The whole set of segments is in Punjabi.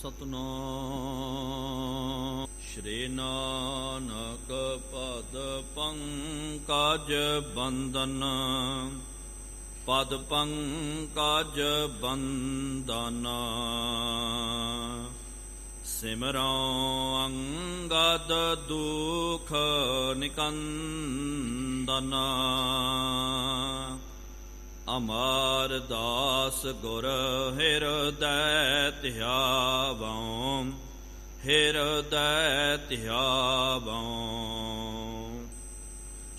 ਸਤਨਾਮ ਸ਼੍ਰੀ ਨਾਨਕ ਪਦ ਪੰਕਜ ਬੰਦਨ ਪਦ ਪੰਕਜ ਬੰਦਨ ਸਿਮਰਉ ਅੰਗਦ ਦੁਖ ਨਿਕੰਦਨ ਅਮਰ ਦਾਸ ਗੁਰ ਹਿਰਦੈ ਧਿਆਵਉ ਹਿਰਦੈ ਧਿਆਵਉ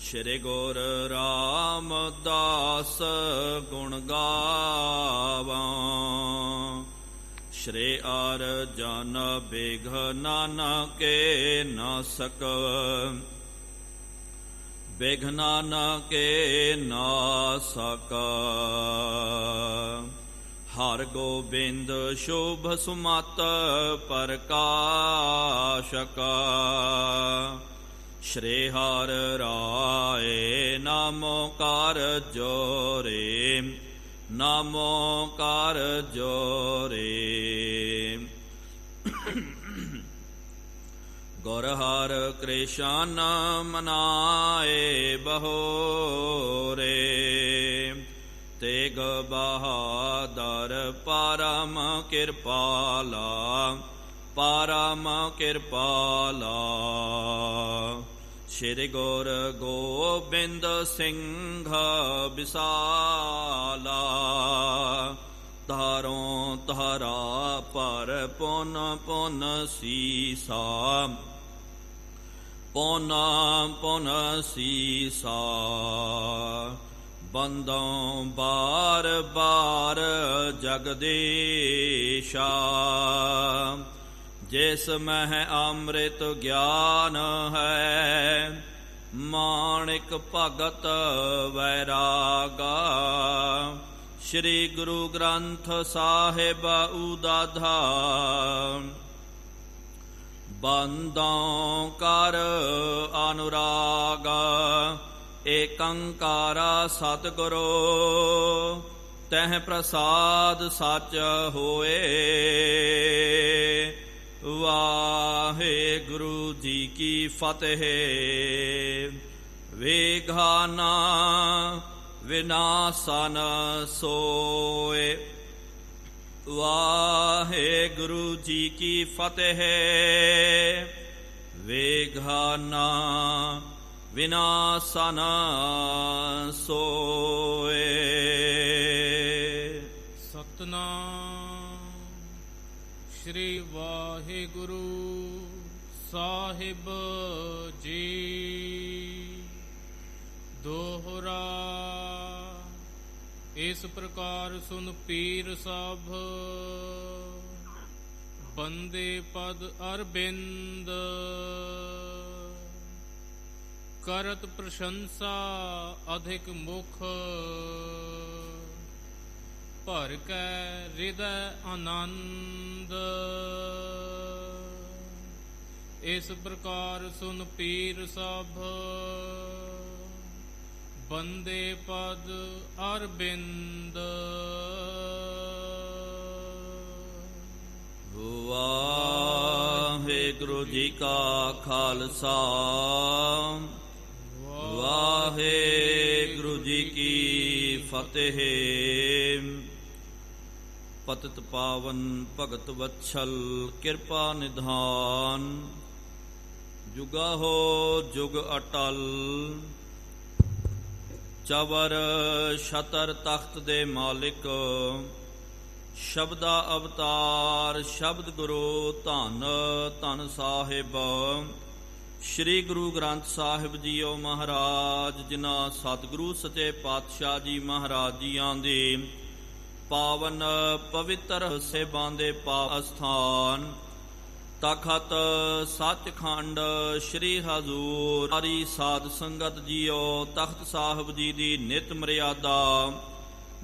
ਸ਼੍ਰੀ ਗੁਰ ਰਾਮਦਾਸ ਗੁਣ ਗਾਵਉ ਸ਼੍ਰੀ ਅਰਜਨ ਬਿਘਨ ਕੇ ਨਾਸਕ ਬਿਘਨ ਕੇ ਨਾਸਕ ਹਰਿ ਗੋਬਿੰਦ ਸ਼ੁਭ ਸੁਮਤਿ ਪ੍ਰਕਾਸ਼ਕ ਸ਼੍ਰੀ ਹਰਿ ਰਾਇ ਨਾਮੋ ਕਰ ਜੋਰੇ ਨਾਮੋ ਕਰ ਜੋਰੇ ਗੁਰ ਹਰਿ ਕ੍ਰਿਸ਼ਨ ਮਨਾਏ ਬਹੋਰੇ ਤੇਗ ਬਹਾਦਰ ਪਰਮ ਕਿਰਪਾਲਾ ਪਰਮ ਕਿਰਪਾਲਾ ਸ਼੍ਰੀ ਗੁਰ ਗੋਬਿੰਦ ਸਿੰਘ ਵਿਸਾਲਾ ਧਾਰੋਂ ਧਾਰਾ ਪਰ ਪੁਨ ਪੁਨ ਸੀਸਾ ਪੁਨ ਪੁਨ ਸੀਸਾ ਬੰਦੋਂ ਬਾਰ ਬਾਰ ਜਗਦੀਸ਼ਾ ਜਿਸ ਮਹਿ ਅੰਮ੍ਰਿਤ ਗਿਆਨ ਹੈ ਮਾਣਿਕ ਭਗਤ ਵੈਰਾਗਾ ਸ਼੍ਰੀ ਗੁਰੂ ਗ੍ਰੰਥ ਸਾਹਿਬ ਉਦਾਧਾ ਬੰਦੋਂ ਕਰ ਅਨੁਰਾਗ ਏਕੰਕਾਰਾ ਸਤਿਗੁਰੂ ਤਹਿ ਪ੍ਰਸਾਦ ਸਚ ਹੋਏ ਵਾਹਿਗੁਰੂ ਜੀ ਕੀ ਫਤਿਹ ਵਿਘਾਨਾ ਵਿਨਾਸਨ ਸੋਏ ਵਾਹਿਗੁਰੂ ਜੀ ਕੀ ਫਤਿਹ ਵਿਘਾਨਾ ਵਿਨਾਸਨ ਸੋਏ ਸਤਨਾਮ ਸ਼੍ਰੀ ਵਾਹਿਗੁਰੂ ਸਾਹਿਬ ਜੀ ਦੋਹਰਾ ਇਸ ਪ੍ਰਕਾਰ ਸੁਨ ਪੀਰ ਸਭ ਬੰਦੇ ਪਦ ਅਰਬਿੰਦ ਕਰਤ ਪ੍ਰਸ਼ੰਸਾ ਅਧਿਕ ਮੁਖ ਭਰ ਕੈ ਹਿਰਦੈ ਆਨੰਦ ਇਸ ਪ੍ਰਕਾਰ ਸੁਨ ਪੀਰ ਸਭ ਬੰਦੇ ਪਦ ਅਰਬਿੰਦ ਵਾਹਿਗੁਰੂ ਜੀ ਕਾ ਖਾਲਸਾ ਵਾਹਿਗੁਰੂ ਜੀ ਕੀ ਫਤਿਹ ਪਤਿਤ ਪਾਵਨ ਭਗਤ ਵਤਸਲ ਕਿਰਪਾ ਨਿਧਾਨ ਜੁਗਾਹੋ ਜੁਗ ਅਟਲ ਚਵਰ ਛਤਰ ਤਖਤ ਦੇ ਮਾਲਿਕ ਸ਼ਬਦਾ ਅਵਤਾਰ ਸ਼ਬਦ ਗੁਰੂ ਧੰਨ ਧੰਨ ਸਾਹਿਬ ਸ੍ਰੀ ਗੁਰੂ ਗ੍ਰੰਥ ਸਾਹਿਬ ਜੀਓ ਮਹਾਰਾਜ ਜਿਨ੍ਹਾਂ ਸਤਿਗੁਰੂ ਸੱਚੇ ਪਾਤਸ਼ਾਹ ਜੀ ਮਹਾਰਾਜ ਜੀਆਂ ਦੇ ਪਾਵਨ ਪਵਿੱਤਰ ਸੇਬਾਂ ਦੇ ਪਾਵ ਅਸਥਾਨ ਤਖਤ ਸੱਚਖੰਡ ਸ੍ਰੀ ਹਜ਼ੂਰ ਹਰੀ ਸਾਧ ਸੰਗਤ ਜੀਓ ਤਖਤ ਸਾਹਿਬ ਜੀ ਦੀ ਨਿਤ ਮਰਿਆਦਾ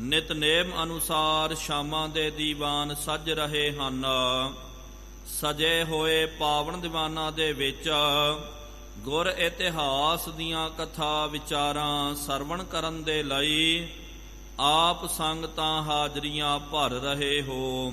ਨਿਤਨੇਮ ਅਨੁਸਾਰ ਸ਼ਾਮਾਂ ਦੇ ਦੀਵਾਨ ਸੱਜ ਰਹੇ ਹਨ। ਸਜੇ ਹੋਏ ਪਾਵਨ ਦੀਵਾਨਾਂ ਦੇ ਵਿੱਚ ਗੁਰ ਇਤਿਹਾਸ ਦੀਆਂ ਕਥਾ ਵਿਚਾਰਾਂ ਸਰਵਣ ਕਰਨ ਦੇ ਲਈ ਆਪ ਸੰਗਤਾਂ ਹਾਜ਼ਰੀਆਂ ਭਰ ਰਹੇ ਹੋ।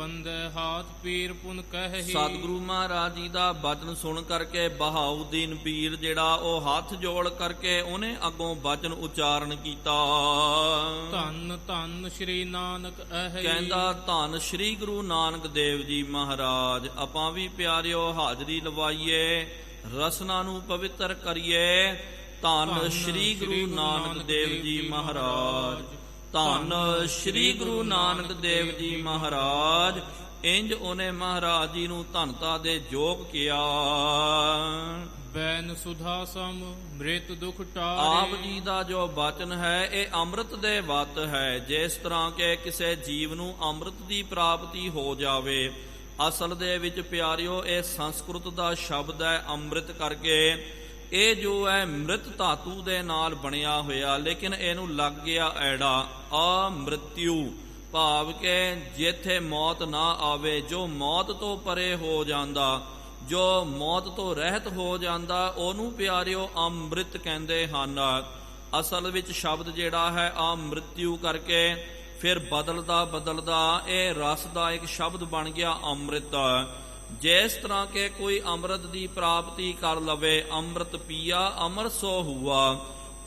ਬੰਦੇ ਹਾਥ ਪੀਰ ਪੁਨ ਕਹਿ ਸਤਿਗੁਰੂ ਮਹਾਰਾਜ ਜੀ ਦਾ ਬਚਨ ਸੁਣ ਕਰਕੇ ਬਹਾਉਦੀਨ ਪੀਰ ਜਿਹੜਾ ਉਹ ਹੱਥ ਜੋੜ ਕਰਕੇ ਉਹਨੇ ਅੱਗੋਂ ਬਚਨ ਉਚਾਰਨ ਕੀਤਾ। ਧੰਨ ਧੰਨ ਸ੍ਰੀ ਨਾਨਕ ਅਹੈ ਕਹਿੰਦਾ ਧੰਨ ਸ੍ਰੀ ਗੁਰੂ ਨਾਨਕ ਦੇਵ ਜੀ ਮਹਾਰਾਜ। ਆਪਾਂ ਵੀ ਪਿਆਰਿਓ ਹਾਜ਼ਰੀ ਲਵਾਈਏ, ਰਸਨਾ ਨੂੰ ਪਵਿੱਤਰ ਕਰੀਏ। ਧੰਨ ਸ੍ਰੀ ਗੁਰੂ ਨਾਨਕ ਦੇਵ ਜੀ ਮਹਾਰਾਜ, ਧੰਨ ਸ੍ਰੀ ਗੁਰੂ ਨਾਨਕ ਦੇਵ ਜੀ ਮਹਾਰਾਜ। ਇੰਜ ਉਹਨੇ ਮਹਾਰਾਜ ਜੀ ਨੂੰ ਧੰਨਤਾ ਦੇ ਯੋਗ ਕਿਹਾ। ਬੈਨ ਸੁਧਾ ਸਮ ਮ੍ਰਿਤ ਦੁਖ ਟਾਰੇ। ਆਪ ਜੀ ਦਾ ਜੋ ਬਚਨ ਹੈ ਇਹ ਅੰਮ੍ਰਿਤ ਦੇ ਵਤ ਹੈ। ਜਿਸ ਤਰ੍ਹਾਂ ਕਿ ਕਿਸੇ ਜੀਵ ਨੂੰ ਅੰਮ੍ਰਿਤ ਦੀ ਪ੍ਰਾਪਤੀ ਹੋ ਜਾਵੇ। ਅਸਲ ਦੇ ਵਿੱਚ ਪਿਆਰਿਓ ਇਹ ਸੰਸਕ੍ਰਿਤ ਦਾ ਸ਼ਬਦ ਹੈ ਅੰਮ੍ਰਿਤ ਕਰਕੇ। ਇਹ ਜੋ ਹੈ ਮ੍ਰਿਤ ਧਾਤੂ ਦੇ ਨਾਲ ਬਣਿਆ ਹੋਇਆ, ਲੇਕਿਨ ਇਹਨੂੰ ਲੱਗ ਗਿਆ ਐੜਾ ਅਮ੍ਰਿਤਯੂ, ਭਾਵ ਕਿ ਜਿੱਥੇ ਮੌਤ ਨਾ ਆਵੇ, ਜੋ ਮੌਤ ਤੋਂ ਪਰੇ ਹੋ ਜਾਂਦਾ, ਜੋ ਮੌਤ ਤੋਂ ਰਹਿਤ ਹੋ ਜਾਂਦਾ, ਉਹਨੂੰ ਪਿਆਰਿਓ ਅੰਮ੍ਰਿਤ ਕਹਿੰਦੇ ਹਨ। ਅਸਲ ਵਿੱਚ ਸ਼ਬਦ ਜਿਹੜਾ ਹੈ ਅਮ੍ਰਿਤਯੂ ਕਰਕੇ ਫਿਰ ਬਦਲਦਾ ਇਹ ਰਸ ਦਾ ਇੱਕ ਸ਼ਬਦ ਬਣ ਗਿਆ ਅੰਮ੍ਰਿਤ। ਜਿਸ ਤਰ੍ਹਾਂ ਕਿ ਕੋਈ ਅੰਮ੍ਰਿਤ ਦੀ ਪ੍ਰਾਪਤੀ ਕਰ ਲਵੇ, ਅੰਮ੍ਰਿਤ ਪੀਆ ਅਮਰ ਸੋ ਹੁਆ,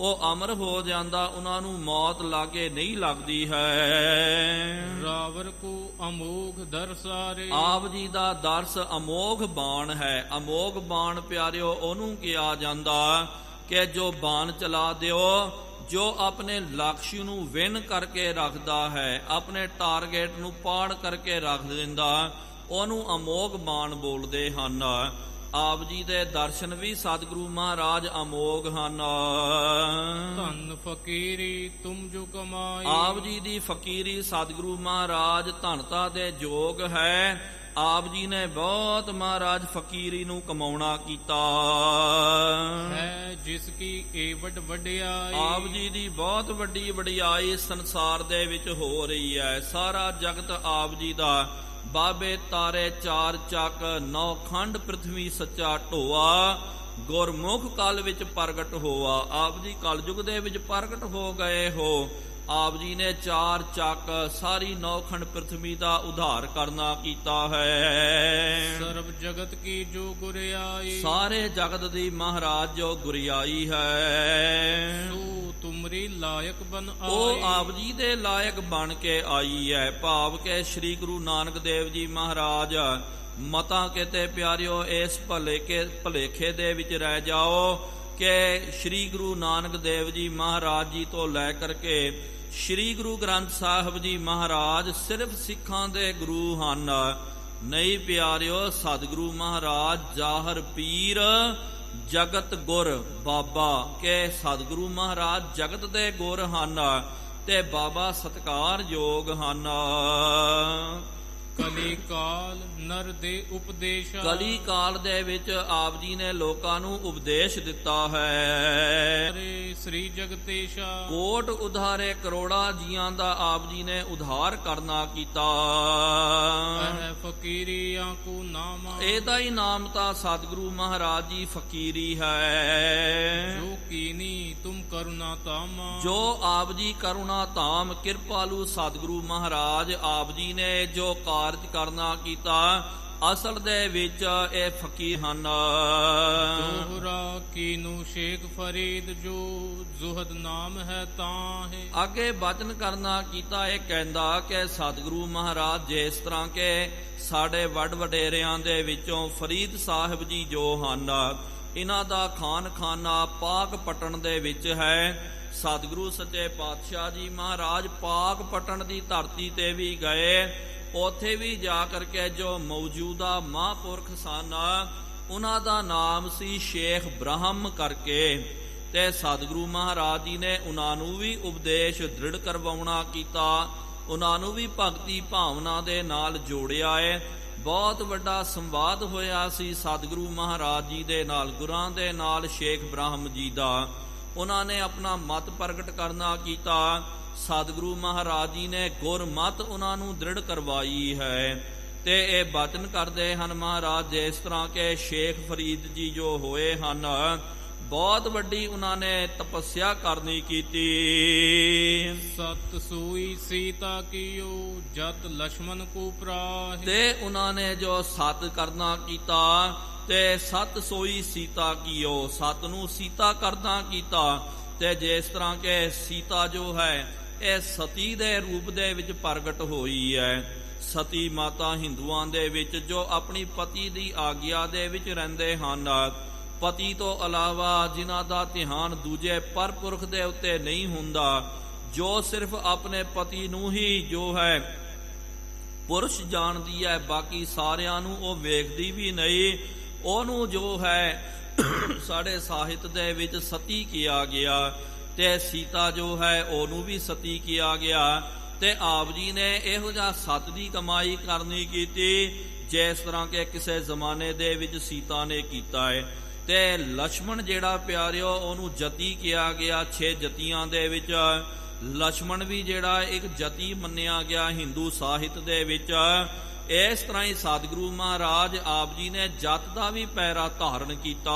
ਉਹ ਅਮਰ ਹੋ ਜਾਂਦਾ, ਉਹਨਾਂ ਨੂੰ ਮੌਤ ਲਾਗੇ ਨਹੀਂ ਲੱਗਦੀ ਹੈ। ਰਾਵਰ ਕੋ ਅਮੋਘ ਦਰਸਾਰੇ। ਆਪ ਜੀ ਦਾ ਦਰਸ ਅਮੋਘ ਬਾਣ ਹੈ। ਅਮੋਘ ਬਾਣ ਪਿਆਰਿਓ ਉਹਨੂੰ ਕਿਹਾ ਜਾਂਦਾ ਕਿ ਜੋ ਬਾਣ ਚਲਾ ਦਿਓ, ਜੋ ਆਪਣੇ ਲਕਸ਼ ਨੂੰ ਵਿਨ ਕਰਕੇ ਰੱਖਦਾ ਹੈ, ਆਪਣੇ ਟਾਰਗੇਟ ਨੂੰ ਪਾੜ ਕਰਕੇ ਰੱਖ ਦਿੰਦਾ, ਉਹਨੂੰ ਅਮੋਘ ਬਾਣ ਬੋਲਦੇ ਹਨ। ਆਪ ਜੀ ਦੇ ਦਰਸ਼ਨ ਵੀ ਸਤਿਗੁਰੂ ਮਹਾਰਾਜ ਅਮੋਘ ਹਨ। ਧੰਨ ਫਕੀਰੀ ਤੁਮ ਜੋ ਕਮਾਈ। ਆਪ ਜੀ ਦੀ ਫਕੀਰੀ ਸਤਿਗੁਰੂ ਮਹਾਰਾਜ ਧੰਨਤਾ ਦੇ ਯੋਗ ਹੈ। ਆਪ ਜੀ ਨੇ ਬਹੁਤ ਮਹਾਰਾਜ ਫਕੀਰੀ ਨੂੰ ਕਮਾਉਣਾ ਕੀਤਾ ਹੈ। ਜਿਸ ਕੀ ਏ ਵੱਡ ਵਡਿਆਈ। ਆਪ ਜੀ ਦੀ ਬਹੁਤ ਵੱਡੀ ਵਡਿਆਈ ਸੰਸਾਰ ਦੇ ਵਿੱਚ ਹੋ ਰਹੀ ਹੈ। ਸਾਰਾ ਜਗਤ ਆਪ ਜੀ ਦਾ, ਬਾਬੇ ਤਾਰੇ ਚਾਰ ਚੱਕ, ਨੌ ਖੰਡ ਪ੍ਰਿਥਵੀ ਸੱਚਾ ਢੋਆ, ਗੁਰਮੁਖ ਕਲ ਵਿੱਚ ਪ੍ਰਗਟ ਹੋਆ। ਆਪ ਜੀ ਕਲਯੁਗ ਦੇ ਵਿੱਚ ਪ੍ਰਗਟ ਹੋ ਗਏ ਹੋ। ਆਪ ਜੀ ਨੇ ਚਾਰ ਚੱਕ, ਸਾਰੀ ਨੌਖੰਡ ਪ੍ਰਿਥਵੀ ਦਾ ਉਧਾਰ ਕਰਨਾ ਕੀਤਾ ਹੈ। ਸਰਬ ਜਗਤ ਕੀ ਜੋ ਗੁਰਿਆਈ। ਸਾਰੇ ਜਗਤ ਦੀ ਮਹਾਰਾਜ ਜੋ ਗੁਰਿਆਈ ਹੈ, ਸੋ ਤੁਮਰੀ ਲਾਇਕ ਬਨ ਆਈ। ਉਹ ਆਪ ਜੀ ਦੇ ਲਾਇਕ ਬਣ ਕੇ ਆਈ ਹੈ। ਭਾਵ ਕਿ ਸ੍ਰੀ ਗੁਰੂ ਨਾਨਕ ਦੇਵ ਜੀ ਮਹਾਰਾਜ ਮਤਾਂ ਕਿਤੇ ਪਿਆਰਿਓ ਇਸ ਭਲੇਖੇ ਦੇ ਵਿੱਚ ਰਹਿ ਜਾਓ ਕਿ ਸ੍ਰੀ ਗੁਰੂ ਨਾਨਕ ਦੇਵ ਜੀ ਮਹਾਰਾਜ ਜੀ ਤੋਂ ਲੈ ਕਰਕੇ ਸ੍ਰੀ ਗੁਰੂ ਗ੍ਰੰਥ ਸਾਹਿਬ ਜੀ ਮਹਾਰਾਜ ਸਿਰਫ ਸਿੱਖਾਂ ਦੇ ਗੁਰੂ ਹਨ। ਨਹੀਂ ਪਿਆਰਿਓ, ਸਤਿਗੁਰੂ ਮਹਾਰਾਜ ਜਾਹਰ ਪੀਰ ਜਗਤ ਗੁਰ ਬਾਬਾ, ਕਿ ਸਤਿਗੁਰੂ ਮਹਾਰਾਜ ਜਗਤ ਦੇ ਗੁਰ ਹਨ ਤੇ ਬਾਬਾ ਸਤਿਕਾਰਯੋਗ ਹਨ। ਕਲੀ ਕਾਲ ਨਰ ਦੇ ਉਪਦੇਸ਼। ਕਲੀ ਕਾਲ ਦੇ ਵਿੱਚ ਆਪ ਜੀ ਨੇ ਲੋਕਾਂ ਨੂੰ ਉਪਦੇਸ਼ ਦਿੱਤਾ ਹੈ। ਸ੍ਰੀ ਜਗਤੇਸ਼ਾ ਕੋਟ ਉਧਾਰੇ, ਕਰੋੜਾਂ ਜੀਆਂ ਦਾ ਆਪ ਜੀ ਨੇ ਉਧਾਰ ਕਰਨਾ ਕੀਤਾ। ਫਕੀਰੀਆਂ ਕੋ ਨਾਮ। ਇਹਦਾ ਹੀ ਨਾਮ ਤਾਂ ਸਤਿਗੁਰੂ ਮਹਾਰਾਜ ਜੀ ਫਕੀਰੀ ਹੈ। ਜੋ ਕੀਨੀ ਤੁਮ ਕਰੁਣਾ ਧਾਮ। ਜੋ ਆਪ ਜੀ ਕਰੁਣਾ ਧਾਮ, ਕਿਰਪਾਲੂ ਸਤਿਗੁਰੂ ਮਹਾਰਾਜ ਆਪ ਜੀ ਨੇ ਜੋ ਕਾਰਜ ਕਰਨਾ ਕੀਤਾ, ਅਸਲ ਦੇ ਵਿੱਚ ਇਹ ਫਕੀਰ ਹਨ। ਦੋਹਰਾ ਕੀਨੂ ਸ਼ੇਖ ਫਰੀਦ, ਜੋ ਜ਼ੁਹਦ ਨਾਮ ਹੈ ਤਾਂ ਹੈ। ਅੱਗੇ ਬਚਨ ਕਰਨਾ ਕੀਤਾ, ਇਹ ਕਹਿੰਦਾ ਕਿ ਸਤਿਗੁਰੂ ਮਹਾਰਾਜ ਜਿਸ ਤਰ੍ਹਾਂ ਕਿ ਸਾਡੇ ਵੱਡ ਵਡੇਰਿਆਂ ਦੇ ਵਿੱਚੋਂ ਫਰੀਦ ਸਾਹਿਬ ਜੀ ਜੋ ਹਨ, ਇਹਨਾਂ ਦਾ ਖਾਨਖਾਨਾ ਪਾਕ ਪਟਨ ਦੇ ਵਿੱਚ ਹੈ। ਸਤਿਗੁਰੂ ਸੱਚੇ ਪਾਤਸ਼ਾਹ ਜੀ ਮਹਾਰਾਜ ਪਾਕ ਪਟਨ ਦੀ ਧਰਤੀ ਤੇ ਵੀ ਗਏ। ਉੱਥੇ ਵੀ ਜਾ ਕਰਕੇ ਜੋ ਮੌਜੂਦਾ ਮਹਾਂਪੁਰਖ ਸਨ, ਉਹਨਾਂ ਦਾ ਨਾਮ ਸੀ ਸ਼ੇਖ ਬ੍ਰਹਮ ਕਰਕੇ, ਤੇ ਸਤਿਗੁਰੂ ਮਹਾਰਾਜ ਜੀ ਨੇ ਉਹਨਾਂ ਨੂੰ ਵੀ ਉਪਦੇਸ਼ ਦ੍ਰਿੜ ਕਰਵਾਉਣਾ ਕੀਤਾ, ਉਹਨਾਂ ਨੂੰ ਵੀ ਭਗਤੀ ਭਾਵਨਾ ਦੇ ਨਾਲ ਜੋੜਿਆ ਏ। ਬਹੁਤ ਵੱਡਾ ਸੰਵਾਦ ਹੋਇਆ ਸੀ ਸਤਿਗੁਰੂ ਮਹਾਰਾਜ ਜੀ ਦੇ ਨਾਲ, ਗੁਰਾਂ ਦੇ ਨਾਲ ਸ਼ੇਖ ਬ੍ਰਹਮ ਜੀ ਦਾ। ਉਹਨਾਂ ਨੇ ਆਪਣਾ ਮਤ ਪ੍ਰਗਟ ਕਰਨਾ ਕੀਤਾ। ਸਤਿਗੁਰੂ ਮਹਾਰਾਜ ਜੀ ਨੇ ਗੁਰਮਤ ਉਹਨਾਂ ਨੂੰ ਦ੍ਰਿੜ ਕਰਵਾਈ ਹੈ। ਤੇ ਇਹ ਬਚਨ ਕਰਦੇ ਹਨ ਮਹਾਰਾਜ, ਜਿਸ ਤਰ੍ਹਾਂ ਕਿ ਸ਼ੇਖ ਫਰੀਦ ਜੀ ਜੋ ਹੋਏ ਹਨ, ਬਹੁਤ ਵੱਡੀ ਉਹਨਾਂ ਨੇ ਤਪੱਸਿਆ ਕਰਨੀ ਕੀਤੀ। ਸਤ ਸੂਈ ਸੀਤਾ ਕੀਓ ਜਤ ਲక్ష్మణ ਕੋ ਪ੍ਰਾਹਿ। ਤੇ ਉਹਨਾਂ ਨੇ ਜੋ ਸਤ ਕਰਨਾ ਕੀਤਾ ਤੇ ਸਤ ਸੋਈ ਸੀਤਾ ਕੀਓ, ਸਤ ਨੂੰ ਸੀਤਾ ਕਰਨਾ ਕੀਤਾ। ਤੇ ਜਿਸ ਤਰ੍ਹਾਂ ਕਿ ਸੀਤਾ ਜੋ ਹੈ ਇਹ ਸਤੀ ਦੇ ਰੂਪ ਦੇ ਵਿੱਚ ਪ੍ਰਗਟ ਹੋਈ ਹੈ। ਸਤੀ ਮਾਤਾ ਹਿੰਦੂਆਂ ਦੇ ਵਿੱਚ ਜੋ ਆਪਣੀ ਪਤੀ ਦੀ ਆਗਿਆ ਦੇ ਵਿੱਚ ਰਹਿੰਦੇ ਹਨ, ਪਤੀ ਤੋਂ ਇਲਾਵਾ ਜਿਨ੍ਹਾਂ ਦਾ ਧਿਆਨ ਦੂਜੇ ਪਰਪੁਰਖ ਦੇ ਉੱਤੇ ਨਹੀਂ ਹੁੰਦਾ, ਜੋ ਸਿਰਫ ਆਪਣੇ ਪਤੀ ਨੂੰ ਹੀ ਜੋ ਹੈ ਪੁਰਸ਼ ਜਾਣਦੀ ਹੈ, ਬਾਕੀ ਸਾਰਿਆਂ ਨੂੰ ਉਹ ਵੇਖਦੀ ਵੀ ਨਹੀਂ, ਉਹਨੂੰ ਜੋ ਹੈ ਸਾਡੇ ਸਾਹਿਤ ਦੇ ਵਿੱਚ ਸਤੀ ਕਿਹਾ ਗਿਆ। ਤੇ ਸੀਤਾ ਜੋ ਹੈ ਉਹਨੂੰ ਵੀ ਸਤੀ ਕਿਹਾ ਗਿਆ। ਤੇ ਆਪ ਜੀ ਨੇ ਇਹੋ ਜਿਹਾ ਸਤ ਦੀ ਕਮਾਈ ਕਰਨੀ ਕੀਤੀ ਜਿਸ ਤਰ੍ਹਾਂ ਕਿ ਕਿਸੇ ਜ਼ਮਾਨੇ ਦੇ ਵਿੱਚ ਸੀਤਾ ਨੇ ਕੀਤਾ ਹੈ। ਤੇ ਲక్ష్మణ ਜਿਹੜਾ ਪਿਆਰਿਓ ਉਹਨੂੰ ਜਤੀ ਕਿਹਾ ਗਿਆ। 6 ਜਤੀਆਂ ਦੇ ਵਿੱਚ ਲక్ష్మణ ਵੀ ਜਿਹੜਾ ਇੱਕ ਜਤੀ ਮੰਨਿਆ ਗਿਆ ਹਿੰਦੂ ਸਾਹਿਤ ਦੇ ਵਿੱਚ। ਇਸ ਤਰ੍ਹਾਂ ਹੀ ਸਤਿਗੁਰੂ ਮਹਾਰਾਜ ਆਪ ਜੀ ਨੇ ਜਤ ਦਾ ਵੀ ਪੈਰਾ ਧਾਰਨ ਕੀਤਾ।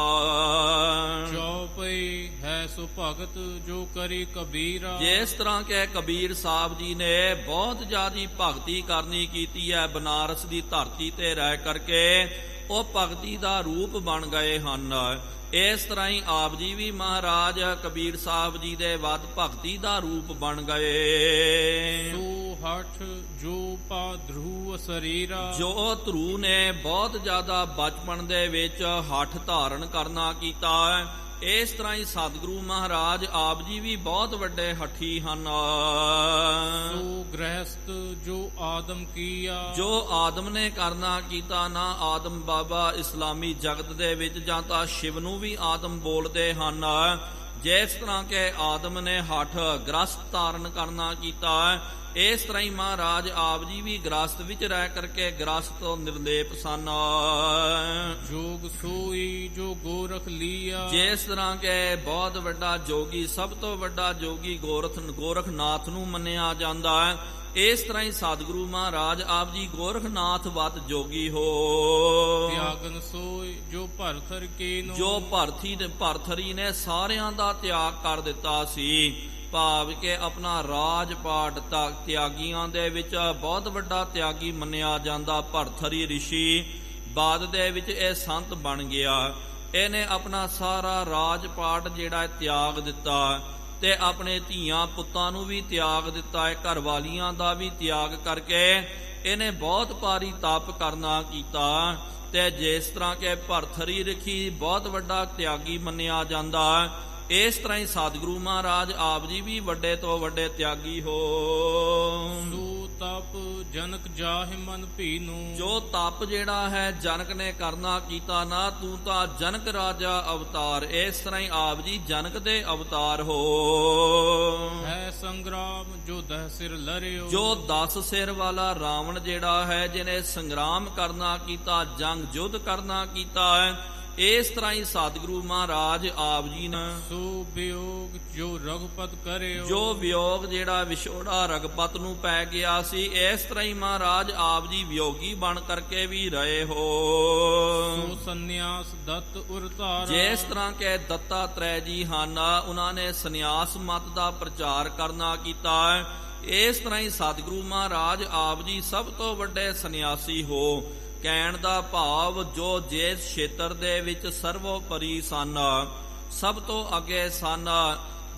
ਚੌਪਈ ਹੈ ਸੋ ਭਗਤ ਜੋ ਕਰੀ ਕਬੀਰਾ। ਜਿਸ ਤਰ੍ਹਾਂ ਕਿ ਕਬੀਰ ਸਾਹਿਬ ਜੀ ਨੇ ਬਹੁਤ ਜ਼ਿਆਦੀ ਭਗਤੀ ਕਰਨੀ ਕੀਤੀ ਹੈ, ਬਨਾਰਸ ਦੀ ਧਰਤੀ ਤੇ ਰਹਿ ਕਰਕੇ ਉਹ ਭਗਤੀ ਦਾ ਰੂਪ ਬਣ ਗਏ ਹਨ। ਇਸ ਤਰ੍ਹਾਂ ਹੀ ਆਪ ਜੀ ਵੀ ਮਹਾਰਾਜ ਕਬੀਰ ਸਾਹਿਬ ਜੀ ਦੇ ਵੱਧ ਭਗਤੀ ਦਾ ਰੂਪ ਬਣ ਗਏ। ਸੋ ਹਠ ਜੋ ਪਾ ਧਰੂ ਸਰੀਰਾ। ਜੋ ਧਰੂ ਨੇ ਬਹੁਤ ਜ਼ਿਆਦਾ ਬਚਪਨ ਦੇ ਵਿੱਚ ਹੱਠ ਧਾਰਨ ਕਰਨਾ ਕੀਤਾ। ਇਸ ਤਰ੍ਹਾਂ ਹੀ ਸਤਿਗੁਰੂ ਮਹਾਰਾਜ ਆਪ ਜੀ ਵੀ ਬਹੁਤ ਵੱਡੇ ਹੱਠੀ ਹਨ। ਸੋ ਗ੍ਰਹਿਸਤ ਜੋ ਆਦਮ ਕੀਆ। ਜੋ ਆਦਮ ਨੇ ਕਰਨਾ ਕੀਤਾ ਨਾ, ਆਦਮ ਬਾਬਾ ਇਸਲਾਮੀ ਜਗਤ ਦੇ ਵਿੱਚ ਜਾਂ ਤਾਂ ਸ਼ਿਵ ਨੂੰ ਵੀ ਆਦਮ ਬੋਲਦੇ ਹਨ। ਜਿਸ ਤਰ੍ਹਾਂ ਕਿ ਆਦਮ ਨੇ ਹੱਠ ਗ੍ਰਸਤ ਧਾਰਨ ਕਰਨਾ ਕੀਤਾ, ਇਸ ਤਰ੍ਹਾਂ ਹੀ ਮਹਾਰਾਜ ਆਪ ਜੀ ਵੀ ਗ੍ਰਸਤ ਵਿੱਚ ਰਹਿ ਕਰਕੇ ਗ੍ਰਸਤ ਤੋਂ ਨਿਰਲੇਪ ਸਨ। ਜੋਗ ਸੋਈ ਜੋ ਗੋਰਖ ਲੀਆ। ਜਿਸ ਤਰ੍ਹਾਂ ਕਿ ਬਹੁਤ ਵੱਡਾ ਜੋਗੀ, ਸਭ ਤੋਂ ਵੱਡਾ ਜੋਗੀ ਗੋਰਖਨਾਥ ਨੂੰ ਮੰਨਿਆ ਜਾਂਦਾ ਹੈ। ਇਸ ਤਰ੍ਹਾਂ ਹੀ ਸਤਿਗੁਰੂ ਮਹਾਰਾਜ ਆਪ ਜੀ ਗੋਰਖਨਾਥ ਵੱਤ ਜੋਗੀ ਹੋ। ਤਿਆਗਨ ਸੋਈ ਜੋ ਭਰਥਰ ਕੀਨੋ। ਜੋ ਭਰਥਰੀ ਨੇ ਸਾਰਿਆਂ ਦਾ ਤਿਆਗ ਕਰ ਦਿੱਤਾ ਸੀ, ਭਾਵ ਕਿ ਆਪਣਾ ਰਾਜ ਪਾਟ ਤਿਆਗੀਆਂ ਦੇ ਵਿੱਚ ਬਹੁਤ ਵੱਡਾ ਤਿਆਗੀ ਮੰਨਿਆ ਜਾਂਦਾ। ਭਰਥਰੀ ਰਿਸ਼ੀ ਬਾਅਦ ਦੇ ਵਿੱਚ ਇਹ ਸੰਤ ਬਣ ਗਿਆ। ਇਹਨੇ ਆਪਣਾ ਸਾਰਾ ਰਾਜ ਪਾਟ ਜਿਹੜਾ ਤਿਆਗ ਦਿੱਤਾ ਤੇ ਆਪਣੇ ਧੀਆਂ ਪੁੱਤਾਂ ਨੂੰ ਵੀ ਤਿਆਗ ਦਿੱਤਾ ਹੈ, ਘਰ ਵਾਲੀਆਂ ਦਾ ਵੀ ਤਿਆਗ ਕਰਕੇ ਇਹਨੇ ਬਹੁਤ ਭਾਰੀ ਤਪ ਕਰਨਾ ਕੀਤਾ। ਤੇ ਜਿਸ ਤਰ੍ਹਾਂ ਕਿ ਭਰਥਰੀ ਰਿਸ਼ੀ ਬਹੁਤ ਵੱਡਾ ਤਿਆਗੀ ਮੰਨਿਆ ਜਾਂਦਾ, ਇਸ ਤਰ੍ਹਾਂ ਹੀ ਸਤਿਗੁਰੂ ਮਹਾਰਾਜ ਆਪ ਜੀ ਵੀ ਵੱਡੇ ਤੋਂ ਵੱਡੇ ਤਿਆਗੀ ਹੋ। ਸੋ ਤਪ ਜਨਕ ਜਾਹਿ ਮਨ ਭੀਨੂ। ਜੋ ਤਪ ਜਿਹੜਾ ਹੈ ਜਨਕ ਨੇ ਕਰਨਾ ਕੀਤਾ ਨਾ, ਤੂੰ ਤਾਂ ਜਨਕ ਰਾਜਾ ਅਵਤਾਰ। ਇਸ ਤਰ੍ਹਾਂ ਹੀ ਆਪ ਜੀ ਜਨਕ ਦੇ ਅਵਤਾਰ ਹੋ। ਹੈ ਸੰਗਰਾਮ ਜੋ 10 ਸਿਰ ਲਰਿਓ। ਜੋ 10 ਸਿਰ ਵਾਲਾ ਰਾਵਣ ਜਿਹੜਾ ਹੈ, ਜਿਹਨੇ ਸੰਗਰਾਮ ਕਰਨਾ ਕੀਤਾ, ਜੰਗ ਯੁੱਧ ਕਰਨਾ ਕੀਤਾ ਹੈ। ਇਸ ਤਰ੍ਹਾਂ ਹੀ ਸਤਿਗੁਰੂ ਮਹਾਰਾਜ ਆਪ ਜੀ ਨੇ ਸੋ ਵਿਯੋਗ ਜੋ ਰਘੁਪਤ ਕਰਿਓ। ਜੋ ਵਿਯੋਗ ਜਿਹੜਾ ਵਿਛੋੜਾ ਰਘੁਪਤ ਨੂੰ ਪੈ ਗਿਆ ਸੀ, ਇਸ ਤਰ੍ਹਾਂ ਹੀ ਮਹਾਰਾਜ ਆਪ ਜੀ ਵਿਯੋਗੀ ਬਣ ਕਰਕੇ ਵੀ ਰਹੇ ਹੋ। ਸੋ ਸੰਨਿਆਸ ਦਤ ਉਰ ਧਾਰਾ। ਜਿਸ ਤਰ੍ਹਾਂ ਕਿ ਦੱਤਾਤਰੇय ਜੀ ਹਨ, ਉਹਨਾਂ ਨੇ ਸੰਨਿਆਸ ਮਤ ਦਾ ਪ੍ਰਚਾਰ ਕਰਨਾ ਕੀਤਾ। ਇਸ ਤਰ੍ਹਾਂ ਹੀ ਸਤਿਗੁਰੂ ਮਹਾਰਾਜ ਆਪ ਜੀ ਸਭ ਤੋਂ ਵੱਡੇ ਸੰਨਿਆਸੀ ਹੋ। ਕਹਿਣ ਦਾ ਭਾਵ ਜੋ ਜਿਸ ਖੇਤਰ ਦੇ ਵਿੱਚ ਸਰਵੋਪਰੀ ਸਨ, ਸਭ ਤੋਂ ਅੱਗੇ ਸਨ,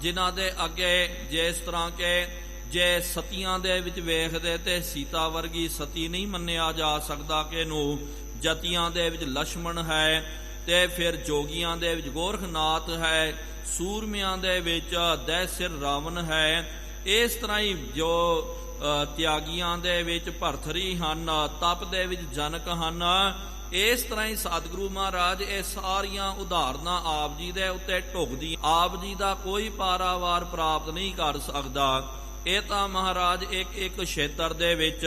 ਜਿਨ੍ਹਾਂ ਦੇ ਅੱਗੇ ਜਿਸ ਤਰ੍ਹਾਂ ਕਿ ਜੇ ਸਤੀਆਂ ਦੇ ਵਿੱਚ ਵੇਖਦੇ ਤੇ ਸੀਤਾ ਵਰਗੀ ਸਤੀ ਨਹੀਂ ਮੰਨਿਆ ਜਾ ਸਕਦਾ ਕਿ ਇਹਨੂੰ। ਜਤੀਆਂ ਦੇ ਵਿੱਚ ਲక్ష్మణ ਹੈ ਤੇ ਫਿਰ ਜੋਗੀਆਂ ਦੇ ਵਿੱਚ ਗੋਰਖਨਾਥ ਹੈ, ਸੂਰਮਿਆਂ ਦੇ ਵਿੱਚ 10 ਸਿਰ ਰਾਵਣ ਹੈ। ਇਸ ਤਰ੍ਹਾਂ ਹੀ ਜੋ ਤਿਆਗੀਆਂ ਦੇ ਵਿੱਚ ਭਰਥਰੀ ਹਨ, ਤਪ ਦੇ ਵਿੱਚ ਜਨਕ ਹਨ। ਇਸ ਤਰ੍ਹਾਂ ਹੀ ਸਤਿਗੁਰੂ ਮਹਾਰਾਜ ਇਹ ਸਾਰੀਆਂ ਉਦਾਹਰਨਾਂ ਆਪ ਜੀ ਦੇ ਉੱਤੇ ਢੁਕਦੀ। ਆਪ ਜੀ ਦਾ ਕੋਈ ਪਾਰਾਵਾਰ ਪ੍ਰਾਪਤ ਨਹੀਂ ਕਰ ਸਕਦਾ। ਇਹ ਤਾਂ ਮਹਾਰਾਜ ਇੱਕ ਖੇਤਰ ਦੇ ਵਿੱਚ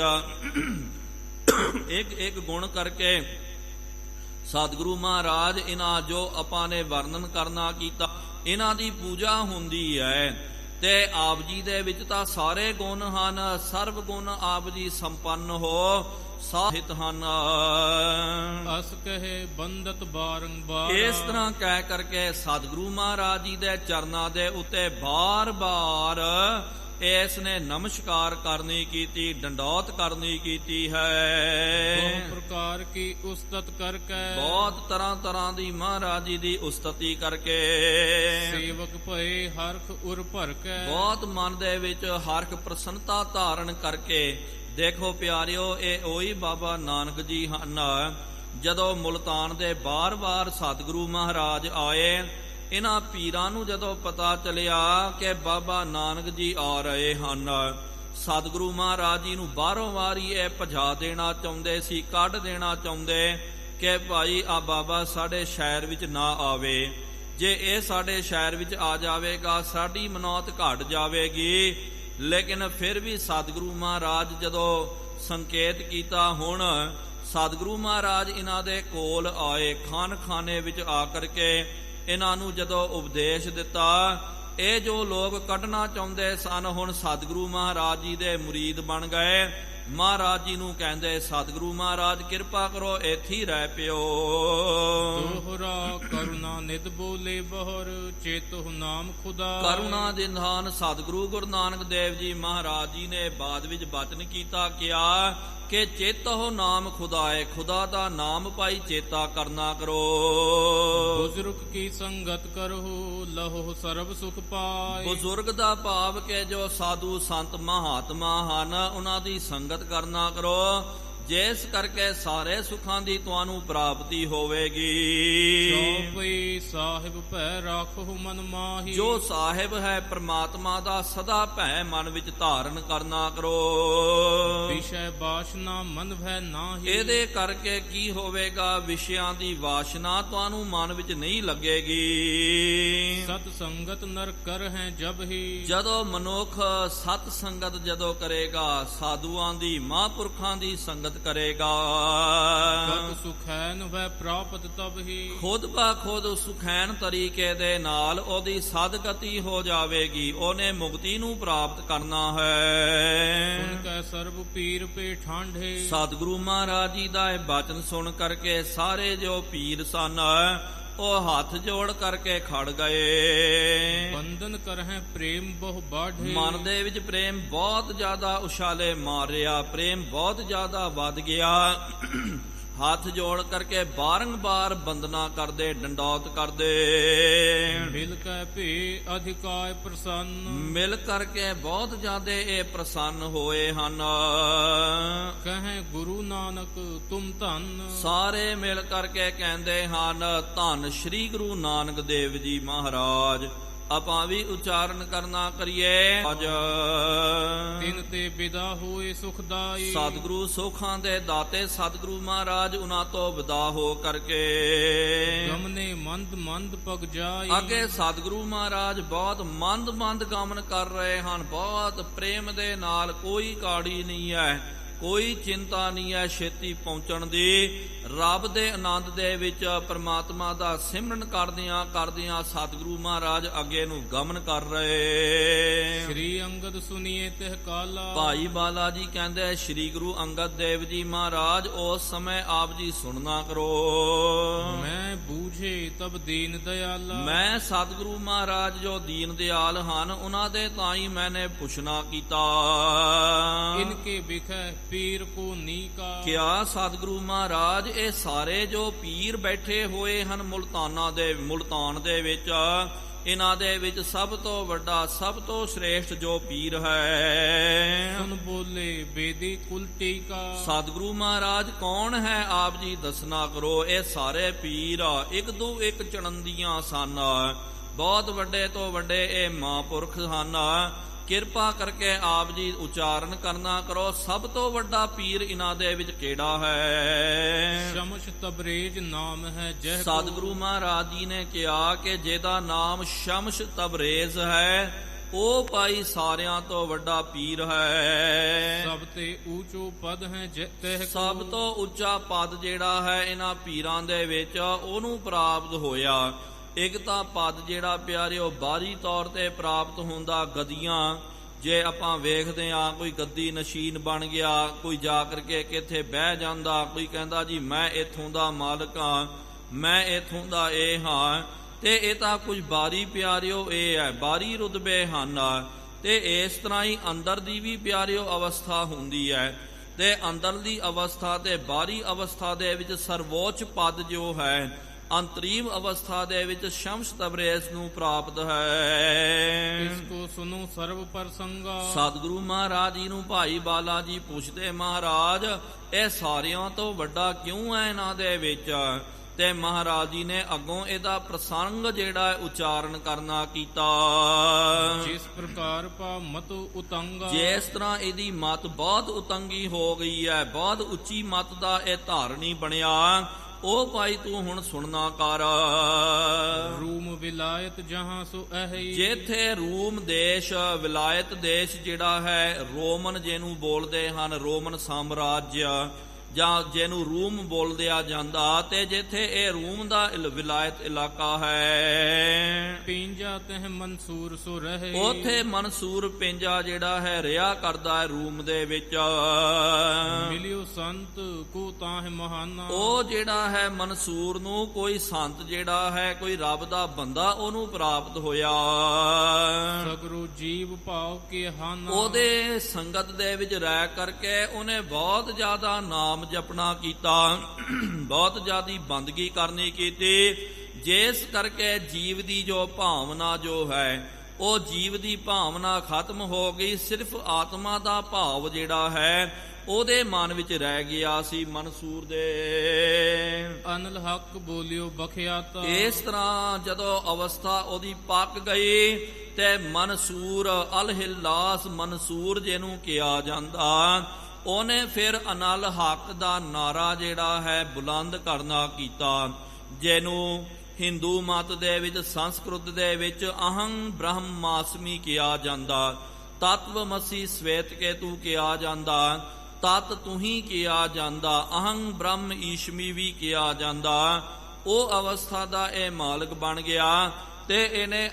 ਇੱਕ ਗੁਣ ਕਰਕੇ ਸਤਿਗੁਰੂ ਮਹਾਰਾਜ ਇਹਨਾਂ ਜੋ ਆਪਾਂ ਨੇ ਵਰਣਨ ਕਰਨਾ ਕੀਤਾ, ਇਹਨਾਂ ਦੀ ਪੂਜਾ ਹੁੰਦੀ ਹੈ। ਤੇ ਆਪ ਜੀ ਦੇ ਵਿੱਚ ਤਾਂ ਸਾਰੇ ਗੁਣ ਹਨ, ਸਰਬ ਗੁਣ ਆਪ ਜੀ ਸੰਪੰਨ ਹੋ। ਸਾਹਿਤ ਹਨ। ਅਸ ਕਹੇ ਬੰਦਤ ਬਾਰੰਬਾਰ। ਇਸ ਤਰ੍ਹਾਂ ਕਹਿ ਕਰਕੇ ਸਤਿਗੁਰੂ ਮਹਾਰਾਜ ਜੀ ਦੇ ਚਰਨਾਂ ਦੇ ਉੱਤੇ ਬਾਰ-ਬਾਰ ਇਸ ਨੇ ਨਮਸਕਾਰ ਕਰਨੀ ਕੀਤੀ, ਡੰਡੌਤ ਕਰਨੀ ਕੀਤੀ ਹੈ। ਬਹੁਤ ਪ੍ਰਕਾਰ ਕੀ ਉਸਤਤ ਕਰਕੇ। ਬਹੁਤ ਤਰ੍ਹਾਂ ਤਰ੍ਹਾਂ ਦੀ ਮਹਾਰਾਜ ਜੀ ਦੀ ਉਸਤਤੀ ਕਰਕੇ। ਸੇਵਕ ਭਏ ਹਰਖ ਉਰ ਭਰ ਕੇ। ਬਹੁਤ ਮਨ ਦੇ ਵਿੱਚ ਹਰਖ ਪ੍ਰਸੰਨਤਾ ਧਾਰਨ ਕਰਕੇ। ਦੇਖੋ ਪਿਆਰਿਓ, ਇਹ ਉਹੀ ਬਾਬਾ ਨਾਨਕ ਜੀ ਹਨ। ਜਦੋਂ ਮੁਲਤਾਨ ਦੇ ਬਾਰ-ਬਾਰ ਸਤਿਗੁਰੂ ਮਹਾਰਾਜ ਆਏ, ਇਹਨਾਂ ਪੀਰਾਂ ਨੂੰ ਜਦੋਂ ਪਤਾ ਚੱਲਿਆ ਕਿ ਬਾਬਾ ਨਾਨਕ ਜੀ ਆ ਰਹੇ ਹਨ, ਸਤਿਗੁਰੂ ਮਹਾਰਾਜ ਜੀ ਨੂੰ ਬਾਹਰੋਂ ਵਾਰੀ ਇਹ ਭਜਾ ਦੇਣਾ ਚਾਹੁੰਦੇ ਸੀ, ਕੱਢ ਦੇਣਾ ਚਾਹੁੰਦੇ ਕਿ ਭਾਈ ਆ ਬਾਬਾ ਸਾਡੇ ਸ਼ਹਿਰ ਵਿੱਚ ਨਾ ਆਵੇ। ਜੇ ਇਹ ਸਾਡੇ ਸ਼ਹਿਰ ਵਿੱਚ ਆ ਜਾਵੇਗਾ ਸਾਡੀ ਮਨੌਤ ਘਟ ਜਾਵੇਗੀ। ਲੇਕਿਨ ਫਿਰ ਵੀ ਸਤਿਗੁਰੂ ਮਹਾਰਾਜ ਜਦੋਂ ਸੰਕੇਤ ਕੀਤਾ, ਹੁਣ ਸਤਿਗੁਰੂ ਮਹਾਰਾਜ ਇਹਨਾਂ ਦੇ ਕੋਲ ਆਏ, ਖਾਨੇ ਵਿੱਚ ਆ ਕਰਕੇ ਇਹਨਾਂ ਨੂੰ ਜਦੋਂ ਉਪਦੇਸ਼ ਦਿੱਤਾ, ਇਹ ਜੋ ਲੋਕ ਕੱਢਣਾ ਚਾਹੁੰਦੇ ਸਨ ਹੁਣ ਸਤਿਗੁਰੂ ਮਹਾਰਾਜ ਜੀ ਦੇ ਮੁਰੀਦ ਬਣ ਗਏ। ਮਹਾਰਾਜ ਜੀ ਨੂੰ ਕਹਿੰਦੇ, ਸਤਿਗੁਰੂ ਮਹਾਰਾਜ ਕਿਰਪਾ ਕਰੋ, ਇੱਥੇ ਹੀ ਰਹਿ ਪਿਓ। ਦੋਹਰਾ ਕਰੁਣਾ ਨਿਤ ਬੋਲੇ ਬਹਰ, ਚੇਤੋ ਨਾਮ ਖੁਦਾ। ਕਰੁਣਾ ਦੇ ਨਿਧਾਨ ਸਤਿਗੁਰੂ ਗੁਰੂ ਨਾਨਕ ਦੇਵ ਜੀ ਮਹਾਰਾਜ ਜੀ ਨੇ ਬਾਅਦ ਵਿੱਚ ਬਚਨ ਕੀਤਾ, ਕਿਹਾ ਕਿ ਚੇਤੋ ਨਾਮ ਖੁਦਾਏ। ਖੁਦਾ ਦਾ ਨਾਮ ਪਾਈ ਚੇਤਾ ਕਰਨਾ ਕਰੋ। ਬਜ਼ੁਰਗ ਕੀ ਸੰਗਤ ਕਰੋ, ਲਹੋ ਸਰਬ ਸੁਖ ਪਾਏ। ਬਜ਼ੁਰਗ ਦਾ ਭਾਵ ਕਿ ਜੋ ਸਾਧੂ ਸੰਤ ਮਹਾਤਮਾ ਹਨ, ਉਹਨਾਂ ਦੀ ਸੰਗਤ ਕਰਨਾ ਕਰੋ, ਜਿਸ ਕਰਕੇ ਸਾਰੇ ਸੁੱਖਾਂ ਦੀ ਤੁਹਾਨੂੰ ਪ੍ਰਾਪਤੀ ਹੋਵੇਗੀ। ਸੋਈ ਸਾਹਿਬ ਭੈ ਰਾਖੋ ਮਨ ਮਾਹੀ। ਜੋ ਸਾਹਿਬ ਹੈ ਪ੍ਰਮਾਤਮਾ ਦਾ ਸਦਾ ਭੈ ਮਨ ਵਿੱਚ ਧਾਰਨ ਕਰਨਾ ਕਰੋ। ਵਿਸ਼ੇ ਵਾਸ਼ਨਾ ਮਨ ਭੈ ਨਾਹੀ। ਇਹਦੇ ਕਰਕੇ ਕੀ ਹੋਵੇਗਾ, ਵਿਸ਼ਿਆਂ ਦੀ ਵਾਸ਼ਨਾ ਤੁਹਾਨੂੰ ਮਨ ਵਿੱਚ ਨਹੀਂ ਲੱਗੇਗੀ। ਸਤ ਸੰਗਤ ਨਰ ਕਰ ਹੈ ਜਬ ਹੀ। ਜਦੋਂ ਮਨੁੱਖ ਸਤ ਸੰਗਤ ਜਦੋਂ ਕਰੇਗਾ, ਸਾਧੂਆਂ ਦੀ ਮਹਾਂਪੁਰਖਾਂ ਦੀ ਸੰਗਤ ਕਰੇਗਾ, ਗਤ ਸੁਖੈਨ ਵੈ ਪ੍ਰਾਪਤ ਤਬ ਹੀ। ਖੁਦ ਬਾ ਖੁਦ ਸੁਖੈਨ ਤਰੀਕੇ ਦੇ ਨਾਲ ਉਹਦੀ ਸਦਗਤੀ ਹੋ ਜਾਵੇਗੀ, ਉਹਨੇ ਮੁਕਤੀ ਨੂੰ ਪ੍ਰਾਪਤ ਕਰਨਾ ਹੈ। ਸੁਨ ਕੈ ਸਰਬ ਪੀਰ ਪੇ ਠਾਂਢੇ। ਸਤਿਗੁਰੂ ਮਹਾਰਾਜ ਜੀ ਦਾ ਇਹ ਬਚਨ ਸੁਣ ਕਰਕੇ ਸਾਰੇ ਜੋ ਪੀਰ ਸਨ ਉਹ ਹੱਥ ਜੋੜ ਕਰਕੇ ਖੜ ਗਏ। ਬੰਧਨ ਕਰਹਿ ਪ੍ਰੇਮ ਬਹੁ ਬਾਢੇ। ਮਨ ਦੇ ਵਿੱਚ ਪ੍ਰੇਮ ਬਹੁਤ ਜ਼ਿਆਦਾ ਉਛਾਲੇ ਮਾਰ ਰਿਹਾ, ਪ੍ਰੇਮ ਬਹੁਤ ਜ਼ਿਆਦਾ ਵੱਧ ਗਿਆ। ਹੱਥ ਜੋੜ ਕਰਕੇ ਬਾਰੰਬਾਰ ਬੰਦਨਾ ਕਰਦੇ, ਡੰਡੌਤ ਕਰਦੇ। ਮਿਲ ਕੈ ਭੇ ਅਧਿਕਾਇ ਪ੍ਰਸੰਨ। ਮਿਲ ਕਰਕੇ ਬਹੁਤ ਜ਼ਿਆਦਾ ਇਹ ਪ੍ਰਸੰਨ ਹੋਏ ਹਨ। ਕਹੇ ਗੁਰੂ ਨਾਨਕ ਤੁਮ ਧੰਨ। ਸਾਰੇ ਮਿਲ ਕਰਕੇ ਕਹਿੰਦੇ ਹਨ, ਧੰਨ ਸ਼੍ਰੀ ਗੁਰੂ ਨਾਨਕ ਦੇਵ ਜੀ ਮਹਾਰਾਜ। ਆਪਾਂ ਵੀ ਉਚਾਰਨ ਕਰਨਾ ਕਰੀਏ। ਅੱਜ ਤਿਨ ਤੇ ਵਿਦਾ ਹੋਏ ਸੁਖਦਾਈ। ਸਤਿਗੁਰੂ ਸੁਖਾਂ ਦੇ ਦਾਤੇ ਸਤਿਗੁਰੂ ਮਹਾਰਾਜ ਉਹਨਾਂ ਤੋਂ ਵਿਦਾ ਹੋ ਕਰਕੇ ਗਮਨੇ ਮੰਦ ਮੰਦ ਪਗ ਜਾਈ। ਅੱਗੇ ਸਤਿਗੁਰੂ ਮਹਾਰਾਜ ਬਹੁਤ ਮੰਦ ਮੰਦ ਗਮਨ ਕਰ ਰਹੇ ਹਨ, ਬਹੁਤ ਪ੍ਰੇਮ ਦੇ ਨਾਲ। ਕੋਈ ਕਾੜੀ ਨਹੀਂ ਹੈ, ਕੋਈ ਚਿੰਤਾ ਨਹੀਂ ਹੈ ਛੇਤੀ ਪਹੁੰਚਣ ਦੀ। ਰੱਬ ਦੇ ਆਨੰਦ ਦੇ ਵਿੱਚ ਪਰਮਾਤਮਾ ਦਾ ਸਿਮਰਨ ਕਰਦਿਆਂ ਕਰਦਿਆਂ ਸਤਿਗੁਰੂ ਮਹਾਰਾਜ ਅੱਗੇ ਨੂੰ ਗਮਨ ਕਰ ਰਹੇ। ਸ੍ਰੀ ਅੰਗਦ ਸੁਨੀਏ ਤਿਹ ਕਾਲਾ। ਭਾਈ ਬਾਲਾ ਜੀ ਕਹਿੰਦੇ, ਸ੍ਰੀ ਗੁਰੂ ਅੰਗਦ ਦੇਵ ਜੀ ਮਹਾਰਾਜ ਉਸ ਸਮੇਂ ਆਪ ਜੀ ਸੁਣਨਾ ਕਰੋ। ਮੈਂ ਬੂਝੇ ਤਬ ਦੀਨ ਦਿਆਲਾ। ਮੈਂ ਸਤਿਗੁਰੂ ਮਹਾਰਾਜ ਜੋ ਦੀਨ ਦਿਆਲ ਹਨ ਉਹਨਾਂ ਦੇ ਤਾਂ ਹੀ ਮੈਨੇ ਪੁੱਛਣਾ ਕੀਤਾ। ਇਨਕੇ ਵਿਖੇ ਪੀਰ ਕੋ ਨੀਕਾ। ਕਿਆ ਸਤਿਗੁਰੂ ਮਹਾਰਾਜ ਇਹ ਸਾਰੇ ਜੋ ਪੀਰ ਬੈਠੇ ਹੋਏ ਹਨ ਮੁਲਤਾਨ ਦੇ ਵਿੱਚ, ਇਹਨਾਂ ਦੇ ਵਿੱਚ ਸਭ ਤੋਂ ਵੱਡਾ ਸਭ ਤੋਂ ਸ਼੍ਰੇਸ਼ਟ ਜੋ ਪੀਰ ਹੈ, ਸੁਨ ਬੋਲੇ ਬੇਦੀ ਕੁਲ ਟੀਕਾ। ਸਤਿਗੁਰੂ ਮਹਾਰਾਜ ਕੌਣ ਹੈ ਆਪ ਜੀ ਦੱਸਣਾ ਕਰੋ। ਇਹ ਸਾਰੇ ਪੀਰ ਇੱਕ ਦੋ ਇੱਕ ਚਣੰਦੀਆਂ ਸਨ, ਬਹੁਤ ਵੱਡੇ ਤੋਂ ਵੱਡੇ ਇਹ ਮਹਾਂਪੁਰਖ ਹਨ। ਕਿਰਪਾ ਕਰਕੇ ਆਪ ਜੀ ਉਚਾਰਨ ਕਰਨਾ ਕਰੋ, ਸਭ ਤੋਂ ਵੱਡਾ ਪੀਰ ਇਹਨਾਂ ਦੇ ਵਿੱਚ ਕਿਹੜਾ ਹੈ। ਸ਼ਮਸ਼ ਤਬਰੇਜ ਨਾਮ ਹੈ ਜਹ। ਸਤਿਗੁਰੂ ਮਹਾਰਾਜ ਜੀ ਨੇ ਕਿਹਾ ਕਿ ਜਿਹਦਾ ਨਾਮ ਸ਼ਮਸ਼ ਤਬਰੇਜ਼ ਹੈ ਉਹ ਭਾਈ ਸਾਰਿਆਂ ਤੋਂ ਵੱਡਾ ਪੀਰ ਹੈ। ਸਭ ਤੇ ਊਚੋ ਪਦ ਹੈ ਜਿਤਹਿ। ਸਭ ਤੋਂ ਉੱਚਾ ਪਦ ਜਿਹੜਾ ਹੈ ਇਹਨਾਂ ਪੀਰਾਂ ਦੇ ਵਿੱਚ ਉਹਨੂੰ ਪ੍ਰਾਪਤ ਹੋਇਆ। ਇੱਕ ਤਾਂ ਪਦ ਜਿਹੜਾ ਪਿਆਰਿਓ ਬਾਹਰੀ ਤੌਰ ਤੇ ਪ੍ਰਾਪਤ ਹੁੰਦਾ, ਗਦੀਆਂ ਜੇ ਆਪਾਂ ਵੇਖਦੇ ਆ ਕੋਈ ਗੱਦੀ ਨਸ਼ੀਨ ਬਣ ਗਿਆ, ਕੋਈ ਜਾ ਕਰਕੇ ਕਿੱਥੇ ਬਹਿ ਜਾਂਦਾ, ਕੋਈ ਕਹਿੰਦਾ ਜੀ ਮੈਂ ਇੱਥੋਂ ਦਾ ਮਾਲਕ ਹਾਂ, ਮੈਂ ਇੱਥੋਂ ਦਾ ਇਹ ਹਾਂ, ਤੇ ਇਹ ਤਾਂ ਕੁਝ ਬਾਰੀ ਪਿਆਰਿਓ ਇਹ ਹੈ, ਬਾਰੀ ਰੁਤਬੇ ਹਨ। ਤੇ ਇਸ ਤਰ੍ਹਾਂ ਹੀ ਅੰਦਰ ਦੀ ਵੀ ਪਿਆਰਿਓ ਅਵਸਥਾ ਹੁੰਦੀ ਹੈ, ਤੇ ਅੰਦਰਲੀ ਅਵਸਥਾ ਤੇ ਬਾਹਰੀ ਅਵਸਥਾ ਦੇ ਵਿੱਚ ਸਰਵੋੱਚ ਪਦ ਜੋ ਹੈ ਅੰਤਰੀਮ ਅਵਸਥਾ ਦੇ ਵਿੱਚ ਸ਼ਮਸ ਤਬਰੇਜ਼ ਨੂੰ ਪ੍ਰਾਪਤ ਹੈ। ਇਸ ਕੋ ਸੁਨੋ ਸਰਬ ਪ੍ਰਸੰਗਾ। ਸਤਿਗੁਰੂ ਮਹਾਰਾਜ ਜੀ ਨੂੰ ਭਾਈ ਬਾਲਾ ਜੀ ਪੁੱਛਦੇ, ਮਹਾਰਾਜ ਇਹ ਸਾਰਿਆਂ ਤੋਂ ਵੱਡਾ ਕਿਉਂ ਹੈ ਇਹਨਾਂ ਦੇ ਵਿੱਚ? ਤੇ ਮਹਾਰਾਜ ਜੀ ਨੇ ਅੱਗੋਂ ਇਹਦਾ ਪ੍ਰਸੰਗ ਜਿਹੜਾ ਹੈ ਉਚਾਰਨ ਕਰਨਾ ਕੀਤਾ। ਜਿਸ ਪ੍ਰਕਾਰ ਪਾ ਮਤ ਉਤੰਗਾ। ਜਿਸ ਤਰ੍ਹਾਂ ਇਹਦੀ ਮਤ ਬਹੁਤ ਉਤੰਗੀ ਹੋ ਗਈ ਹੈ, ਬਹੁਤ ਉੱਚੀ ਮਤ ਦਾ ਇਹ ਧਾਰਨੀ ਬਣਿਆ, ਉਹ ਭਾਈ ਤੂੰ ਹੁਣ ਸੁਣਨਾ ਕਰ। ਰੂਮ ਵਿਲਾਇਤ ਜਹਾਂ ਸੋ ਅਹੀ। ਜਿੱਥੇ ਰੂਮ ਦੇਸ਼, ਵਿਲਾਇਤ ਦੇਸ਼ ਜਿਹੜਾ ਹੈ, ਰੋਮਨ ਜਿਹਨੂੰ ਬੋਲਦੇ ਹਨ, ਰੋਮਨ ਸਾਮਰਾਜ ਜਾਂ ਜਿਹਨੂੰ ਰੂਮ ਬੋਲਦਿਆ ਜਾਂਦਾ, ਤੇ ਜਿੱਥੇ ਇਹ ਰੂਮ ਦਾ ਵਿਲਾਇਤ ਇਲਾਕਾ ਹੈ, ਪਿੰਜਾ ਤਹ ਮਨਸੂਰ ਸੋ ਰਹੇ। ਉਥੇ ਮਨਸੂਰ ਪਿੰਜਾ ਜਿਹੜਾ ਹੈ ਰਿਹਾ ਕਰਦਾ ਹੈ ਰੂਮ ਦੇ ਵਿੱਚ। ਮਿਲਿਓ ਸੰਤ ਕੋ ਤਾਹ ਮਹਾਨਾ। ਉਹ ਜਿਹੜਾ ਹੈ ਮਨਸੂਰ ਨੂੰ ਕੋਈ ਸੰਤ ਜਿਹੜਾ ਹੈ, ਕੋਈ ਰੱਬ ਦਾ ਬੰਦਾ ਉਹਨੂੰ ਪ੍ਰਾਪਤ ਹੋਇਆ। ਸਗਰੋ ਜੀਵ ਭਾਵ ਕੇ ਹਾਨਾ। ਉਹਦੇ ਸੰਗਤ ਦੇ ਵਿੱਚ ਰਹਿ ਕਰਕੇ ਉਹਨੇ ਬਹੁਤ ਜ਼ਿਆਦਾ ਨਾਮ ਜਪਣਾ ਕੀਤਾ, ਬਹੁਤ ਜ਼ਿਆਦੀ ਬੰਦਗੀ ਕਰਨੀ ਕੀਤੀ, ਜਿਸ ਕਰਕੇ ਜੀਵ ਦੀ ਜੋ ਭਾਵਨਾ ਜੋ ਹੈ, ਉਹ ਜੀਵ ਦੀ ਭਾਵਨਾ ਖਤਮ ਹੋ ਗਈ। ਸਿਰਫ ਆਤਮਾ ਦਾ ਭਾਵ ਜਿਹੜਾ ਹੈ ਉਹਦੇ ਮਨ ਵਿੱਚ ਰਹਿ ਗਿਆ ਸੀ ਮਨਸੂਰ ਦੇ। ਅਨਲ ਹੱਕ ਬੋਲਿਓ ਬਖਿਆਤਾ। ਇਸ ਤਰ੍ਹਾਂ ਜਦੋਂ ਅਵਸਥਾ ਉਹਦੀ ਪੱਕ ਗਈ ਤੇ ਮਨਸੂਰ ਅਲ-ਹਿਲਾਸ, ਮਨਸੂਰ ਜਿਹਨੂੰ ਕਿਹਾ ਜਾਂਦਾ, ਉਹਨੇ ਫਿਰ ਅਨਲ ਹੱਕ ਦਾ ਨਾਰਾ ਜਿਹੜਾ ਹੈ ਬੁਲੰਦ ਕਰਨਾ ਕੀਤਾ, ਜਿਹਨੂੰ ਹਿੰਦੂ ਮਤ ਦੇ ਵਿੱਚ, ਸੰਸਕ੍ਰਿਤ ਦੇ ਵਿੱਚ ਅਹੰ ਬ੍ਰਹਮਾਸਮੀ ਕਿਹਾ ਜਾਂਦਾ, ਤਤਵਮਸੀ ਸਵੇਤ ਕੇਤੂ ਕਿਹਾ ਜਾਂਦਾ, ਤਤ ਤੂੰ ਹੀ ਕਿਹਾ ਜਾਂਦਾ, ਅਹੰ ਬ੍ਰਹਮ ਈਸ਼ਮੀ ਵੀ ਕਿਹਾ ਜਾਂਦਾ। ਉਹ ਅਵਸਥਾ ਦਾ ਇਹ ਮਾਲਕ ਬਣ ਗਿਆ ਤੇ ਇਹਨੇ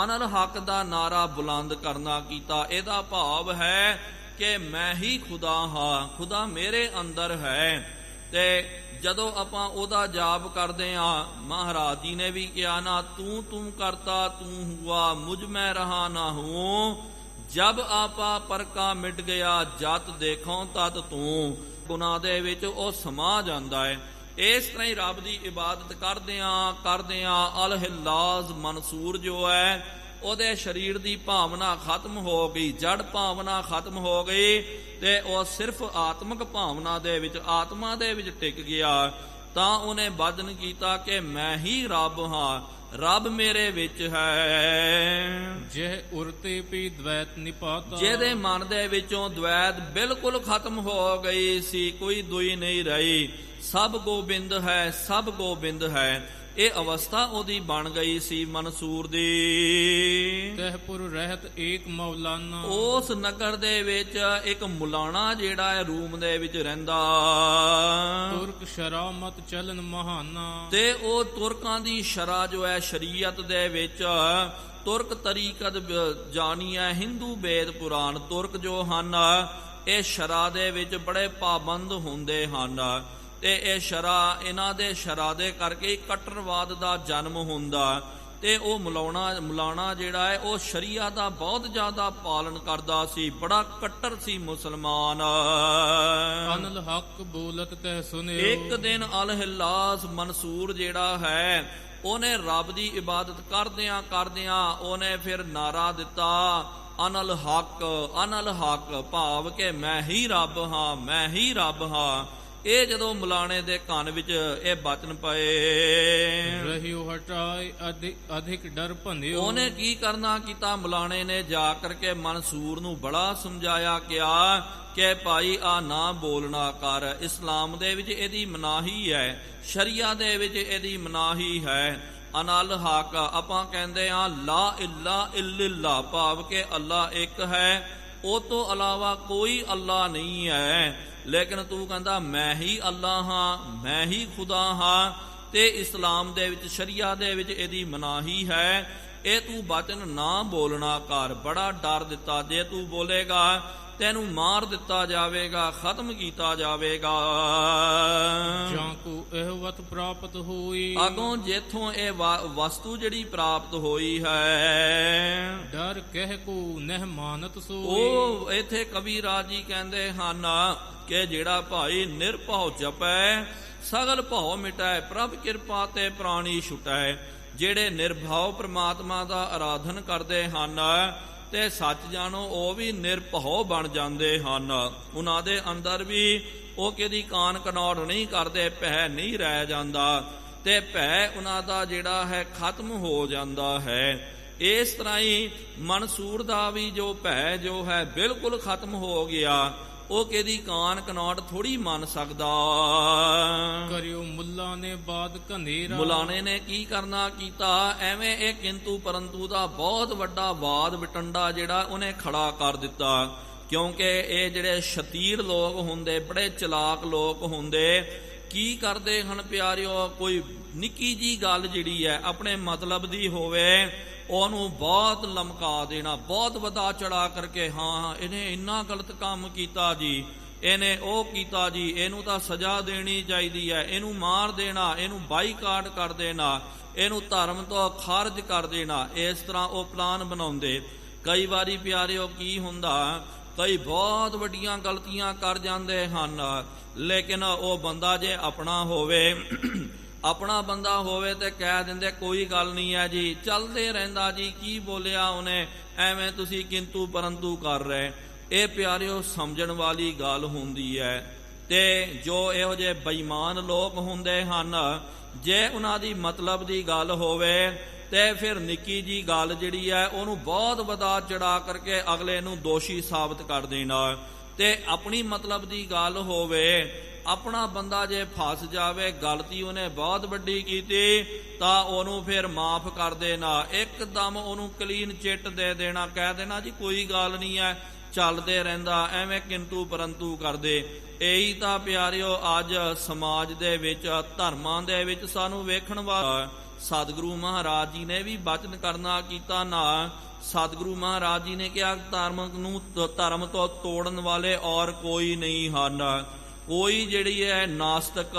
ਅਨਲ ਹੱਕ ਦਾ ਨਾਰਾ ਬੁਲੰਦ ਕਰਨਾ ਕੀਤਾ। ਇਹਦਾ ਭਾਵ ਹੈ ਕਿ ਮੈਂ ਹੀ ਖੁਦਾ ਹਾਂ, ਖੁਦਾ ਮੇਰੇ ਅੰਦਰ ਹੈ। ਤੇ ਜਦੋਂ ਆਪਾਂ ਉਹਦਾ ਜਾਪ ਕਰਦੇ ਹਾਂ, ਮਹਾਰਾਜ ਜੀ ਨੇ ਵੀ ਕਿਹਾ ਨਾ, ਤੂੰ ਤੂੰ ਕਰਤਾ ਤੂੰ ਹੁਆ, ਮੁਝ ਮੈਂ ਰਹਾ ਨਾ ਹੂੰ, ਜਬ ਆਪਾ ਪਰਕਾ ਮਿਟ ਗਿਆ, ਜਤ ਦੇਖੋ ਤਤ ਤੂੰ। ਗੁਨਾਹ ਦੇ ਵਿੱਚ ਉਹ ਸਮਾ ਜਾਂਦਾ ਹੈ। ਇਸ ਤਰ੍ਹਾਂ ਹੀ ਰੱਬ ਦੀ ਇਬਾਦਤ ਕਰਦਿਆਂ ਅਲ-ਹਿਲਾਜ਼ ਮਨਸੂਰ ਜੋ ਹੈ, ਉਹਦੇ ਸਰੀਰ ਦੀ ਭਾਵਨਾ ਖਤਮ ਹੋ ਗਈ, ਜੜ ਭਾਵਨਾ ਖਤਮ ਹੋ ਗਈ, ਤੇ ਉਹ ਸਿਰਫ ਆਤਮਿਕ ਭਾਵਨਾ ਦੇ ਵਿੱਚ, ਆਤਮਾ ਦੇ ਵਿੱਚ ਟਿਕ ਗਿਆ। ਤਾਂ ਉਹਨੇ ਵਚਨ ਕੀਤਾ ਕਿ ਮੈਂ ਹੀ ਰੱਬ ਹਾਂ, ਰੱਬ ਮੇਰੇ ਵਿੱਚ ਹੈ। ਜਿਹ ਉਰਤੇ ਪੀ ਦ્વੈਤ ਨਿਪਾਤਾ। ਜਿਹਦੇ ਮਨ ਦੇ ਵਿੱਚੋਂ ਦ્વੈਤ ਬਿਲਕੁਲ ਖਤਮ ਹੋ ਗਈ ਸੀ, ਕੋਈ ਦੂਈ ਨਹੀਂ ਰਹੀ, ਸਭ ਗੋਬਿੰਦ ਹੈ, ਸਭ ਗੋਬਿੰਦ ਹੈ। ਇਹ ਅਵਸਥਾ ਉਹਦੀ ਬਣ ਗਈ ਸੀ ਮਨਸੂਰ ਦੀ। ਤਹਿਪੁਰ ਰਹਿਤ ਏਕ ਮੌਲਾਨਾ। ਉਸ ਨਗਰ ਦੇ ਵਿੱਚ ਇੱਕ ਮੁਲਾਣਾ ਜਿਹੜਾ ਹੈ ਰੂਮ ਦੇ ਵਿੱਚ ਰਹਿੰਦਾ। ਤੁਰਕ ਸ਼ਰਾਮਤ ਚਲਨ ਮਹਾਨਾ। ਤੇ ਉਹ ਤੁਰਕਾਂ ਦੀ ਸ਼ਰਾ ਜੋ ਹੈ, ਸ਼ਰੀਅਤ ਦੇ ਵਿੱਚ ਤੁਰਕ ਤਰੀਕਤ ਜਾਣੀ ਹੈ, ਹਿੰਦੂ ਵੇਦ ਪੁਰਾਣ। ਤੁਰਕ ਜੋ ਹਨ ਇਹ ਸ਼ਰਾ ਦੇ ਵਿੱਚ ਬੜੇ ਪਾਬੰਦ ਹੁੰਦੇ ਹਨ, ਤੇ ਇਹ ਸ਼ਰਾ, ਇਹਨਾਂ ਦੇ ਸ਼ਰਾ ਦੇ ਕਰਕੇ ਕੱਟਰਵਾਦ ਦਾ ਜਨਮ ਹੁੰਦਾ। ਤੇ ਉਹ ਮੁਲਾਣਾ ਜਿਹੜਾ ਹੈ ਉਹ ਸ਼ਰੀਆ ਦਾ ਬਹੁਤ ਜ਼ਿਆਦਾ ਪਾਲਨ ਕਰਦਾ ਸੀ, ਬੜਾ ਕੱਟਰ ਸੀ ਮੁਸਲਮਾਨ। ਅਨਲ ਹੱਕ ਬੋਲਤ ਤੈ ਸੁਨਿਓ। ਇੱਕ ਦਿਨ ਅਲ-ਹਿਲਾਸ ਮਨਸੂਰ ਜਿਹੜਾ ਹੈ, ਉਹਨੇ ਰੱਬ ਦੀ ਇਬਾਦਤ ਕਰਦਿਆਂ ਉਹਨੇ ਫਿਰ ਨਾਰਾ ਦਿੱਤਾ, ਅਨਲ ਹੱਕ, ਭਾਵ ਕਿ ਮੈਂ ਹੀ ਰੱਬ ਹਾਂ, ਮੈਂ ਹੀ ਰੱਬ ਹਾਂ। ਇਹ ਜਦੋਂ ਮੁਲਾਣੇ ਦੇ ਕੰਨ ਵਿੱਚ ਇਹ ਬਚਨ ਪਏ, ਰਹਿਓ ਹਟਾਏ ਅਧਿਕ ਡਰ ਭੰਨਿਓ। ਉਹਨੇ ਕੀ ਕਰਨਾ ਕੀਤਾ, ਮੁਲਾਣੇ ਨੇ ਜਾ ਕਰਕੇ ਮਨਸੂਰ ਨੂੰ ਬੜਾ ਸਮਝਾਇਆ, ਕਿਹਾ ਕਿ ਭਾਈ ਆ ਨਾ ਬੋਲਣਾ ਕਰ, ਇਸਲਾਮ ਦੇ ਵਿੱਚ ਇਹਦੀ ਮਨਾਹੀ ਹੈ, ਸ਼ਰੀਆ ਦੇ ਵਿੱਚ ਇਹਦੀ ਮਨਾਹੀ ਹੈ। ਅਨਲ ਹੱਕ, ਆਪਾਂ ਕਹਿੰਦੇ ਆ ਲਾ ਇਲਾ ਇਲਿਲਾ, ਭਾਵ ਕਿ ਅੱਲਾ ਇੱਕ ਹੈ, ਉਹ ਤੋਂ ਇਲਾਵਾ ਕੋਈ ਅੱਲਾ ਨਹੀਂ ਹੈ। ਲੇਕਿਨ ਤੂੰ ਕਹਿੰਦਾ ਮੈਂ ਹੀ ਅੱਲਾ ਹਾਂ, ਮੈਂ ਹੀ ਖੁਦਾ ਹਾਂ, ਤੇ ਇਸਲਾਮ ਦੇ ਵਿੱਚ, ਸ਼ਰੀਆ ਦੇ ਵਿੱਚ ਇਹਦੀ ਮਨਾਹੀ ਹੈ। ਇਹ ਤੂੰ ਬਚਨ ਨਾ ਬੋਲਣਾ ਕਰ। ਬੜਾ ਡਰ ਦਿੱਤਾ, ਜੇ ਤੂੰ ਬੋਲੇਗਾ ਤੈਨੂੰ ਮਾਰ ਦਿੱਤਾ ਜਾਵੇਗਾ, ਖਤਮ ਕੀਤਾ ਜਾਵੇਗਾ। ਜਾਂ ਕੋ ਇਹ ਵਤ ਪ੍ਰਾਪਤ ਹੋਈ, ਅਗੋਂ ਜਿੱਥੋਂ ਇਹ ਵਸਤੂ ਜਿਹੜੀ ਪ੍ਰਾਪਤ ਹੋਈ ਹੈ, ਡਰ ਕਹਿ ਕੋ ਨਹਿ ਮਾਨਤ ਸੋਈ। ਉਹ ਇੱਥੇ ਕਬੀਰਾਜ ਜੀ ਕਹਿੰਦੇ ਹਨ ਕਿ ਜਿਹੜਾ ਭਾਈ ਨਿਰਭਉ ਜਪੈ ਸਗਲ ਭਉ ਮਿਟੈ, ਪ੍ਰਭ ਕਿਰਪਾ ਤੇ ਪ੍ਰਾਣੀ ਛੁਟੈ। ਜਿਹੜੇ ਨਿਰਭਉ ਪ੍ਰਮਾਤਮਾ ਦਾ ਆਰਾਧਨ ਕਰਦੇ ਹਨ ਤੇ ਸੱਚ ਜਾਣੋ ਉਹ ਵੀ ਨਿਰਭਉ ਬਣ ਜਾਂਦੇ ਹਨ। ਉਹਨਾਂ ਦੇ ਅੰਦਰ ਵੀ ਉਹ ਕਿਹਦੀ ਕਾਨ ਕਨੌੜ ਨਹੀਂ ਕਰਦੇ, ਭੈ ਨਹੀਂ ਰਹਿ ਜਾਂਦਾ ਤੇ ਭੈ ਉਹਨਾਂ ਦਾ ਜਿਹੜਾ ਹੈ ਖਤਮ ਹੋ ਜਾਂਦਾ ਹੈ। ਇਸ ਤਰ੍ਹਾਂ ਹੀ ਮਨਸੂਰ ਦਾ ਵੀ ਜੋ ਭੈ ਜੋ ਹੈ ਬਿਲਕੁਲ ਖਤਮ ਹੋ ਗਿਆ। ਉਹ ਕਿਹਦੀ ਕਾਨ ਕਨੌੜ ਥੋੜੀ ਮੰਨ ਸਕਦਾ। ਕਰਿਓ ਮੁੱਲਾ ਨੇ ਬਾਦ ਘਨੇਰਾ, ਮੁਲਾਣੇ ਨੇ ਕੀ ਕਰਨਾ ਕੀਤਾ, ਐਵੇਂ ਇਹ ਕਿੰਤੂ ਪਰੰਤੂ ਦਾ ਬਹੁਤ ਵੱਡਾ ਵਾਦ ਵਿਟੰਡਾ ਜਿਹੜਾ ਉਹਨੇ ਖੜਾ ਕਰ ਦਿੱਤਾ। ਕਿਉਂਕਿ ਇਹ ਜਿਹੜੇ ਸ਼ਤੀਰ ਲੋਕ ਹੁੰਦੇ, ਬੜੇ ਚਲਾਕ ਲੋਕ ਹੁੰਦੇ, ਕੀ ਕਰਦੇ ਹਨ ਪਿਆਰਿਓ, ਕੋਈ ਨਿੱਕੀ ਜੀ ਗੱਲ ਜਿਹੜੀ ਹੈ ਆਪਣੇ ਮਤਲਬ ਦੀ ਹੋਵੇ ਉਹਨੂੰ ਬਹੁਤ ਲਮਕਾ ਦੇਣਾ, ਬਹੁਤ ਵਧਾ ਚੜਾ ਕਰਕੇ, ਹਾਂ ਇਹਨੇ ਇੰਨਾ ਗਲਤ ਕੰਮ ਕੀਤਾ ਜੀ, ਇਹਨੇ ਉਹ ਕੀਤਾ ਜੀ, ਇਹਨੂੰ ਤਾਂ ਸਜ਼ਾ ਦੇਣੀ ਚਾਹੀਦੀ ਹੈ, ਇਹਨੂੰ ਮਾਰ ਦੇਣਾ, ਇਹਨੂੰ ਬਾਈਕਾਟ ਕਰ ਦੇਣਾ, ਇਹਨੂੰ ਧਰਮ ਤੋਂ ਖਾਰਜ ਕਰ ਦੇਣਾ। ਇਸ ਤਰ੍ਹਾਂ ਉਹ ਪਲਾਨ ਬਣਾਉਂਦੇ। ਕਈ ਵਾਰੀ ਪਿਆਰਿਓ ਕੀ ਹੁੰਦਾ, ਕਈ ਬਹੁਤ ਵੱਡੀਆਂ ਗਲਤੀਆਂ ਕਰ ਜਾਂਦੇ ਹਨ, ਲੇਕਿਨ ਉਹ ਬੰਦਾ ਜੇ ਆਪਣਾ ਹੋਵੇ, ਆਪਣਾ ਬੰਦਾ ਹੋਵੇ ਤੇ ਕਹਿ ਦਿੰਦੇ ਕੋਈ ਗੱਲ ਨਹੀਂ ਹੈ ਜੀ, ਚੱਲਦੇ ਰਹਿੰਦਾ ਜੀ, ਕੀ ਬੋਲਿਆ ਉਹਨੇ, ਐਵੇਂ ਤੁਸੀਂ ਕਿੰਤੂ ਪਰੰਤੂ ਕਰ ਰਹੇ। ਇਹ ਪਿਆਰਿਓ ਸਮਝਣ ਵਾਲੀ ਗੱਲ ਹੁੰਦੀ ਹੈ। ਤੇ ਜੋ ਇਹੋ ਜਿਹੇ ਬੇਈਮਾਨ ਲੋਕ ਹੁੰਦੇ ਹਨ, ਜੇ ਉਹਨਾਂ ਦੀ ਮਤਲਬ ਦੀ ਗੱਲ ਹੋਵੇ ਤੇ ਫਿਰ ਨਿੱਕੀ ਜੀ ਗੱਲ ਜਿਹੜੀ ਹੈ ਉਹਨੂੰ ਬਹੁਤ ਵਧਾ ਚੜਾ ਕਰਕੇ ਅਗਲੇ ਨੂੰ ਦੋਸ਼ੀ ਸਾਬਤ ਕਰ ਦੇਣਾ। ਤੇ ਆਪਣੀ ਮਤਲਬ ਦੀ ਗੱਲ ਹੋਵੇ, ਆਪਣਾ ਬੰਦਾ ਜੇ ਫਸ ਜਾਵੇ, ਗਲਤੀ ਉਹਨੇ ਬਹੁਤ ਵੱਡੀ ਕੀਤੀ, ਤਾਂ ਉਹਨੂੰ ਫਿਰ ਮਾਫ ਕਰ ਦੇਣਾ, ਇੱਕਦਮ ਉਹਨੂੰ ਕਲੀਨ ਚਿੱਟ ਦੇ ਦੇਣਾ, ਕਹਿ ਦੇਣਾ ਜੀ ਕੋਈ ਗੱਲ ਨਹੀਂ ਹੈ, ਚੱਲਦੇ ਰਹਿੰਦਾ, ਐਵੇਂ ਕਿੰਤੂ ਪਰੰਤੂ ਕਰਦੇ। ਇਹੀ ਤਾਂ ਪਿਆਰਿਓ ਅੱਜ ਸਮਾਜ ਦੇ ਵਿੱਚ, ਧਰਮਾਂ ਦੇ ਵਿੱਚ ਸਾਨੂੰ ਵੇਖਣ ਵਾਲਾ। ਸਤਿਗੁਰੂ ਮਹਾਰਾਜ ਜੀ ਨੇ ਵੀ ਬਚਨ ਕਰਨਾ ਕੀਤਾ ਨਾ। ਸਤਿਗੁਰੂ ਮਹਾਰਾਜ ਜੀ ਨੇ ਕਿਹਾ ਧਰਮ ਤੋਂ ਤੋੜਨ ਵਾਲੇ ਔਰ ਕੋਈ ਨਹੀਂ ਹਨ। ਕੋਈ ਜਿਹੜੀ ਹੈ ਨਾਸਤਕ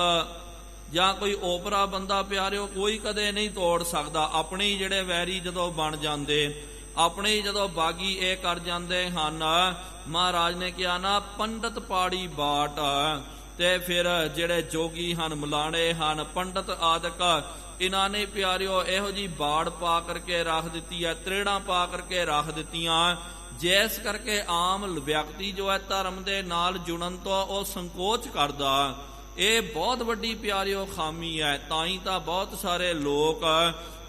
ਜਾਂ ਕੋਈ ਓਪਰਾ ਬੰਦਾ ਪਿਆਰਿਓ ਕੋਈ ਕਦੇ ਨਹੀਂ ਤੋੜ ਸਕਦਾ। ਆਪਣੇ ਜਿਹੜੇ ਵੈਰੀ ਜਦੋਂ ਬਣ ਜਾਂਦੇ, ਆਪਣੇ ਜਦੋਂ ਬਾਗੀ ਇਹ ਕਰ ਜਾਂਦੇ ਹਨ, ਮਹਾਰਾਜ ਨੇ ਕਿਹਾ ਨਾ ਪੰਡਤ ਪਾੜੀ ਬਾਟ। ਤੇ ਫਿਰ ਜਿਹੜੇ ਜੋਗੀ ਹਨ, ਮਲਾਣੇ ਹਨ, ਪੰਡਤ ਆਦਿਕ, ਇਹਨਾਂ ਨੇ ਪਿਆਰਿਓ ਇਹੋ ਜੀ ਬਾੜ ਪਾ ਕਰਕੇ ਰੱਖ ਦਿੱਤੀ ਹੈ, ਤਰੇੜਾਂ ਪਾ ਕਰਕੇ ਰੱਖ ਦਿੱਤੀਆਂ, ਜਿਸ ਕਰਕੇ ਆਮ ਵਿਅਕਤੀ ਜੋ ਹੈ ਧਰਮ ਦੇ ਨਾਲ ਜੁੜਨ ਤੋਂ ਉਹ ਸੰਕੋਚ ਕਰਦਾ। ਇਹ ਬਹੁਤ ਵੱਡੀ ਪਿਆਰਿਓ ਖਾਮੀ ਹੈ। ਤਾਂ ਹੀ ਤਾਂ ਬਹੁਤ ਸਾਰੇ ਲੋਕ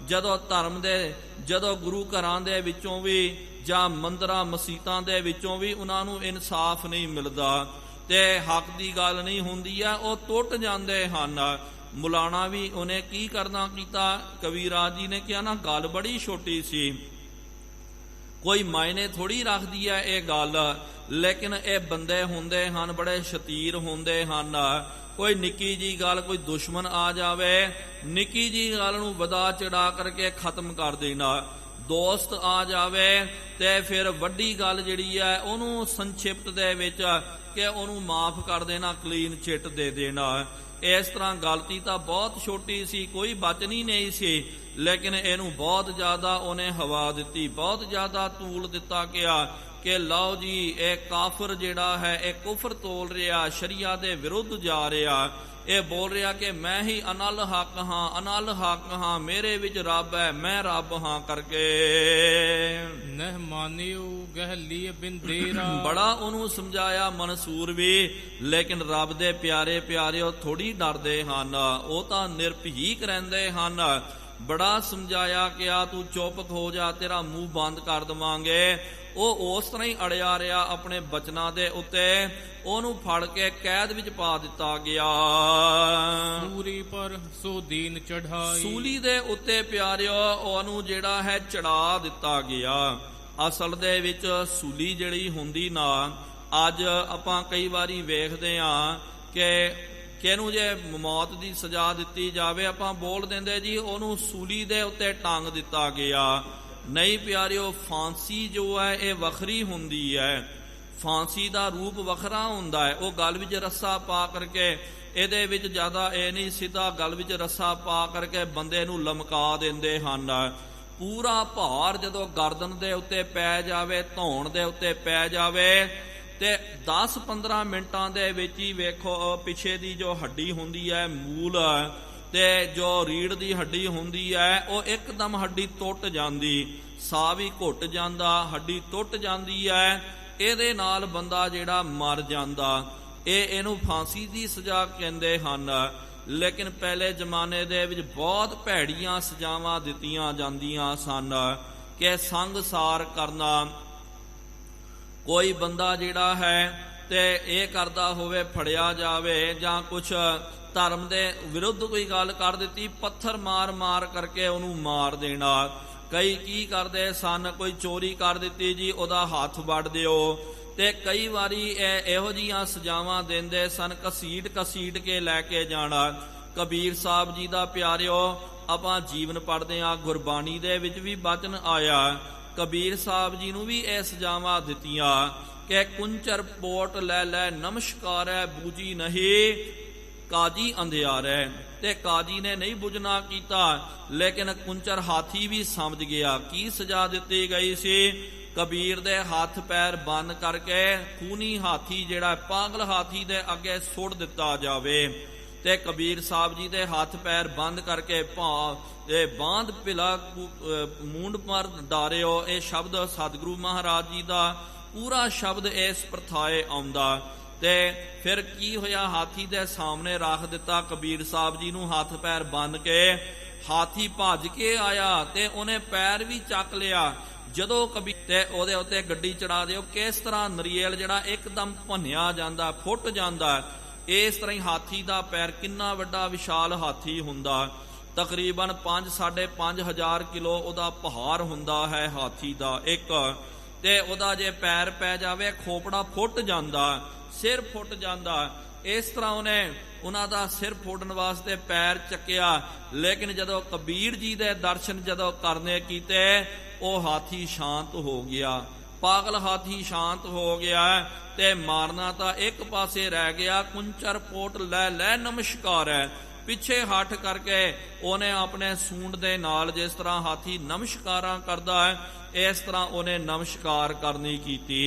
ਜਦੋਂ ਧਰਮ ਦੇ, ਜਦੋਂ ਗੁਰੂ ਘਰਾਂ ਦੇ ਵਿੱਚੋਂ ਵੀ ਜਾਂ ਮੰਦਰਾਂ ਮਸੀਤਾਂ ਦੇ ਵਿੱਚੋਂ ਵੀ ਉਹਨਾਂ ਨੂੰ ਇਨਸਾਫ ਨਹੀਂ ਮਿਲਦਾ ਤੇ ਹੱਕ ਦੀ ਗੱਲ ਨਹੀਂ ਹੁੰਦੀ ਹੈ, ਉਹ ਟੁੱਟ ਜਾਂਦੇ ਹਨ। ਮੁਲਾਣਾ ਵੀ ਉਹਨੇ ਕੀ ਕਰਨਾ ਕੀਤਾ, ਕਬੀਰਾਜ ਜੀ ਨੇ ਕਿਹਾ ਨਾ ਗੱਲ ਬੜੀ ਛੋਟੀ ਸੀ, ਕੋਈ ਮਾਇਨੇ ਥੋੜੀ ਰੱਖਦੀ ਹੈ ਇਹ ਗੱਲ, ਲੇਕਿਨ ਇਹ ਬੰਦੇ ਹੁੰਦੇ ਹਨ, ਬੜੇ ਸ਼ਤੀਰ ਹੁੰਦੇ ਹਨ। ਕੋਈ ਨਿੱਕੀ ਜੀ ਗੱਲ, ਕੋਈ ਦੁਸ਼ਮਣ ਆ ਜਾਵੇ, ਨਿੱਕੀ ਜੀ ਗੱਲ ਨੂੰ ਵਧਾ ਚੜਾ ਕਰਕੇ ਖਤਮ ਕਰ ਦੇਣਾ। ਦੋਸਤ ਆ ਜਾਵੇ ਤੇ ਫਿਰ ਵੱਡੀ ਗੱਲ ਜਿਹੜੀ ਹੈ ਉਹਨੂੰ ਸੰਖਿਪਤ ਦੇ ਵਿੱਚ ਕਿ ਉਹਨੂੰ ਮਾਫ ਕਰ ਦੇਣਾ, ਕਲੀਨ ਚਿੱਟ ਦੇ ਦੇਣਾ। ਇਸ ਤਰ੍ਹਾਂ ਗਲਤੀ ਤਾਂ ਬਹੁਤ ਛੋਟੀ ਸੀ, ਕੋਈ ਬਚਨੀ ਨਹੀਂ ਸੀ, ਲੇਕਿਨ ਇਹਨੂੰ ਬਹੁਤ ਜ਼ਿਆਦਾ ਉਹਨੇ ਹਵਾ ਦਿੱਤੀ, ਬਹੁਤ ਜ਼ਿਆਦਾ ਤੂਲ ਦਿੱਤਾ ਕਿ ਲਓ ਜੀ ਇਹ ਕਾਫਰ ਜਿਹੜਾ ਹੈ ਇਹ ਕੁਫਰ ਤੋਲ ਰਿਹਾ, ਸ਼ਰੀਆ ਦੇ ਵਿਰੁੱਧ ਜਾ ਰਿਹਾ, ਇਹ ਬੋਲ ਰਿਹਾ ਕਿ ਮੈਂ ਹੀ ਅਨਲ ਹੱਕ ਹਾਂ, ਅਨਲ ਹੱਕ ਹਾਂ, ਮੇਰੇ ਵਿੱਚ ਰੱਬ ਹੈ, ਮੈਂ ਰੱਬ ਹਾਂ ਕਰਕੇ। ਨਹਿ ਮਾਨਿਓ ਗਹਿ ਲੀਏ ਬਿੰਦੇਰਾ, ਬੜਾ ਉਹਨੂੰ ਸਮਝਾਇਆ ਮਨਸੂਰ ਵੀ, ਲੇਕਿਨ ਰੱਬ ਦੇ ਪਿਆਰੇ ਪਿਆਰਿਓ ਥੋੜੀ ਡਰਦੇ ਹਨ, ਉਹ ਤਾਂ ਨਿਰਭੀਕ ਰਹਿੰਦੇ ਹਨ। ਬੜਾ ਸਮਝਾਇਆ ਕਿ ਆ ਤੂੰ ਚੁੱਪ ਹੋ ਜਾ, ਤੇਰਾ ਮੂੰਹ ਬੰਦ ਕਰ ਦੇਵਾਂਗੇ। ਉਹ ਉਸ ਤਰ੍ਹਾਂ ਹੀ ਅੜਿਆ ਰਿਹਾ ਆਪਣੇ ਬਚਨਾਂ ਦੇ ਉੱਤੇ, ਉਹਨੂੰ ਫੜ ਕੇ ਕੈਦ ਵਿੱਚ ਪਾ ਦਿੱਤਾ ਗਿਆ। ਸੂਲੀ ਪਰ ਸੋ ਦੀਨ ਚੜਾਈ, ਸੂਲੀ ਦੇ ਉੱਤੇ ਪਿਆਰਿਓ ਉਹਨੂੰ ਜਿਹੜਾ ਹੈ ਚੜਾ ਦਿੱਤਾ ਗਿਆ। ਅਸਲ ਦੇ ਵਿੱਚ ਸੂਲੀ ਜਿਹੜੀ ਹੁੰਦੀ ਨਾ, ਅੱਜ ਆਪਾਂ ਕਈ ਵਾਰੀ ਵੇਖਦੇ ਹਾਂ ਕਿ ਕਿ ਇਹਨੂੰ ਜੇ ਮੌਤ ਦੀ ਸਜ਼ਾ ਦਿੱਤੀ ਜਾਵੇ, ਆਪਾਂ ਬੋਲ ਦਿੰਦੇ ਜੀ ਉਹਨੂੰ ਸੂਲੀ ਦੇ ਉੱਤੇ ਟੰਗ ਦਿੱਤਾ ਗਿਆ। ਨਹੀਂ ਪਿਆਰਿਓ, ਫਾਂਸੀ ਜੋ ਹੈ ਇਹ ਵੱਖਰੀ ਹੁੰਦੀ ਹੈ। ਫਾਂਸੀ ਦਾ ਰੂਪ ਵੱਖਰਾ ਹੁੰਦਾ ਹੈ। ਉਹ ਗਲ ਵਿੱਚ ਰੱਸਾ ਪਾ ਕਰਕੇ, ਇਹਦੇ ਵਿੱਚ ਜ਼ਿਆਦਾ ਇਹ ਨਹੀਂ, ਸਿੱਧਾ ਗਲ ਵਿੱਚ ਰੱਸਾ ਪਾ ਕਰਕੇ ਬੰਦੇ ਨੂੰ ਲਮਕਾ ਦਿੰਦੇ ਹਨ। ਪੂਰਾ ਭਾਰ ਜਦੋਂ ਗਰਦਨ ਦੇ ਉੱਤੇ ਪੈ ਜਾਵੇ, ਧੌਣ ਦੇ ਉੱਤੇ ਪੈ ਜਾਵੇ, ਤੇ 10-15 ਮਿੰਟਾਂ ਦੇ ਵਿੱਚ ਹੀ ਵੇਖੋ ਪਿੱਛੇ ਦੀ ਜੋ ਹੱਡੀ ਹੁੰਦੀ ਹੈ ਮੂਲ, ਤੇ ਜੋ ਰੀੜ ਦੀ ਹੱਡੀ ਹੁੰਦੀ ਹੈ, ਉਹ ਇੱਕਦਮ ਹੱਡੀ ਟੁੱਟ ਜਾਂਦੀ, ਸਾਹ ਵੀ ਘੁੱਟ ਜਾਂਦਾ, ਹੱਡੀ ਟੁੱਟ ਜਾਂਦੀ ਹੈ। ਇਹਦੇ ਨਾਲ ਬੰਦਾ ਜਿਹੜਾ ਮਰ ਜਾਂਦਾ। ਇਹਨੂੰ ਫਾਂਸੀ ਦੀ ਸਜ਼ਾ ਕਹਿੰਦੇ ਹਨ। ਲੇਕਿਨ ਪਹਿਲੇ ਜ਼ਮਾਨੇ ਦੇ ਵਿੱਚ ਬਹੁਤ ਭੈੜੀਆਂ ਸਜ਼ਾਵਾਂ ਦਿੱਤੀਆਂ ਜਾਂਦੀਆਂ ਸਨ ਕਿ ਸੰਗਸਾਰ ਕਰਨਾ। ਕੋਈ ਬੰਦਾ ਜਿਹੜਾ ਹੈ ਤੇ ਇਹ ਕਰਦਾ ਹੋਵੇ, ਫੜਿਆ ਜਾਵੇ, ਜਾਂ ਕੁਛ ਧਰਮ ਦੇ ਵਿਰੁੱਧ ਕੋਈ ਗੱਲ ਕਰ ਦਿੱਤੀ, ਪੱਥਰ ਮਾਰ ਮਾਰ ਕਰਕੇ ਉਹਨੂੰ ਮਾਰ ਦੇਣਾ। ਕਈ ਕੀ ਕਰਦੇ ਸਨ, ਕੋਈ ਚੋਰੀ ਕਰ ਦਿੱਤੀ ਜੀ, ਉਹਦਾ ਹੱਥ ਵੱਢ ਦਿਓ। ਤੇ ਕਈ ਵਾਰੀ ਇਹੋ ਜਿਹੀਆਂ ਸਜ਼ਾਵਾਂ ਦਿੰਦੇ ਸਨ, ਘਸੀਟ ਕੇ ਲੈ ਕੇ ਜਾਣਾ। ਕਬੀਰ ਸਾਹਿਬ ਜੀ ਦਾ ਪਿਆਰਿਓ ਆਪਾਂ ਜੀਵਨ ਪੜ੍ਹਦੇ ਹਾਂ, ਗੁਰਬਾਣੀ ਦੇ ਵਿੱਚ ਵੀ ਬਚਨ ਆਇਆ, ਕਬੀਰ ਸਾਹਿਬ ਜੀ ਨੂੰ ਵੀ ਇਹ ਸਜ਼ਾਵਾਂ ਦਿੱਤੀਆਂ ਕਿ ਕੁੰਚਰ ਪੋਟ ਲੈ ਲੈ ਨਮਸਕਾਰੈ, ਬੂਝੀ ਨਹੀਂ ਕਾਜੀ ਅੰਧਿਆਰੈ। ਤੇ ਕਾਜੀ ਨੇ ਨਹੀਂ ਬੁਝਣਾ ਕੀਤਾ, ਲੇਕਿਨ ਕੁੰਚਰ ਹਾਥੀ ਵੀ ਸਮਝ ਗਿਆ। ਕੀ ਸਜ਼ਾ ਦਿੱਤੀ ਗਈ ਸੀ? ਕਬੀਰ ਦੇ ਹੱਥ ਪੈਰ ਬੰਨ ਕਰਕੇ ਖੂਨੀ ਹਾਥੀ ਜਿਹੜਾ ਪਾਗਲ ਹਾਥੀ ਦੇ ਅੱਗੇ ਸੁੱਟ ਦਿੱਤਾ ਜਾਵੇ। ਤੇ ਕਬੀਰ ਸਾਹਿਬ ਜੀ ਦੇ ਹੱਥ ਪੈਰ ਬੰਦ ਕਰਕੇ ਬਾਂਧ ਪਿਲਾ ਮੂੰਡ ਪਰ ਡਾਰਿਓ, ਇਹ ਸ਼ਬਦ ਸਤਿਗੁਰੂ ਮਹਾਰਾਜ ਜੀ ਦਾ ਪੂਰਾ ਸ਼ਬਦ ਇਸ ਪ੍ਰਥਾਏ ਆਉਂਦਾ। ਤੇ ਫਿਰ ਕੀ ਹੋਇਆ, ਹਾਥੀ ਦੇ ਸਾਹਮਣੇ ਰੱਖ ਦਿੱਤਾ ਕਬੀਰ ਸਾਹਿਬ ਜੀ ਨੂੰ, ਹੱਥ ਪੈਰ ਬੰਨ ਕੇ। ਹਾਥੀ ਭੱਜ ਕੇ ਆਇਆ ਤੇ ਉਹਨੇ ਪੈਰ ਵੀ ਚੱਕ ਲਿਆ। ਜਦੋਂ ਕਬੀਰ ਤੇ ਉਹਦੇ ਉੱਤੇ ਗੱਡੀ ਚੜਾ ਦਿਓ, ਕਿਸ ਤਰ੍ਹਾਂ ਨਰੀਏਲ ਜਿਹੜਾ ਇੱਕਦਮ ਭੰਨਿਆ ਜਾਂਦਾ, ਫੁੱਟ ਜਾਂਦਾ। ਇਸ ਤਰ੍ਹਾਂ ਹੀ ਹਾਥੀ ਦਾ ਪੈਰ, ਕਿੰਨਾ ਵੱਡਾ ਵਿਸ਼ਾਲ ਹਾਥੀ ਹੁੰਦਾ, ਤਕਰੀਬਨ 5-5.5 ਹਜ਼ਾਰ ਕਿਲੋ ਉਹਦਾ ਭਾਰ ਹੁੰਦਾ ਹੈ ਹਾਥੀ ਦਾ ਇੱਕ। ਤੇ ਉਹਦਾ ਜੇ ਪੈਰ ਪੈ ਜਾਵੇ, ਖੋਪੜਾ ਫੁੱਟ ਜਾਂਦਾ, ਸਿਰ ਫੁੱਟ ਜਾਂਦਾ। ਇਸ ਤਰ੍ਹਾਂ ਉਹਨੇ ਉਹਨਾਂ ਦਾ ਸਿਰ ਫੋੜਨ ਵਾਸਤੇ ਪੈਰ ਚੱਕਿਆ। ਲੇਕਿਨ ਜਦੋਂ ਕਬੀਰ ਜੀ ਦੇ ਦਰਸ਼ਨ ਜਦੋਂ ਕਰਨੇ ਕੀਤੇ, ਉਹ ਹਾਥੀ ਸ਼ਾਂਤ ਹੋ ਗਿਆ, ਪਾਗਲ ਹਾਥੀ ਸ਼ਾਂਤ ਹੋ ਗਿਆ। ਤੇ ਮਾਰਨਾ ਤਾਂ ਇੱਕ ਪਾਸੇ ਰਹਿ ਗਿਆ, ਕੁੰਚਰ ਪੋਟ ਲੈ ਲੈ ਨਮਸਕਾਰ ਹੈ। ਪਿੱਛੇ ਹੱਠ ਕਰਕੇ ਉਹਨੇ ਆਪਣੇ ਸੂੰਡ ਦੇ ਨਾਲ, ਜਿਸ ਤਰ੍ਹਾਂ ਹਾਥੀ ਨਮਸਕਾਰਾਂ ਕਰਦਾ ਹੈ, ਇਸ ਤਰ੍ਹਾਂ ਉਹਨੇ ਨਮਸਕਾਰ ਕਰਨੀ ਕੀਤੀ।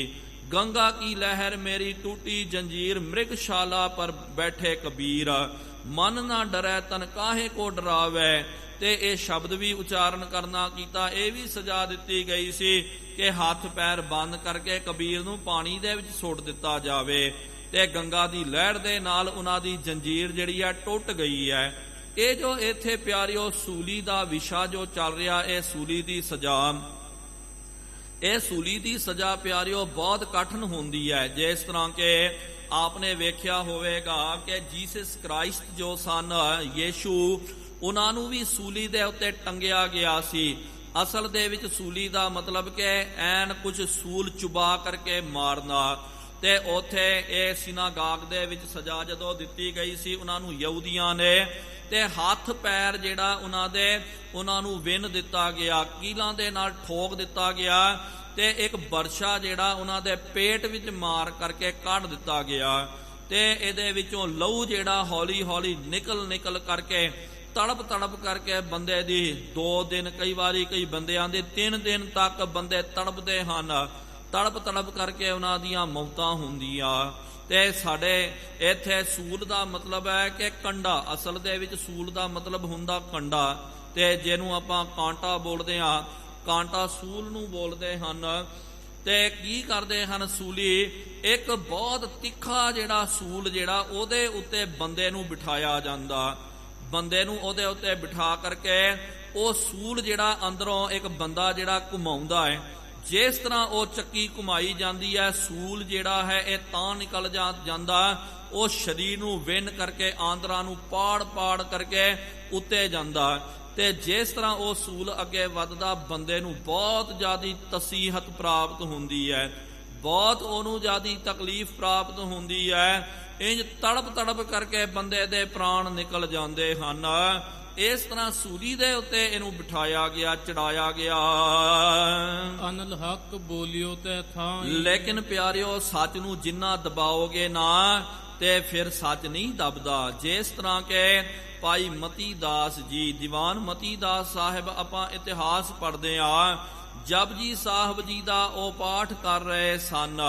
ਗੰਗਾ ਕੀ ਲਹਿਰ ਮੇਰੀ ਟੂਟੀ ਜੰਜੀਰ, ਮ੍ਰਿਗਸ਼ਾਲਾ ਪਰ ਬੈਠੇ ਕਬੀਰ, ਮਨ ਨਾ ਡਰੈ ਤਨ ਕਾਹੇ ਕੋ ਡਰਾਵੇ। ਤੇ ਇਹ ਸ਼ਬਦ ਵੀ ਉਚਾਰਨ ਕਰਨਾ ਕੀਤਾ। ਇਹ ਵੀ ਸਜ਼ਾ ਦਿੱਤੀ ਗਈ ਸੀ ਕਿ ਹੱਥ ਪੈਰ ਬੰਦ ਕਰਕੇ ਕਬੀਰ ਨੂੰ ਪਾਣੀ ਦੇ ਵਿੱਚ ਸੁੱਟ ਦਿੱਤਾ ਜਾਵੇ। ਤੇ ਗੰਗਾ ਦੀ ਲਹਿਰ ਦੇ ਨਾਲ ਉਹਨਾਂ ਦੀ ਜੰਜੀਰ ਜਿਹੜੀ ਹੈ ਟੁੱਟ ਗਈ ਹੈ। ਇਹ ਜੋ ਇੱਥੇ ਪਿਆਰਿਓ ਸੂਲੀ ਦਾ ਵਿਸ਼ਾ ਜੋ ਚੱਲ ਰਿਹਾ, ਇਹ ਸੂਲੀ ਦੀ ਸਜ਼ਾ, ਇਹ ਸੂਲੀ ਦੀ ਸਜ਼ਾ ਪਿਆਰਿਓ ਬਹੁਤ ਕਠਿਨ ਹੁੰਦੀ ਹੈ। ਜਿਸ ਤਰ੍ਹਾਂ ਕਿ ਆਪਨੇ ਵੇਖਿਆ ਹੋਵੇਗਾ ਕਿ ਜੀਸਸ ਕ੍ਰਾਈਸਟ ਜੋ ਸਨ, ਯੇਸ਼ੂ, ਉਹਨਾਂ ਨੂੰ ਵੀ ਸੂਲੀ ਦੇ ਉੱਤੇ ਟੰਗਿਆ ਗਿਆ ਸੀ। ਅਸਲ ਦੇ ਵਿੱਚ ਸੂਲੀ ਦਾ ਮਤਲਬ ਕਿ ਐਨ ਕੁਝ ਸੂਲ ਚੁਬਾ ਕਰਕੇ ਮਾਰਨਾ। ਤੇ ਉੱਥੇ ਇਹ ਸਿਨਾਗਾਗ ਦੇ ਵਿੱਚ ਸਜ਼ਾ ਜਦੋਂ ਦਿੱਤੀ ਗਈ ਸੀ ਉਹਨਾਂ ਨੂੰ ਯਹੂਦੀਆਂ ਨੇ, ਤੇ ਹੱਥ ਪੈਰ ਜਿਹੜਾ ਉਹਨਾਂ ਨੂੰ ਵਿੰਨ ਦਿੱਤਾ ਗਿਆ, ਕੀਲਾਂ ਦੇ ਨਾਲ ਠੋਕ ਦਿੱਤਾ ਗਿਆ। ਤੇ ਇੱਕ ਬਰਛਾ ਜਿਹੜਾ ਉਹਨਾਂ ਦੇ ਪੇਟ ਵਿੱਚ ਮਾਰ ਕਰਕੇ ਕੱਢ ਦਿੱਤਾ ਗਿਆ। ਤੇ ਇਹਦੇ ਵਿੱਚੋਂ ਲਹੂ ਜਿਹੜਾ ਹੌਲੀ ਹੌਲੀ ਨਿਕਲ ਕਰਕੇ ਤੜਪ ਕਰਕੇ ਬੰਦੇ ਦੀ 2 ਦਿਨ, ਕਈ ਵਾਰੀ ਕਈ ਬੰਦਿਆਂ ਦੇ 3 ਦਿਨ ਤੱਕ ਬੰਦੇ ਤੜਪਦੇ ਹਨ। ਤੜਪ ਕਰਕੇ ਉਹਨਾਂ ਦੀਆਂ ਮੌਤਾਂ ਹੁੰਦੀਆਂ। ਤੇ ਸਾਡੇ ਇੱਥੇ ਸੂਲ ਦਾ ਮਤਲਬ ਹੈ ਕਿ ਕੰਡਾ, ਅਸਲ ਦੇ ਵਿੱਚ ਸੂਲ ਦਾ ਮਤਲਬ ਹੁੰਦਾ ਕੰਡਾ। ਤੇ ਜਿਹਨੂੰ ਆਪਾਂ ਕਾਂਟਾ ਬੋਲਦੇ ਹਾਂ, ਕਾਂਟਾ ਸੂਲ ਨੂੰ ਬੋਲਦੇ ਹਨ। ਤੇ ਕੀ ਕਰਦੇ ਹਨ ਸੂਲੀ, ਇੱਕ ਬਹੁਤ ਤਿੱਖਾ ਜਿਹੜਾ ਸੂਲ ਜਿਹੜਾ ਉਹਦੇ ਉੱਤੇ ਬੰਦੇ ਨੂੰ ਬਿਠਾਇਆ ਜਾਂਦਾ। ਬੰਦੇ ਨੂੰ ਉਹਦੇ ਉੱਤੇ ਬਿਠਾ ਕਰਕੇ ਉਹ ਸੂਲ ਜਿਹੜਾ ਅੰਦਰੋਂ ਇੱਕ ਬੰਦਾ ਜਿਹੜਾ ਘੁਮਾਉਂਦਾ ਹੈ, ਜਿਸ ਤਰ੍ਹਾਂ ਉਹ ਚੱਕੀ ਘੁਮਾਈ ਜਾਂਦੀ ਹੈ, ਸੂਲ ਜਿਹੜਾ ਹੈ ਇਹ ਤਾਂ ਨਿਕਲ ਜਾਂਦਾ। ਉਹ ਸਰੀਰ ਨੂੰ ਵਿੰਨ ਕਰਕੇ ਆਂਦਰਾਂ ਨੂੰ ਪਾੜ ਕਰਕੇ ਉੱਤੇ ਜਾਂਦਾ। ਤੇ ਜਿਸ ਤਰ੍ਹਾਂ ਉਹ ਸੂਲ ਅੱਗੇ ਵੱਧਦਾ, ਬੰਦੇ ਨੂੰ ਬਹੁਤ ਜ਼ਿਆਦਾ ਤਸੀਹਤ ਪ੍ਰਾਪਤ ਹੁੰਦੀ ਹੈ। ਬਹੁਤ ਉਹਨੂੰ ਜ਼ਿਆਦੀ ਤਕਲੀਫ ਪ੍ਰਾਪਤ ਹੁੰਦੀ ਹੈ। ਇੰਜ ਤੜਪ ਤੜਪ ਕਰਕੇ ਬੰਦੇ ਦੇ ਪ੍ਰਾਣ ਨਿਕਲ ਜਾਂਦੇ ਹਨ। ਇਸ ਤਰ੍ਹਾਂ ਸੂਲੀ ਦੇ ਉੱਤੇ ਇਹਨੂੰ ਬਿਠਾਇਆ ਗਿਆ, ਚੜਾਇਆ ਗਿਆ। ਅਨਲ ਹੱਕ ਬੋਲਿਓ ਤੈ ਥਾਈ। ਲੇਕਿਨ ਪਿਆਰਿਓ, ਸੱਚ ਨੂੰ ਜਿੰਨਾ ਦਬਾਓਗੇ ਨਾ ਤੇ ਫਿਰ ਸੱਚ ਨਹੀਂ ਦਬਦਾ। ਜਿਸ ਤਰ੍ਹਾਂ ਕਿ ਭਾਈ ਮਤੀ ਦਾਸ ਜੀ, ਦੀਵਾਨ ਮਤੀ ਦਾਸ ਸਾਹਿਬ, ਆਪਾਂ ਇਤਿਹਾਸ ਪੜ੍ਹਦੇ ਆ, ਜਪਜੀ ਸਾਹਿਬ ਜੀ ਦਾ ਉਹ ਪਾਠ ਕਰ ਰਹੇ ਸਨ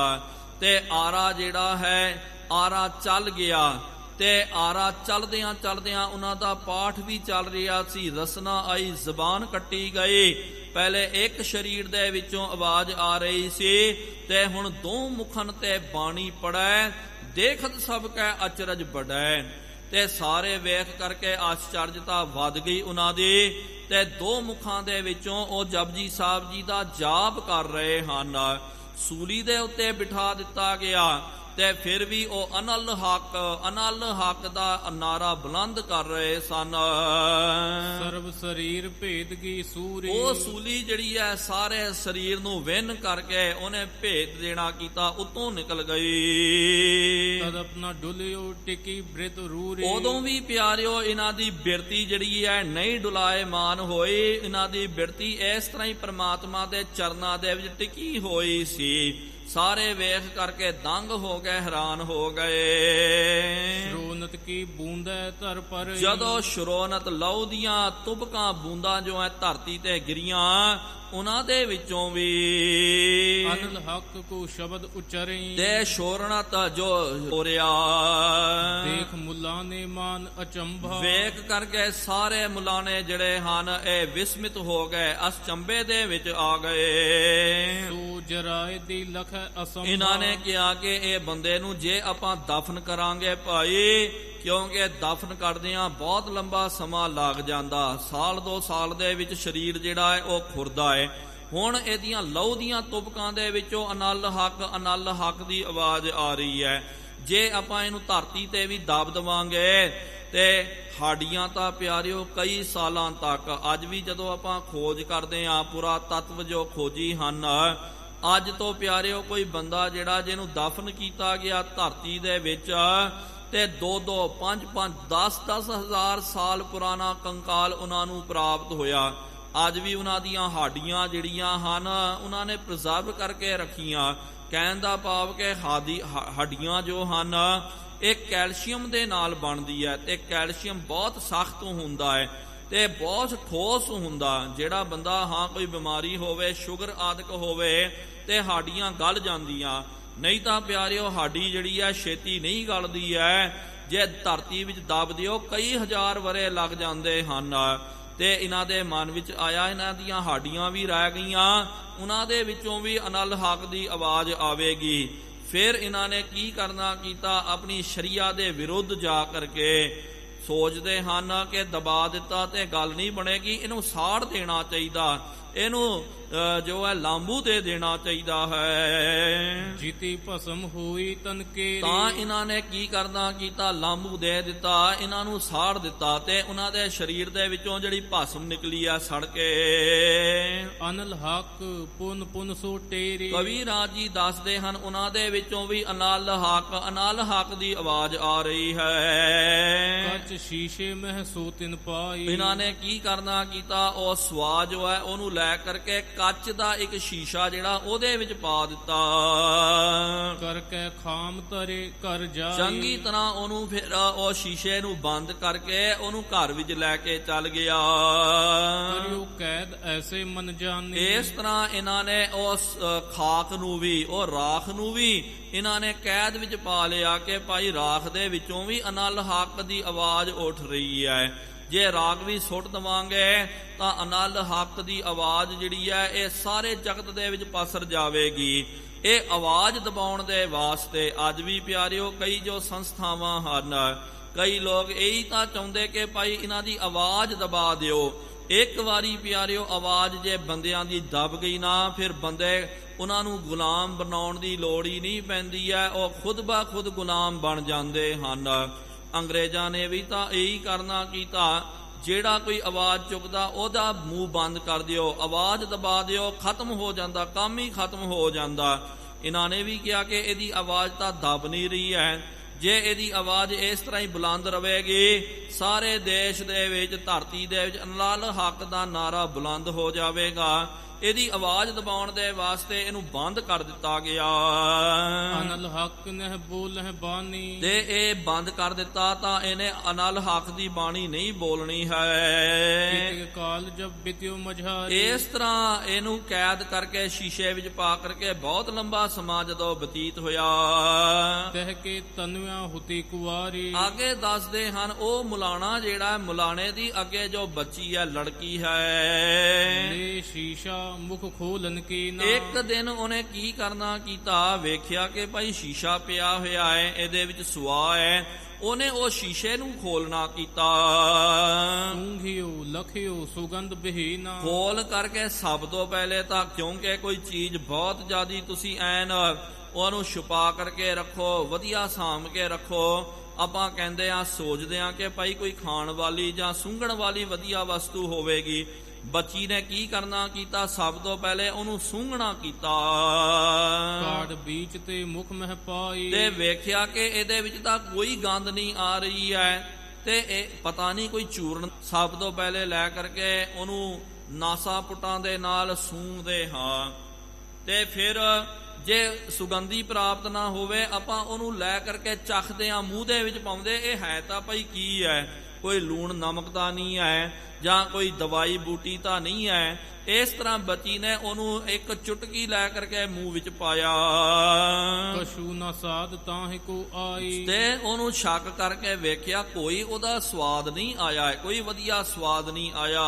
ਤੇ ਆਰਾ ਜਿਹੜਾ ਹੈ, ਆਰਾ ਚੱਲ ਗਿਆ ਤੇ ਆਰਾ ਚਲਦਿਆਂ ਚਲਦਿਆਂ ਉਹਨਾਂ ਦਾ ਪਾਠ ਵੀ ਚੱਲ ਰਿਹਾ ਸੀ। ਰਸਨਾ ਆਈ, ਜ਼ਬਾਨ ਕੱਟੀ ਗਈ। ਪਹਿਲੇ ਇੱਕ ਸਰੀਰ ਦੇ ਵਿੱਚੋਂ ਆਵਾਜ਼ ਆ ਰਹੀ ਸੀ ਤੇ ਹੁਣ ਦੋ ਮੁਖਨ ਤੇ ਬਾਣੀ ਪੜੈ, ਦੇਖਤ ਸਭ ਕੈ ਅਚਰਜ ਬੜੈ। ਤੇ ਸਾਰੇ ਵੇਖ ਕਰਕੇ ਆਸ਼ਚਰਜਤਾ ਵੱਧ ਗਈ ਉਹਨਾਂ ਦੀ ਤੇ ਦੋ ਮੁਖਾਂ ਦੇ ਵਿੱਚੋਂ ਉਹ ਜਪਜੀ ਸਾਹਿਬ ਜੀ ਦਾ ਜਾਪ ਕਰ ਰਹੇ ਹਨ। ਸੂਲੀ ਦੇ ਉੱਤੇ ਬਿਠਾ ਦਿੱਤਾ ਗਿਆ ਤੇ ਫਿਰ ਵੀ ਉਹ ਅਨਲ ਹੱਕ ਦਾ ਨਾਰਾ ਬੁਲੰਦ ਕਰ ਰਹੇ ਸਨ। ਸਰਬ ਸਰੀਰ ਭੇਦਗੀ ਸੂਰੀ। ਉਹ ਸੂਲੀ ਜਿਹੜੀ ਹੈ ਸਾਰੇ ਸਰੀਰ ਨੂੰ ਵਿੰਨ ਕਰਕੇ ਉਹਨੇ ਭੇਦ ਦੇਣਾ ਕੀਤਾ, ਉਤੋਂ ਨਿਕਲ ਗਈ। ਤਦ ਆਪਣਾ ਡੁਲਿਓ ਟਿਕੀ ਬ੍ਰਿਤ ਰੂਰੀ। ਉਦੋਂ ਵੀ ਪਿਆਰਿਓ ਇਹਨਾਂ ਦੀ ਬਿਰਤੀ ਜਿਹੜੀ ਹੈ ਨਹੀਂ ਡੁਲਾਇਮਾਨ ਹੋਈ। ਇਹਨਾਂ ਦੀ ਬਿਰਤੀ ਇਸ ਤਰ੍ਹਾਂ ਹੀ ਪ੍ਰਮਾਤਮਾ ਦੇ ਚਰਨਾਂ ਦੇ ਵਿੱਚ ਟਿਕੀ ਹੋਈ ਸੀ। ਸਾਰੇ ਵੇਖ ਕਰਕੇ ਦੰਗ ਹੋ ਗਏ, ਹੈਰਾਨ ਹੋ ਗਏ। ਸ਼ਰੋਨਤ ਕੀ ਬੂੰਦੈ ਧਰ ਪਰ। ਜਦੋਂ ਸ਼ਰੋਨਤ ਲਹੂ ਦੀਆਂ ਤੁਬਕਾਂ ਬੂੰਦਾਂ ਜੋ ਹੈ ਧਰਤੀ ਤੇ ਗਿਰੀਆਂ, ਉਹਨਾਂ ਦੇ ਵਿੱਚੋਂ ਵੀ ਅਨਲ ਹੱਕ ਕੋ ਸ਼ਬਦ ਉਚਰੇ। ਤੇ ਸ਼ੋਰਣਤ ਜੋ ਹੋਰਿਆ, ਦੇਖ ਮੁੱਲਾ ਨੇ ਮਾਨ ਅਚੰਭਾ। ਵੇਖ ਕਰਕੇ ਸਾਰੇ ਮੁੱਲਾਂ ਨੇ ਜਿਹੜੇ ਹਨ ਇਹ ਵਿਸਮਿਤ ਹੋ ਗਏ, ਅਚੰਭੇ ਦੇ ਵਿੱਚ ਆ ਗਏ। ਸੋ ਜਰਾਏ ਦੀ ਲਖ ਅਸੰਭਾ। ਇਹਨਾਂ ਨੇ ਕਿਹਾ ਕਿ ਇਹ ਬੰਦੇ ਨੂੰ ਜੇ ਆਪਾਂ ਦਫਨ ਕਰਾਂਗੇ ਭਾਈ, ਕਿਉਂਕਿ ਦਫਨ ਕਰਦਿਆਂ ਬਹੁਤ ਲੰਬਾ ਸਮਾਂ ਲੱਗ ਜਾਂਦਾ, ਸਾਲ 2 ਸਾਲ ਦੇ ਵਿੱਚ ਸਰੀਰ ਜਿਹੜਾ ਹੈ ਉਹ ਖੁਰਦਾ ਹੈ। ਹੁਣ ਇਹਦੀਆਂ ਲਹੂ ਦੀਆਂ ਤੁਬਕਾਂ ਦੇ ਵਿੱਚੋਂ ਅਨਲ ਹੱਕ ਦੀ ਆਵਾਜ਼ ਆ ਰਹੀ ਹੈ। ਜੇ ਆਪਾਂ ਇਹਨੂੰ ਧਰਤੀ ਤੇ ਵੀ ਦਬ ਦਵਾਂਗੇ ਤੇ ਹਾਡੀਆਂ ਤਾਂ ਪਿਆਰਿਓ ਕਈ ਸਾਲਾਂ ਤੱਕ, ਅੱਜ ਵੀ ਜਦੋਂ ਆਪਾਂ ਖੋਜ ਕਰਦੇ ਹਾਂ, ਪੁਰਾਤੱਤਵ ਜੋ ਖੋਜੀ ਹਨ, ਅੱਜ ਤੋਂ ਪਿਆਰਿਓ ਕੋਈ ਬੰਦਾ ਜਿਹੜਾ ਜਿਹਨੂੰ ਦਫਨ ਕੀਤਾ ਗਿਆ ਧਰਤੀ ਦੇ ਵਿੱਚ ਤੇ 2-2, 5-5, 10-10 ਹਜ਼ਾਰ ਸਾਲ ਪੁਰਾਣਾ ਕੰਕਾਲ ਉਹਨਾਂ ਨੂੰ ਪ੍ਰਾਪਤ ਹੋਇਆ। ਅੱਜ ਵੀ ਉਹਨਾਂ ਦੀਆਂ ਹਾਡੀਆਂ ਜਿਹੜੀਆਂ ਹਨ ਉਹਨਾਂ ਨੇ ਪ੍ਰੀਜ਼ਰਵ ਕਰਕੇ ਰੱਖੀਆਂ। ਕਹਿਣ ਦਾ ਭਾਵ ਕਿ ਹੱਡੀਆਂ ਜੋ ਹਨ ਇਹ ਕੈਲਸ਼ੀਅਮ ਦੇ ਨਾਲ ਬਣਦੀ ਹੈ ਤੇ ਕੈਲਸ਼ੀਅਮ ਬਹੁਤ ਸਖਤ ਹੁੰਦਾ ਹੈ ਤੇ ਬਹੁਤ ਠੋਸ ਹੁੰਦਾ। ਜਿਹੜਾ ਬੰਦਾ ਕੋਈ ਬਿਮਾਰੀ ਹੋਵੇ, ਸ਼ੂਗਰ ਆਦਿਕ ਹੋਵੇ ਤੇ ਹਾਡੀਆਂ ਗਲ ਜਾਂਦੀਆਂ, ਨਹੀਂ ਤਾਂ ਪਿਆਰਿਓ ਹਾਡੀ ਜਿਹੜੀ ਹੈ ਛੇਤੀ ਨਹੀਂ ਗਲਦੀ ਹੈ। ਜੇ ਧਰਤੀ ਵਿੱਚ ਦਬ ਦਿਓ ਕਈ ਹਜ਼ਾਰ ਵਰੇ ਲੱਗ ਜਾਂਦੇ ਹਨ। ਤੇ ਇਹਨਾਂ ਦੇ ਮਨ ਵਿੱਚ ਆਇਆ ਇਹਨਾਂ ਦੀਆਂ ਹਾਡੀਆਂ ਵੀ ਰਹਿ ਗਈਆਂ, ਉਹਨਾਂ ਦੇ ਵਿੱਚੋਂ ਵੀ ਅਨਲ ਹੱਕ ਦੀ ਆਵਾਜ਼ ਆਵੇਗੀ। ਫਿਰ ਇਹਨਾਂ ਨੇ ਕੀ ਕਰਨਾ ਕੀਤਾ, ਆਪਣੀ ਸ਼ਰੀਆ ਦੇ ਵਿਰੁੱਧ ਜਾ ਕਰਕੇ ਸੋਚਦੇ ਹਨ ਕਿ ਦਬਾ ਦਿੱਤਾ ਤੇ ਗੱਲ ਨਹੀਂ ਬਣੇਗੀ, ਇਹਨੂੰ ਸਾੜ ਦੇਣਾ ਚਾਹੀਦਾ, ਇਹਨੂੰ ਜੋ ਹੈ ਲਾਂਬੂ ਦੇ ਦੇਣਾ ਚਾਹੀਦਾ ਹੈ। ਜੀਤੀ ਭਸਮ ਹੋਈ ਤਨਕੇ। ਤਾਂ ਇਹਨਾਂ ਨੇ ਕੀ ਕਰਨਾ ਕੀਤਾ, ਲਾਂਬੂ ਦੇ ਦਿੱਤਾ, ਇਹਨਾਂ ਨੂੰ ਸਾੜ ਦਿੱਤਾ ਤੇ ਉਹਨਾਂ ਦੇ ਸਰੀਰ ਦੇ ਵਿੱਚੋਂ ਜਿਹੜੀ ਭਸਮ ਨਿਕਲੀ ਆ ਸੜ ਕੇ। ਅਨਲ ਹੱਕ ਪੁਨ ਸੋ ਟੇਰੀ। ਕਵੀ ਰਾਜ ਜੀ ਦੱਸਦੇ ਹਨ ਉਹਨਾਂ ਦੇ ਵਿੱਚੋਂ ਵੀ ਅਨਲ ਹੱਕ ਦੀ ਆਵਾਜ਼ ਆ ਰਹੀ ਹੈ। ਕੱਚ ਸ਼ੀਸ਼ੇ ਮਹਿ ਸੋ ਤਿਨ ਪਾਈ। ਇਹਨਾਂ ਨੇ ਕੀ ਕਰਨਾ ਕੀਤਾ, ਉਹ ਸਵਾ ਜੋ ਹੈ ਉਹਨੂੰ ਲੈ ਕਰਕੇ ਕੱਚ ਦਾ ਇੱਕ ਸ਼ੀਸ਼ਾ ਜਿਹੜਾ ਉਹਦੇ ਵਿੱਚ ਪਾ ਦਿੱਤਾ। ਕਰਕੇ ਖਾਮ ਤਰੇ ਕਰ ਜਾਈ। ਚੰਗੀ ਤਰ੍ਹਾਂ ਉਹਨੂੰ ਫਿਰ ਉਹ ਸ਼ੀਸ਼ੇ ਨੂੰ ਬੰਦ ਕਰਕੇ ਉਹਨੂੰ ਘਰ ਵਿੱਚ ਲੈ ਕੇ ਚੱਲ ਗਿਆ। ਕਰਿਓ ਕੈਦ ਐਸੇ ਮਨ ਜਾਣੇ। ਇਸ ਤਰ੍ਹਾਂ ਇਹਨਾਂ ਨੇ ਉਸ ਖਾਕ ਨੂੰ ਵੀ, ਉਹ ਰਾਖ ਨੂੰ ਵੀ ਇਹਨਾਂ ਨੇ ਕੈਦ ਵਿੱਚ ਪਾ ਲਿਆ ਕਿ ਭਾਈ ਰਾਖ ਦੇ ਵਿੱਚੋਂ ਵੀ ਅਨਲ ਹੱਕ ਦੀ ਆਵਾਜ਼ ਉੱਠ ਰਹੀ ਹੈ। ਜੇ ਰਾਗ ਵੀ ਸੁੱਟ ਦਵਾਂਗੇ ਤਾਂ ਅਨਲ ਹੱਕ ਦੀ ਆਵਾਜ਼ ਜਿਹੜੀ ਹੈ ਇਹ ਸਾਰੇ ਜਗਤ ਦੇ ਵਿੱਚ ਪਸਰ ਜਾਵੇਗੀ। ਇਹ ਆਵਾਜ਼ ਦਬਾਉਣ ਦੇ ਵਾਸਤੇ ਅੱਜ ਵੀ ਪਿਆਰਿਓ ਕਈ ਜੋ ਸੰਸਥਾਵਾਂ ਹਨ, ਕਈ ਲੋਕ ਇਹੀ ਤਾਂ ਚਾਹੁੰਦੇ ਕਿ ਭਾਈ ਇਹਨਾਂ ਦੀ ਆਵਾਜ਼ ਦਬਾ ਦਿਓ। ਇੱਕ ਵਾਰੀ ਪਿਆਰਿਓ ਆਵਾਜ਼ ਜੇ ਬੰਦਿਆਂ ਦੀ ਦਬ ਗਈ ਨਾ, ਫਿਰ ਬੰਦੇ ਉਹਨਾਂ ਨੂੰ ਗੁਲਾਮ ਬਣਾਉਣ ਦੀ ਲੋੜ ਹੀ ਨਹੀਂ ਪੈਂਦੀ ਹੈ, ਉਹ ਖੁਦ ਬਾ ਖੁਦ ਗੁਲਾਮ ਬਣ ਜਾਂਦੇ ਹਨ। ਅੰਗਰੇਜ਼ਾਂ ਨੇ ਵੀ ਤਾਂ ਇਹੀ ਕਰਨਾ ਕੀਤਾ, ਜਿਹੜਾ ਕੋਈ ਆਵਾਜ਼ ਚੁੱਕਦਾ ਉਹਦਾ ਮੂੰਹ ਬੰਦ ਕਰ ਦਿਓ, ਆਵਾਜ਼ ਦਬਾ ਦਿਓ, ਖਤਮ ਹੋ ਜਾਂਦਾ, ਕੰਮ ਹੀ ਖਤਮ ਹੋ ਜਾਂਦਾ। ਇਹਨਾਂ ਨੇ ਵੀ ਕਿਹਾ ਕਿ ਇਹਦੀ ਆਵਾਜ਼ ਤਾਂ ਦਬ ਨਹੀਂ ਰਹੀ ਹੈ। ਜੇ ਇਹਦੀ ਆਵਾਜ਼ ਇਸ ਤਰ੍ਹਾਂ ਹੀ ਬੁਲੰਦ ਰਹੇਗੀ, ਸਾਰੇ ਦੇਸ਼ ਦੇ ਵਿੱਚ, ਧਰਤੀ ਦੇ ਵਿੱਚ ਅਨਲ ਹੱਕ ਦਾ ਨਾਰਾ ਬੁਲੰਦ ਹੋ ਜਾਵੇਗਾ। ਇਹਦੀ ਆਵਾਜ਼ ਦਬਾਉਣ ਦੇ ਵਾਸਤੇ ਇਹਨੂੰ ਬੰਦ ਕਰ ਦਿੱਤਾ ਗਿਆ। ਅਨਲ ਹੱਕ ਨਹਿ ਬੋਲਹਿ ਬਾਣੀ। ਤੇ ਇਹ ਬੰਦ ਕਰ ਦਿੱਤਾ ਤਾਂ ਇਹਨੇ ਅਨਲ ਹੱਕ ਦੀ ਬਾਣੀ ਨਹੀਂ ਬੋਲਣੀ ਹੈ। ਕਿਤਿ ਕਾਲ ਜਬ ਬਿਤਿਓ ਮਝਾਰੀ। ਇਸ ਤਰ੍ਹਾਂ ਇਹਨੂੰ ਕੈਦ ਕਰਕੇ ਸ਼ੀਸ਼ੇ ਵਿੱਚ ਪਾ ਕਰਕੇ ਬਹੁਤ ਲੰਬਾ ਸਮਾਂ ਜਦੋਂ ਬਤੀਤ ਹੋਇਆ, ਤਹਿ ਕੇ ਤਨਵਿਆਂ ਹੁਤੀ ਕੁਵਾਰੀ। ਅੱਗੇ ਦੱਸਦੇ ਹਨ ਉਹ ਮੁਲਾਣਾ ਜਿਹੜਾ ਮੁਲਾਣੇ ਦੀ ਅੱਗੇ ਜੋ ਬੱਚੀ ਹੈ, ਲੜਕੀ ਹੈ, ਲੈ ਸ਼ੀਸ਼ਾ ਮੁਖ ਖੋਲਨ ਕੀ ਨਾ। ਇੱਕ ਦਿਨ ਉਹਨੇ ਕੀ ਕਰਨਾ ਕੀਤਾ, ਵੇਖਿਆ ਕਿ ਭਾਈ ਸ਼ੀਸ਼ਾ ਪਿਆ ਹੋਇਆ ਹੈ, ਇਹਦੇ ਵਿੱਚ ਸੁਆ ਹੈ। ਉਹਨੇ ਉਹ ਸ਼ੀਸ਼ੇ ਨੂੰ ਖੋਲਣਾ ਕੀਤਾ। ਸੂੰਘਿਓ ਲਖਿਓ ਸੁਗੰਧ ਬਹੀਨਾ। ਖੋਲ ਕਰਕੇ ਸਭ ਤੋਂ ਪਹਿਲੇ ਤਾਂ, ਕਿਉਂਕਿ ਕੋਈ ਚੀਜ਼ ਬਹੁਤ ਜ਼ਿਆਦੀ ਤੁਸੀਂ ਐਨ ਉਹਨੂੰ ਛੁਪਾ ਕਰਕੇ ਰੱਖੋ, ਵਧੀਆ ਸਾਂਭ ਕੇ ਰੱਖੋ। ਆਪਾਂ ਕਹਿੰਦੇ ਆ, ਸੋਚਦੇ ਆ ਕਿ ਭਾਈ ਕੋਈ ਖਾਣ ਵਾਲੀ ਜਾਂ ਸੁੰਘਣ ਵਾਲੀ ਵਧੀਆ ਵਸਤੂ ਹੋਵੇਗੀ। ਬੱਚੀ ਨੇ ਕੀ ਕਰਨਾ ਕੀਤਾ, ਸਭ ਤੋਂ ਪਹਿਲੇ ਉਹਨੂੰ ਸੂੰਘਣਾ ਕੀਤਾ। ਕਾੜ ਬੀਚ ਤੇ ਮੁਖ ਮਹਿ ਪਾਈ। ਤੇ ਵੇਖਿਆ ਕਿ ਇਹਦੇ ਵਿੱਚ ਤਾਂ ਕੋਈ ਗੰਧ ਨਹੀਂ ਆ ਰਹੀ ਹੈ, ਤੇ ਇਹ ਪਤਾ ਨਹੀਂ ਕੋਈ ਚੂਰਨ। ਸਭ ਤੋਂ ਪਹਿਲੇ ਲੈ ਕਰਕੇ ਉਹਨੂੰ ਨਾਸਾ ਪੁਟਾਂ ਦੇ ਨਾਲ ਸੂੰਘਦੇ ਹਾਂ। ਤੇ ਫਿਰ ਜੇ ਸੁਗੰਧੀ ਪ੍ਰਾਪਤ ਨਾ ਹੋਵੇ, ਆਪਾਂ ਉਹਨੂੰ ਲੈ ਕਰਕੇ ਚੱਖਦੇ ਆ, ਮੂੰਹ ਦੇ ਵਿੱਚ ਪਾਉਂਦੇ। ਇਹ ਹੈ ਤਾਂ ਭਾਈ ਕੀ ਹੈ, ਕੋਈ ਲੂਣ ਨਮਕ ਤਾਂ ਨਹੀਂ ਹੈ, ਜਾਂ ਕੋਈ ਦਵਾਈ ਬੂਟੀ ਤਾਂ ਨਹੀਂ ਹੈ। ਇਸ ਤਰ੍ਹਾਂ ਬੱਚੀ ਨੇ ਉਹਨੂੰ ਇੱਕ ਚੁਟਕੀ ਲੈ ਕਰਕੇ ਮੂੰਹ ਵਿੱਚ ਪਾਇਆ। ਕਛੂ ਨਾ ਸਾਧ ਤਾਹਿ ਕੋ ਆਈ। ਤੇ ਉਹਨੂੰ ਸ਼ੱਕ ਕਰਕੇ ਵੇਖਿਆ, ਕੋਈ ਉਹਦਾ ਸਵਾਦ ਨਹੀਂ ਆਇਆ, ਕੋਈ ਵਧੀਆ ਸਵਾਦ ਨਹੀਂ ਆਇਆ।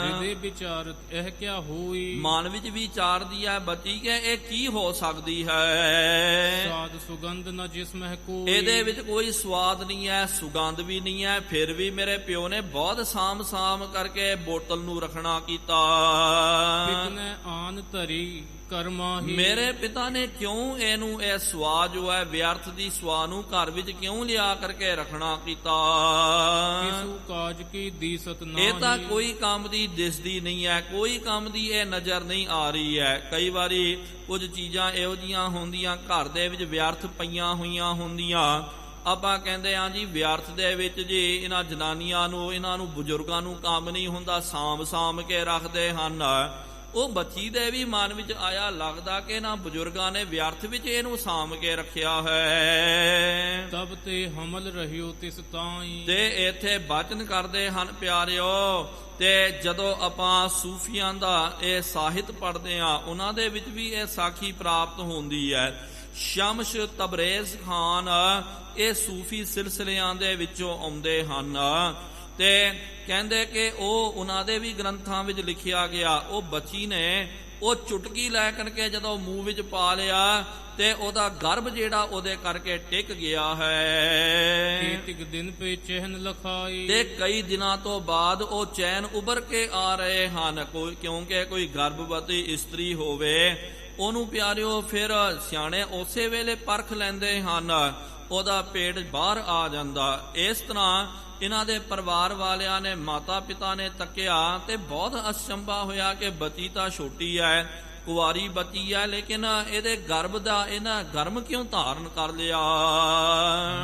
ਹਿਰਦੇ ਵਿਚਾਰਤ ਇਹ ਕਿਆ ਹੋਈ। ਮਨ ਵਿੱਚ ਵਿਚਾਰਦੀ ਹੈ ਬੱਚੀ ਕਿ ਇਹ ਕੀ ਹੋ ਸਕਦੀ ਹੈ। ਸਾਧ ਸੁਗੰਧ ਨਾ ਜਿਸ ਮਹਿ ਕੋਈ। ਇਹਦੇ ਵਿੱਚ ਕੋਈ ਸਵਾਦ ਨਹੀਂ ਹੈ, ਸੁਗੰਧ ਵੀ ਨਹੀਂ ਹੈ। ਫਿਰ ਵੀ ਮੇਰੇ ਪਿਓ ਨੇ ਬਹੁਤ ਸਾਂਭ ਕਰਕੇ ਬੋਤਲ ਨੂੰ ਰੱਖਣਾ ਕੀਤਾ। ਪਿਤਨੇ ਆਨ ਧਰੀ ਕਰਮਾਹੀ। ਮੇਰੇ ਪਿਤਾ ਨੇ ਕਿਉਂ ਇਹਨੂੰ ਇਹ ਸਵਾ ਜੋ ਹੈ ਵਿਅਰਥ ਦੀ ਸਵਾ ਨੂੰ ਘਰ ਵਿੱਚ ਕਿਉਂ ਲਿਆ ਕਰਕੇ ਰੱਖਣਾ ਕੀਤਾ। ਕਿਸੂ ਕਾਜ ਕੀ ਦੀਸਤ ਨਾਹੀ। ਇਹ ਤਾਂ ਕੋਈ ਕੰਮ ਦੀ ਦਿਸਦੀ ਨਹੀਂ ਹੈ, ਕੋਈ ਕੰਮ ਦੀ ਇਹ ਨਜ਼ਰ ਨਹੀਂ ਆ ਰਹੀ ਹੈ। ਕਈ ਵਾਰੀ ਕੁਝ ਚੀਜ਼ਾਂ ਇਹੋ ਜਿਹੀਆਂ ਹੁੰਦੀਆਂ ਘਰ ਦੇ ਵਿੱਚ ਵਿਅਰਥ ਪਈਆਂ ਹੋਈਆਂ ਹੁੰਦੀਆਂ। ਆਪਾਂ ਕਹਿੰਦੇ ਆ ਜੀ ਵਿਅਰਥ ਦੇ ਵਿੱਚ ਜੀ ਇਹਨਾਂ ਜਨਾਨੀਆਂ ਨੂੰ, ਇਹਨਾਂ ਨੂੰ ਬਜ਼ੁਰਗਾਂ ਨੂੰ ਕੰਮ ਨਹੀਂ ਹੁੰਦਾ, ਸਾਂਭ ਕੇ ਰੱਖਦੇ ਹਨ। ਉਹ ਬੱਚੀ ਦੇ ਵੀ ਮਨ ਵਿੱਚ ਆਇਆ, ਲੱਗਦਾ ਕਿ ਇਹਨਾਂ ਬਜ਼ੁਰਗਾਂ ਨੇ ਵਿਅਰਥ ਵਿੱਚ ਇਹਨੂੰ ਸਾਂਭ ਕੇ ਰੱਖਿਆ ਹੈ। ਤਬ ਤੇ ਹਮਲ ਰਹਿਓ ਤਿਸ ਤਾਈ। ਤੇ ਇੱਥੇ ਬਚਨ ਕਰਦੇ ਹਨ ਪਿਆਰਿਓ। ਤੇ ਜਦੋਂ ਆਪਾਂ ਸੂਫੀਆਂ ਦਾ ਇਹ ਸਾਹਿਤ ਪੜ੍ਹਦੇ ਆ, ਉਹਨਾਂ ਦੇ ਵਿੱਚ ਵੀ ਇਹ ਸਾਖੀ ਪ੍ਰਾਪਤ ਹੁੰਦੀ ਹੈ। ਸ਼ਮਸ਼ ਤਬਰੇਜ਼ ਖਾਨ ਇਹ ਸੂਫੀ ਸਿਲਸਿਲਿਆਂ ਦੇ ਵਿੱਚੋਂ ਆਉਂਦੇ ਹਨ। ਤੇ ਕਹਿੰਦੇ ਕਿ ਉਹ ਉਹਨਾਂ ਦੇ ਵੀ ਗ੍ਰੰਥਾਂ ਵਿੱਚ ਲਿਖਿਆ ਗਿਆ, ਉਹ ਬੱਚੀ ਨੇ ਉਹ ਚੁਟਕੀ ਲੈ ਕਰਕੇ ਜਦੋਂ ਮੂੰਹ ਵਿੱਚ ਪਾ ਲਿਆ ਤੇ ਉਹਦਾ ਗਰਭ ਜਿਹੜਾ ਉਹਦੇ ਕਰਕੇ ਟਿਕ ਗਿਆ ਹੈ। ਕੀਤਿਕ ਦਿਨ ਪੇ ਚਹਿਨ ਲਖਾਈ। ਤੇ ਕਈ ਦਿਨਾਂ ਤੋਂ ਬਾਅਦ ਉਹ ਚੈਨ ਉਭਰ ਕੇ ਆ ਰਹੇ ਹਨ। ਕਿਉਂਕਿ ਕੋਈ ਗਰਭਵਤੀ ਇਸਤਰੀ ਹੋਵੇ, ਉਹਨੂੰ ਪਿਆਰਿਓ ਫਿਰ ਸਿਆਣੇ ਉਸੇ ਵੇਲੇ ਪਰਖ ਲੈਂਦੇ ਹਨ, ਉਹਦਾ ਪੇਟ ਬਾਹਰ ਆ ਜਾਂਦਾ। ਇਸ ਤਰ੍ਹਾਂ ਇਹਨਾਂ ਦੇ ਪਰਿਵਾਰ ਵਾਲਿਆਂ ਨੇ, ਮਾਤਾ ਪਿਤਾ ਨੇ ਤੱਕਿਆ ਤੇ ਬਹੁਤ ਅਚੰਭਾ ਹੋਇਆ ਕਿ ਬੱਚੀ ਤਾਂ ਛੋਟੀ ਹੈ, ਕੁਵਾਰੀ ਬੱਚੀ ਹੈ, ਲੇਕਿਨ ਇਹਦੇ ਗਰਭ ਦਾ ਇਹਨਾਂ ਗਰਮ ਕਿਉਂ ਧਾਰਨ ਕਰ ਲਿਆ।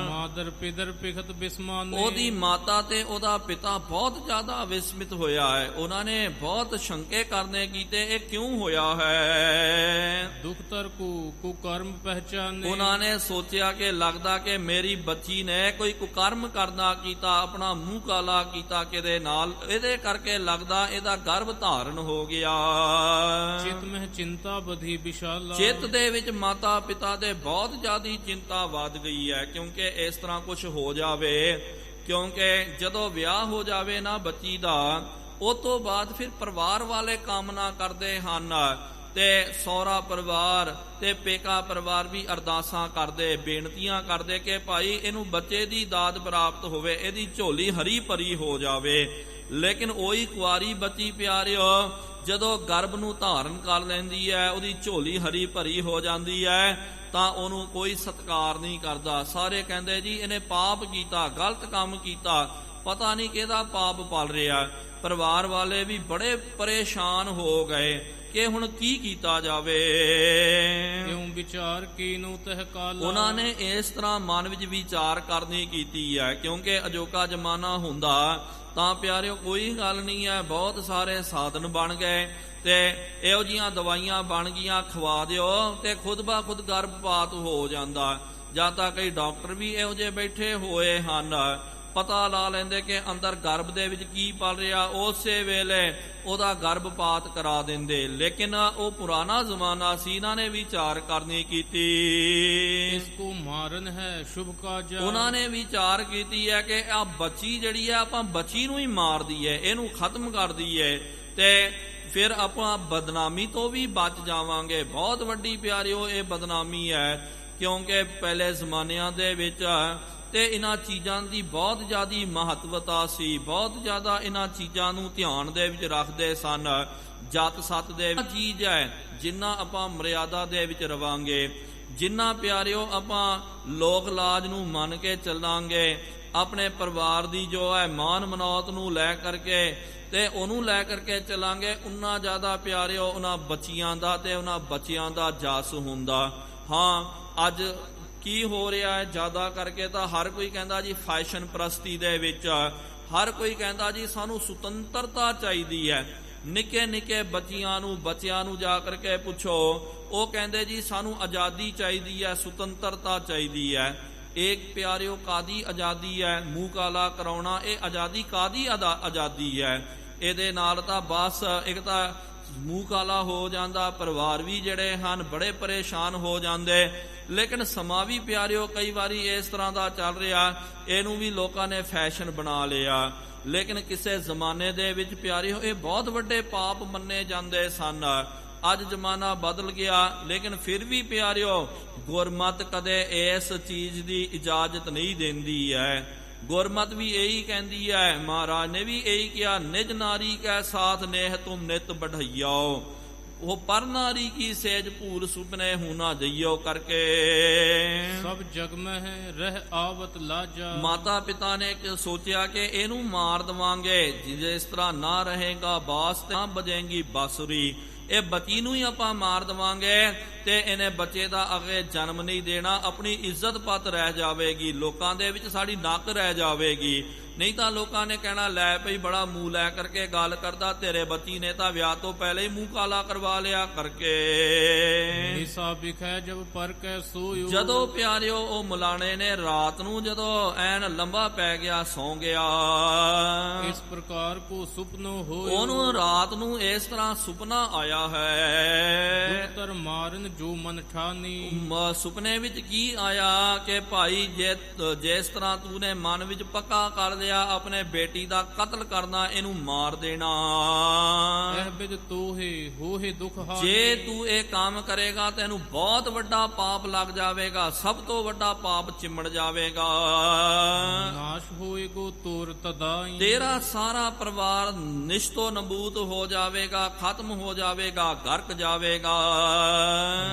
ਮਾਦਰ ਪਿਦਰ ਪਿਖਤ ਬਿਸਮਾਨੇ। ਉਹਦੀ ਮਾਤਾ ਤੇ ਉਹਦਾ ਪਿਤਾ ਬਹੁਤ ਜ਼ਿਆਦਾ ਵਿਸਮਿਤ ਹੋਇਆ ਹੈ। ਉਹਨਾਂ ਨੇ ਬਹੁਤ ਸ਼ੰਕੇ ਕਰਨੇ ਕੀਤੇ, ਇਹ ਕਿਉਂ ਹੋਇਆ ਹੈ। ਦੁਖਤਰ ਕੋ ਕੁਕਰਮ ਪਹਿਚਾਨੇ। ਉਹਨਾਂ ਨੇ ਸੋਚਿਆ ਕਿ ਲੱਗਦਾ ਕਿ ਮੇਰੀ ਬੱਚੀ ਨੇ ਕੋਈ ਕੁਕਰਮ ਕਰਨਾ ਕੀਤਾ, ਆਪਣਾ ਮੂੰਹ ਕਾਲਾ ਕੀਤਾ ਕਿਤੇ ਨਾਲ, ਇਹਦੇ ਕਰਕੇ ਲੱਗਦਾ ਇਹਦਾ ਗਰਭ ਧਾਰਨ ਹੋ ਗਿਆ। ਚਿਤ ਮਹਿ ਚਿੰਤਾ ਬਧੀ ਵਿਸ਼ਾਲਾ। ਚਿੱਤ ਦੇ ਵਿੱਚ ਮਾਤਾ ਪਿਤਾ ਦੇ ਬਹੁਤ ਜ਼ਿਆਦੀ ਚਿੰਤਾ ਵੱਧ ਗਈ ਹੈ, ਕਿਉਂਕਿ ਇਸ ਤਰ੍ਹਾਂ ਕੁਝ ਹੋ ਜਾਵੇ। ਕਿਉਂਕਿ ਜਦੋਂ ਵਿਆਹ ਹੋ ਜਾਵੇ ਨਾ ਬੱਚੀ ਦਾ, ਉਹ ਤੋਂ ਬਾਅਦ ਫਿਰ ਪਰਿਵਾਰ ਵਾਲੇ ਕਾਮਨਾ ਕਰਦੇ ਹਨ ਤੇ ਸਹੁਰਾ ਪਰਿਵਾਰ ਤੇ ਪੇਕਾ ਪਰਿਵਾਰ ਵੀ ਅਰਦਾਸਾਂ ਕਰਦੇ, ਬੇਨਤੀਆਂ ਕਰਦੇ ਕਿ ਭਾਈ ਇਹਨੂੰ ਬੱਚੇ ਦੀ ਦਾਤ ਪ੍ਰਾਪਤ ਹੋਵੇ, ਇਹਦੀ ਝੋਲੀ ਹਰੀ ਭਰੀ ਹੋ ਜਾਵੇ। ਲੇਕਿਨ ਉਹੀ ਕੁਆਰੀ ਬੱਚੀ ਪਿਆਰਿਓ ਜਦੋਂ ਗਰਭ ਨੂੰ ਧਾਰਨ ਕਰ ਲੈਂਦੀ ਹੈ, ਉਹਦੀ ਝੋਲੀ ਹਰੀ ਭਰੀ ਹੋ ਜਾਂਦੀ ਹੈ, ਤਾਂ ਉਹਨੂੰ ਕੋਈ ਸਤਿਕਾਰ ਨਹੀਂ ਕਰਦਾ। ਸਾਰੇ ਕਹਿੰਦੇ ਜੀ ਇਹਨੇ ਪਾਪ ਕੀਤਾ, ਗਲਤ ਕੰਮ ਕੀਤਾ, ਪਤਾ ਨਹੀਂ ਕਿਹਦਾ ਪਾਪ ਪਲ ਰਿਹਾ। ਪਰਿਵਾਰ ਵਾਲੇ ਵੀ ਬੜੇ ਪਰੇਸ਼ਾਨ ਹੋ ਗਏ। ਕਿ ਹੁਣ ਕੀ ਕੀਤਾ ਜਾਵੇ। ਕਿਉ ਵਿਚਾਰ ਕੀਨੂ ਤਹ ਕਾਲਾ। ਉਹਨਾਂ ਨੇ ਇਸ ਤਰ੍ਹਾਂ ਮਨ ਵਿੱਚ ਵਿਚਾਰ ਕਰਨੀ ਕੀਤੀ ਹੈ, ਕਿਉਂਕਿ ਅਜੋਕਾ ਜ਼ਮਾਨਾ ਹੁੰਦਾ ਤਾਂ ਪਿਆਰਿਓ ਕੋਈ ਗੱਲ ਨਹੀਂ ਹੈ, ਬਹੁਤ ਸਾਰੇ ਸਾਧਨ ਬਣ ਗਏ ਤੇ ਇਹੋ ਜਿਹੀਆਂ ਦਵਾਈਆਂ ਬਣ ਗਈਆਂ, ਖਵਾ ਦਿਓ ਤੇ ਖੁਦ ਬਾ ਖੁਦ ਗਰਭਪਾਤ ਹੋ ਜਾਂਦਾ। ਜਾਂ ਤਾਂ ਕਈ ਡਾਕਟਰ ਵੀ ਇਹੋ ਜਿਹੇ ਬੈਠੇ ਹੋਏ ਹਨ, ਪਤਾ ਲਾ ਲੈਂਦੇ ਕਿ ਅੰਦਰ ਗਰਭ ਦੇ ਵਿੱਚ ਕੀ ਪਲ ਰਿਹਾ, ਉਸੇ ਵੇਲੇ ਉਹਦਾ ਗਰਭਪਾਤ ਕਰਾ ਦਿੰਦੇ। ਲੇਕਿਨ ਉਹ ਪੁਰਾਣਾ ਜ਼ਮਾਨਾ ਸੀ, ਇਹਨਾਂ ਨੇ ਵਿਚਾਰ ਕਰਨੀ ਕੀਤੀ। ਇਸ ਕੋ ਮਾਰਨ ਹੈ ਸ਼ੁਭ ਕਾਜਾ। ਉਹਨਾਂ ਨੇ ਵਿਚਾਰ ਕੀਤੀ ਹੈ ਕਿ ਆ ਬੱਚੀ ਜਿਹੜੀ ਹੈ, ਆਪਾਂ ਬੱਚੀ ਨੂੰ ਹੀ ਮਾਰ ਦਈਏ, ਇਹਨੂੰ ਖਤਮ ਕਰ ਦਈਏ ਤੇ ਫਿਰ ਆਪਾਂ ਬਦਨਾਮੀ ਤੋਂ ਵੀ ਬਚ ਜਾਵਾਂਗੇ। ਬਹੁਤ ਵੱਡੀ ਪਿਆਰਿਓ ਇਹ ਬਦਨਾਮੀ ਹੈ, ਕਿਉਂਕਿ ਪਹਿਲੇ ਜ਼ਮਾਨਿਆਂ ਦੇ ਵਿੱਚ ਤੇ ਇਹਨਾਂ ਚੀਜ਼ਾਂ ਦੀ ਬਹੁਤ ਜ਼ਿਆਦਾ ਮਹੱਤਵਤਾ ਸੀ, ਬਹੁਤ ਜ਼ਿਆਦਾ ਇਹਨਾਂ ਚੀਜ਼ਾਂ ਨੂੰ ਧਿਆਨ ਦੇ ਵਿੱਚ ਰੱਖਦੇ ਸਨ। ਜਤ ਸਤ ਦੇ ਚੀਜ਼ ਹੈ, ਜਿੰਨਾ ਆਪਾਂ ਮਰਿਆਦਾ ਦੇ ਵਿੱਚ ਰਵਾਂਗੇ, ਜਿੰਨਾ ਪਿਆਰਿਓ ਆਪਾਂ ਲੋਕ ਲਾਜ ਨੂੰ ਮੰਨ ਕੇ ਚੱਲਾਂਗੇ, ਆਪਣੇ ਪਰਿਵਾਰ ਦੀ ਜੋ ਹੈ ਮਾਨ ਮਨੌਤ ਨੂੰ ਲੈ ਕਰਕੇ ਤੇ ਉਹਨੂੰ ਲੈ ਕਰਕੇ ਚੱਲਾਂਗੇ, ਉਨਾ ਜ਼ਿਆਦਾ ਪਿਆਰਿਓ ਉਹਨਾਂ ਬੱਚੀਆਂ ਦਾ ਤੇ ਉਹਨਾਂ ਬੱਚਿਆਂ ਦਾ ਜਸ ਹੁੰਦਾ। ਹਾਂ, ਅੱਜ ਕੀ ਹੋ ਰਿਹਾ ਹੈ, ਜ਼ਿਆਦਾ ਕਰਕੇ ਤਾਂ ਹਰ ਕੋਈ ਕਹਿੰਦਾ ਜੀ ਫੈਸ਼ਨ ਪ੍ਰਸਤੀ ਦੇ ਵਿੱਚ, ਹਰ ਕੋਈ ਕਹਿੰਦਾ ਜੀ ਸਾਨੂੰ ਸੁਤੰਤਰਤਾ ਚਾਹੀਦੀ ਹੈ। ਨਿੱਕੇ ਨਿੱਕੇ ਬੱਚਿਆਂ ਨੂੰ ਜਾ ਕਰਕੇ ਪੁੱਛੋ, ਉਹ ਕਹਿੰਦੇ ਜੀ ਸਾਨੂੰ ਆਜ਼ਾਦੀ ਚਾਹੀਦੀ ਹੈ, ਸੁਤੰਤਰਤਾ ਚਾਹੀਦੀ ਹੈ। ਇੱਕ ਪਿਆਰਿਓ ਕਾਦੀ ਆਜ਼ਾਦੀ ਹੈ? ਮੂੰਹ ਕਾਲਾ ਕਰਾਉਣਾ, ਇਹ ਆਜ਼ਾਦੀ ਕਾਦੀ ਆਜ਼ਾਦੀ ਹੈ? ਇਹਦੇ ਨਾਲ ਤਾਂ ਬਸ ਇੱਕ ਤਾਂ ਮੂੰਹ ਕਾਲਾ ਹੋ ਜਾਂਦਾ, ਪਰਿਵਾਰ ਵੀ ਜਿਹੜੇ ਹਨ ਬੜੇ ਪਰੇਸ਼ਾਨ ਹੋ ਜਾਂਦੇ। ਲੇਕਿਨ ਸਮਾਂ ਵੀ ਪਿਆਰਿਓ ਕਈ ਵਾਰੀ ਇਸ ਤਰ੍ਹਾਂ ਦਾ ਚੱਲ ਰਿਹਾ, ਇਹਨੂੰ ਵੀ ਲੋਕਾਂ ਨੇ ਫੈਸ਼ਨ ਬਣਾ ਲਿਆ। ਲੇਕਿਨ ਕਿਸੇ ਜ਼ਮਾਨੇ ਦੇ ਵਿੱਚ ਪਿਆਰਿਓ ਇਹ ਬਹੁਤ ਵੱਡੇ ਪਾਪ ਮੰਨੇ ਜਾਂਦੇ ਸਨ। ਅੱਜ ਜ਼ਮਾਨਾ ਬਦਲ ਗਿਆ, ਲੇਕਿਨ ਫਿਰ ਵੀ ਪਿਆਰਿਓ ਗੁਰਮਤ ਕਦੇ ਇਸ ਚੀਜ਼ ਦੀ ਇਜਾਜ਼ਤ ਨਹੀਂ ਦਿੰਦੀ ਹੈ। ਗੁਰਮਤ ਵੀ ਇਹੀ ਕਹਿੰਦੀ ਹੈ, ਮਹਾਰਾਜ ਨੇ ਵੀ ਇਹੀ ਕਿਹਾ, ਨਿਜ ਨਾਰੀ ਕੈ ਸਾਥ ਨੇਹ ਤੁਮ ਨਿਤ ਬਢਈਓ, ਉਹ ਪਰ ਨਾਰੀ ਕੀ ਸੇਜ ਭੂਲ ਸੁਪਨੇ ਹੂੰ ਨਾ ਜਈਓ ਕਰਕੇ। ਸਭ ਜਗ ਮਹਿ ਰਹਿ ਆਵਤ ਲਾਜਾ। ਮਾਤਾ ਪਿਤਾ ਨੇ ਸੋਚਿਆ ਕਿ ਇਹਨੂੰ ਮਾਰ ਦਵਾਂਗੇ, ਜਿਸ ਤਰ੍ਹਾਂ ਨਾ ਰਹੇਗਾ ਬਾਸ ਤੇ ਨਾ ਬਜੇਗੀ ਬਾਂਸੁਰੀ, ਇਹ ਬੱਚੀ ਨੂੰ ਹੀ ਆਪਾਂ ਮਾਰ ਦਵਾਂਗੇ ਤੇ ਇਹਨੇ ਬੱਚੇ ਦਾ ਅੱਗੇ ਜਨਮ ਨਹੀਂ ਦੇਣਾ, ਆਪਣੀ ਇੱਜ਼ਤ ਪੱਤ ਰਹਿ ਜਾਵੇਗੀ, ਲੋਕਾਂ ਦੇ ਵਿੱਚ ਸਾਡੀ ਨੱਕ ਰਹਿ ਜਾਵੇਗੀ। ਨਹੀਂ ਤਾਂ ਲੋਕਾਂ ਨੇ ਕਹਿਣਾ ਲੈ ਭਈ ਬੜਾ ਮੂੰਹ ਲੈ ਕਰਕੇ ਗੱਲ ਕਰਦਾ, ਤੇਰੇ ਬੱਚੀ ਨੇ ਤਾਂ ਵਿਆਹ ਤੋਂ ਪਹਿਲੇ ਹੀ ਮੂੰਹ ਕਾਲਾ ਕਰਵਾ ਲਿਆ ਕਰਕੇ। ਜਦੋਂ ਪਿਆਰਿਓ ਉਹ ਮੁਲਾਣੇ ਨੇ ਰਾਤ ਨੂੰ ਜਦੋਂ ਐਨ ਲੰਬਾ ਪੈ ਗਿਆ, ਸੌਂ ਗਿਆ, ਇਸ ਪ੍ਰਕਾਰ ਕੋ ਸੁਪਨੋ ਹੋਇ, ਉਹਨੂੰ ਰਾਤ ਨੂੰ ਇਸ ਤਰ੍ਹਾਂ ਸੁਪਨਾ ਆਇਆ ਹੈ। ਦੁਖਤਰ ਮਾਰਨ ਜੋ ਮਨ ਠਾਨੀ। ਸੁਪਨੇ ਵਿੱਚ ਕੀ ਆਇਆ ਕਿ ਭਾਈ ਜਿਸ ਤਰ੍ਹਾਂ ਤੂੰ ਨੇ ਮਨ ਵਿੱਚ ਪੱਕਾ ਕਰ ਲਿਆ ਆਪਣੇ ਬੇਟੀ ਦਾ ਕਤਲ ਕਰਨਾ, ਇਹਨੂੰ ਮਾਰ ਦੇਣਾ, ਜੇ ਤੂੰ ਇਹ ਕੰਮ ਕਰੇਗਾ ਤੈਨੂੰ ਬਹੁਤ ਵੱਡਾ ਪਾਪ ਲੱਗ ਜਾਵੇਗਾ, ਸਭ ਤੋਂ ਵੱਡਾ ਪਾਪ ਚਿੰਮੜ ਜਾਵੇਗਾ, ਨਾਸ਼ ਹੋਏਗੋ ਤੋਰ ਤਦਾਈ, ਤੇਰਾ ਸਾਰਾ ਪਰਿਵਾਰ ਨਿਸ਼ਤੋ ਨਬੂਤ ਹੋ ਜਾਵੇਗਾ, ਖਤਮ ਹੋ ਜਾਵੇਗਾ, ਗਰਕ ਜਾਵੇਗਾ।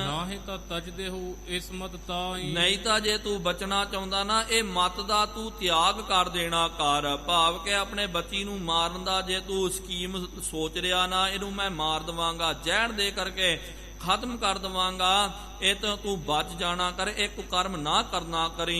ਨਾਹੀਂ ਤਾਂ ਤਜਦੇ ਹੋ ਇਸ ਮਤ ਤਾਈ, ਨਹੀਂ ਤਾਂ ਜੇ ਤੂੰ ਬਚਣਾ ਚਾਹੁੰਦਾ ਨਾ, ਇਹ ਮਤ ਦਾ ਤੂੰ ਤਿਆਗ ਕਰ ਦੇਣਾ ਕਰ। ਭਾਵ ਕਿ ਆਪਣੇ ਬੱਚੀ ਨੂੰ ਮਾਰਨ ਦਾ ਜੇ ਤੂੰ ਸਕੀਮ ਸੋਚ ਰਿਹਾ ਨਾ, ਇਹਨੂੰ ਮੈਂ ਮਾਰ ਦਵਾਂਗਾ, ਜ਼ਹਿਰ ਦੇ ਕਰਕੇ ਖਤਮ ਕਰ ਦਵਾਂਗਾ, ਇਹ ਤਾਂ ਤੂੰ ਬਚ ਜਾਣਾ ਕਰ, ਇਹ ਕੁਕਰਮ ਨਾ ਕਰਨਾ ਕਰੀ।